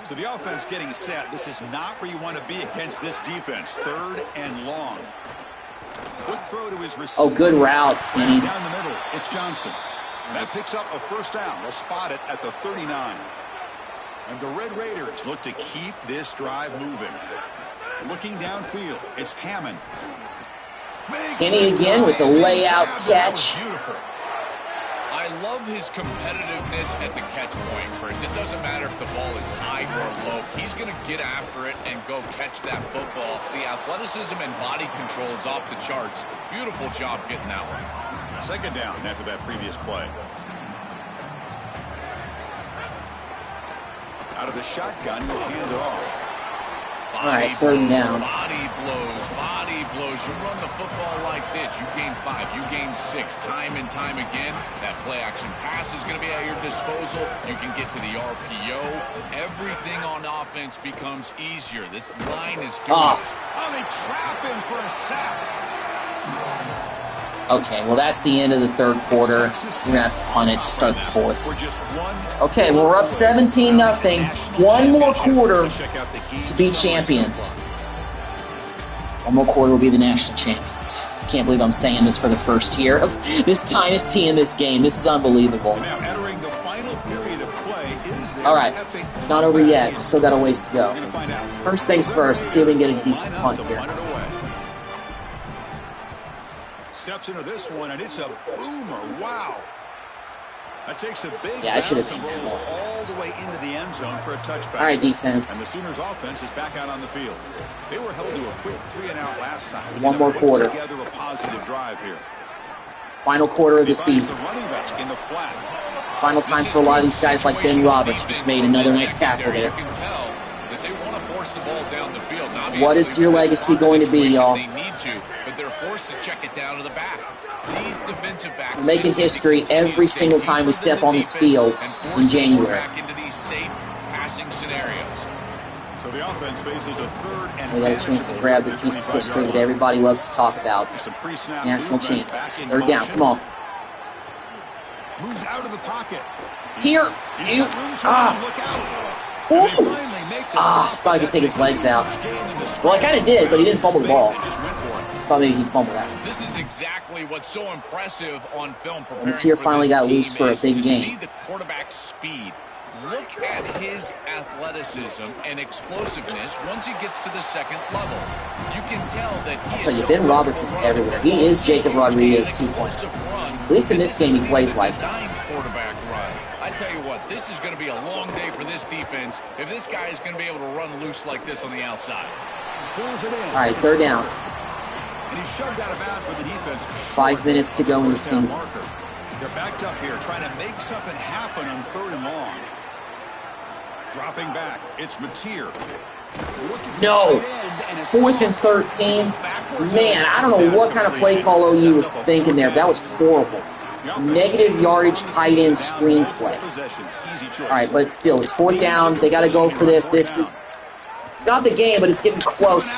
So the offense getting set. This is not where you want to be against this defense. 3rd and long. Quick throw to his receiver. Oh, good route, Kenny. Down the middle, it's Johnson. That picks up a first down. They'll spot it at the 39. And the Red Raiders look to keep this drive moving. Looking downfield, it's Hammond. Kenny again with the layout catch. Beautiful. I love his competitiveness at the catch point, Chris. It doesn't matter if the ball is high or low. He's going to get after it and go catch that football. The athleticism and body control is off the charts. Beautiful job getting that one. 2nd down after that previous play. Out of the shotgun, he'll hand it off. All right, 3rd down. Body blows, body blows. You run the football like this. You gain 5, you gain 6, time and time again. That play action pass is going to be at your disposal. You can get to the RPO. Everything on offense becomes easier. This line is doing off. Oh, they trap him for a sack. Okay, well, that's the end of the third quarter. We're going to have to punt it to start the fourth. Okay, well, we're up 17-0. One more quarter to be champions. One more quarter will be the national champions. I can't believe I'm saying this for the first year of this dynasty in this game. This is unbelievable. Now entering the final period of play is there. All right, it's not over yet. We've still got a ways to go. First things first, see if we can get a decent punt here. Steps into this one, and it's a boomer. Wow. That takes a big bounce and rolls all the way into the end zone for a touchback. All right, defense. And the Sooners offense is back out on the field. They were held to a quick 3-and-out last time. One more quarter. Together a positive drive here. Final quarter of the season. The running back in the flat. Final time for a lot of these guys like Ben Roberts. Just made another nice tackle there. What is your legacy going to be, y'all? They're forced to check it down to the back. These defensive backs we're making history every single time we step on this field in January. Into these safe passing scenarios. So the offense faces a third and we got a chance to grab the piece of history that everybody loves to talk about. National champions. Third down. Come on. Moves out of the pocket. It's here. Thought I could take his legs out. Well, I kind of did, but he didn't fumble the ball. Thought maybe he fumbled that. This is exactly what's so impressive on film. Matier finally got loose for a big game. See the quarterback's speed. Look at his athleticism and explosiveness once he gets to the second level. You can tell that I'll tell you, Ben Roberts is everywhere. He is Jacob Rodriguez 2.0. At least in this game, he plays like that. I tell you what, this is going to be a long day for this defense if this guy is going to be able to run loose like this on the outside. Pulls it in. All right, third down. And he's shoved out of bounds with the defense. 5 minutes to go in the season. They're backed up here, trying to make something happen on third and long. Dropping back, it's Matier. No, 4th and 13. Man, I don't know what kind of play call OU was thinking there. That was horrible. Negative yardage tight end screenplay. All right, but still, it's 4th down. They got to go for this. It's not the game, but it's getting close.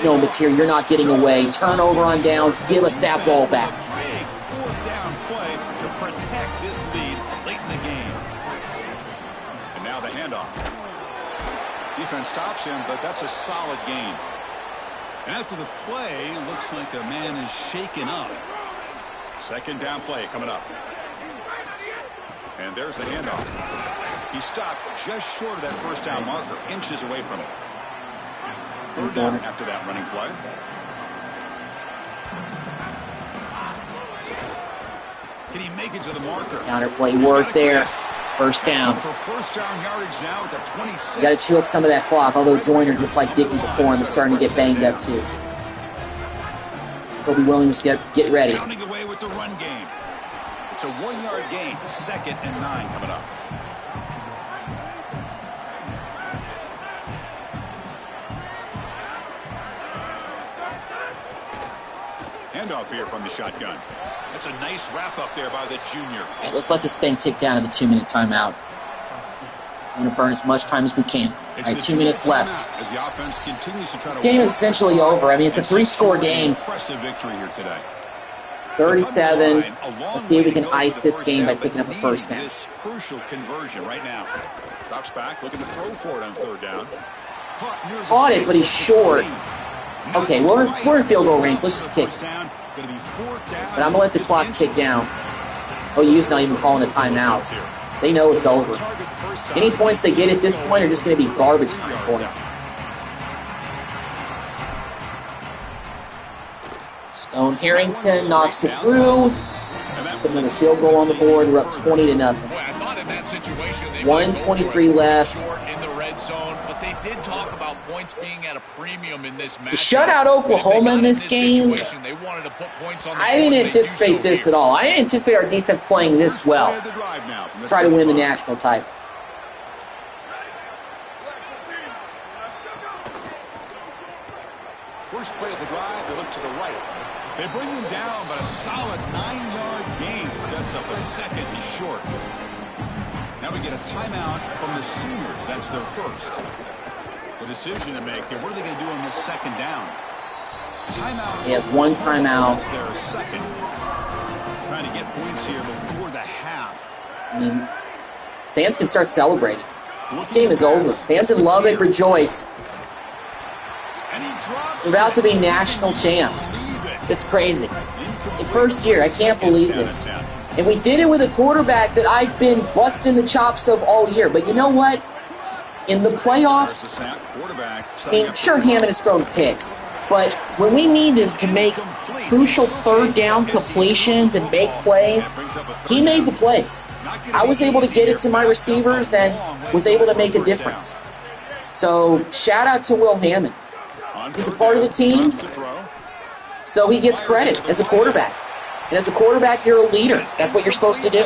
No, Matier, you're not getting away. Turnover on downs. Give us that ball back. 4th down play to protect this lead late in the game. And now the handoff. Defense stops him, but that's a solid gain. And after the play, looks like a man is shaken up. Second down play coming up. And there's the handoff. He stopped just short of that first down marker, inches away from it. Third down after that running play. Can he make it to the marker? Counter play work there. First down. For first down yardage now at the 26. You got to chew up some of that clock, although Joyner, just like Dickey before him, is starting to get banged up too. Kobe Williams, get ready. Counting away with the run game. It's a 1-yard gain. 2nd and 9 coming up. Handoff here from the shotgun. That's a nice wrap up there by the junior. All right, let's let this thing tick down to the 2-minute timeout. I'm going to burn as much time as we can. All right, 2 minutes left. As the offense continues to try this game is essentially over. I mean, it's a 3-score game. Impressive victory here today. 37. Let's see if we can ice this game by picking up a first down. This crucial conversion right now. Drops back, looking to throw for it on third down. Caught it, but he's short. Okay, we're in field goal range. Let's just kick. But I'm going to let the clock tick down. OU's not even calling a timeout. They know it's over. Any points they get at this point are just going to be garbage time points. Stone Harrington knocks it through. Put another field goal on the board. We're up 20-0. 1:23 left. To shut out Oklahoma in this game, I didn't anticipate this at all. I didn't anticipate our defense playing this well. Try to win the national title. First play of the drive, they look to the right. They bring him down, but a solid 9-yard gain sets up a second. He's short. Now we get a timeout from the Sooners. That's their first. The decision to make here. What are they going to do on this second down? Timeout. They have one timeout. Their second. Trying to get points here before the half. I mean, fans can start celebrating. This game is over. Fans in Lubbock rejoice. We're about to be national champs. It's crazy. In first year, I can't believe this. And we did it with a quarterback that I've been busting the chops of all year. But you know what? In the playoffs, I mean, sure, Hammond has thrown picks. But when we needed to make crucial third down completions and make plays, he made the plays. I was able to get it to my receivers and was able to make a difference. So shout out to Will Hammond. He's a part of the team, so he gets credit as a quarterback. And as a quarterback, you're a leader. That's what you're supposed to do.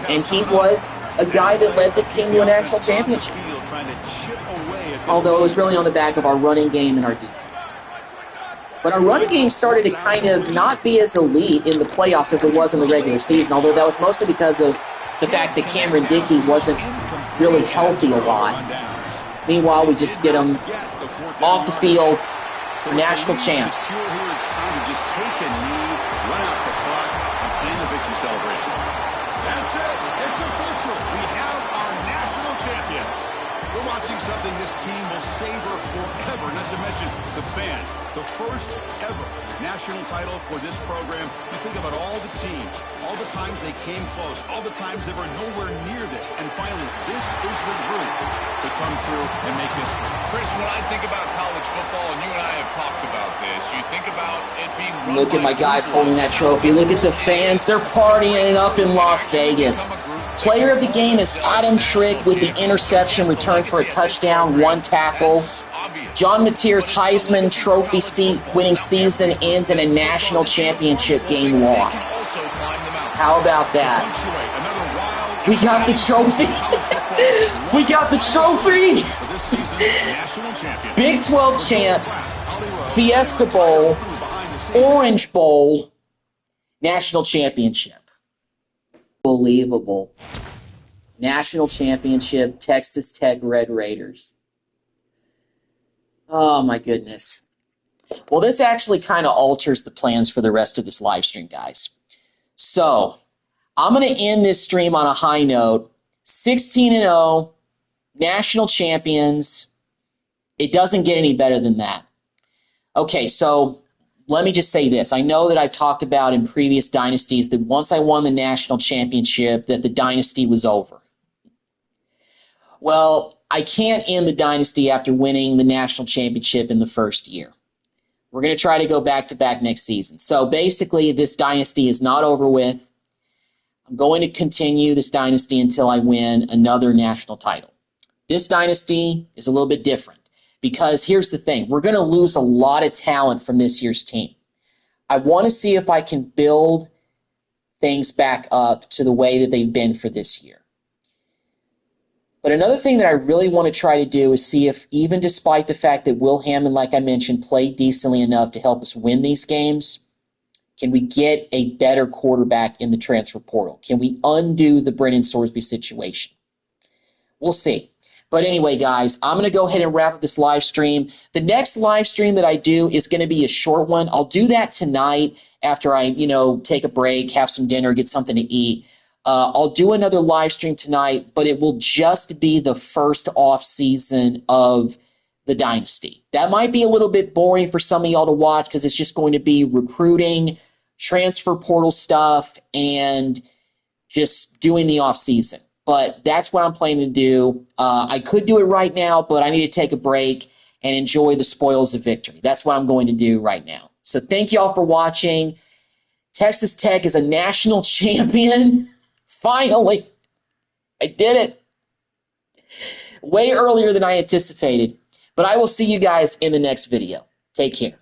And he was a guy that led this team to a national championship. Although it was really on the back of our running game and our defense. But our running game started to kind of not be as elite in the playoffs as it was in the regular season, although that was mostly because of the fact that Cameron Dickey wasn't really healthy a lot. Meanwhile, we just get him off the field, national champs. It's time to just take a knee, run out the clock, and plan the victory celebration. That's it. It's official. We have our national champions. We're watching something this team will savor forever, not to mention the fans. The first ever national title for this program. You think about all the teams, all the times they came close, all the times they were nowhere near this. And finally, this is the group to come through and make history. Chris, when I think about college football, and you and I have talked about this, you think about it being run Look at by my guys holding that trophy. Look at the fans. They're partying up in Las Vegas. Player of the game is Adam Trick with the interception return for a touchdown, 1 tackle. John Mateer's Heisman Trophy winning season ends in a national championship game loss. How about that? We got the trophy. We got the trophy. Big 12 champs, Fiesta Bowl, Orange Bowl, national championship. Unbelievable. National championship, Texas Tech Red Raiders. Oh, my goodness. Well, this actually kind of alters the plans for the rest of this live stream, guys. So, I'm going to end this stream on a high note. 16-0, national champions. It doesn't get any better than that. Okay, so let me just say this. I know that I've talked about in previous dynasties that once I won the national championship, that the dynasty was over. Well, I can't end the dynasty after winning the national championship in the first year. We're going to try to go back-to-back next season. So basically, this dynasty is not over with. I'm going to continue this dynasty until I win another national title. This dynasty is a little bit different because here's the thing. We're going to lose a lot of talent from this year's team. I want to see if I can build things back up to the way that they've been for this year. But another thing that I really want to try to do is see if, even despite the fact that Will Hammond, like I mentioned, played decently enough to help us win these games, can we get a better quarterback in the transfer portal? Can we undo the Brennan Sorsby situation? We'll see. But anyway, guys, I'm going to go ahead and wrap up this live stream. The next live stream that I do is going to be a short one. I'll do that tonight after I, take a break, have some dinner, get something to eat. I'll do another live stream tonight, but it will just be the first off season of the Dynasty. That might be a little bit boring for some of y'all to watch because it's just going to be recruiting, transfer portal stuff, and just doing the off season. But that's what I'm planning to do. I could do it right now, but I need to take a break and enjoy the spoils of victory. That's what I'm going to do right now. So thank you all for watching. Texas Tech is a national champion. Finally, I did it. Way earlier than I anticipated. But I will see you guys in the next video. Take care.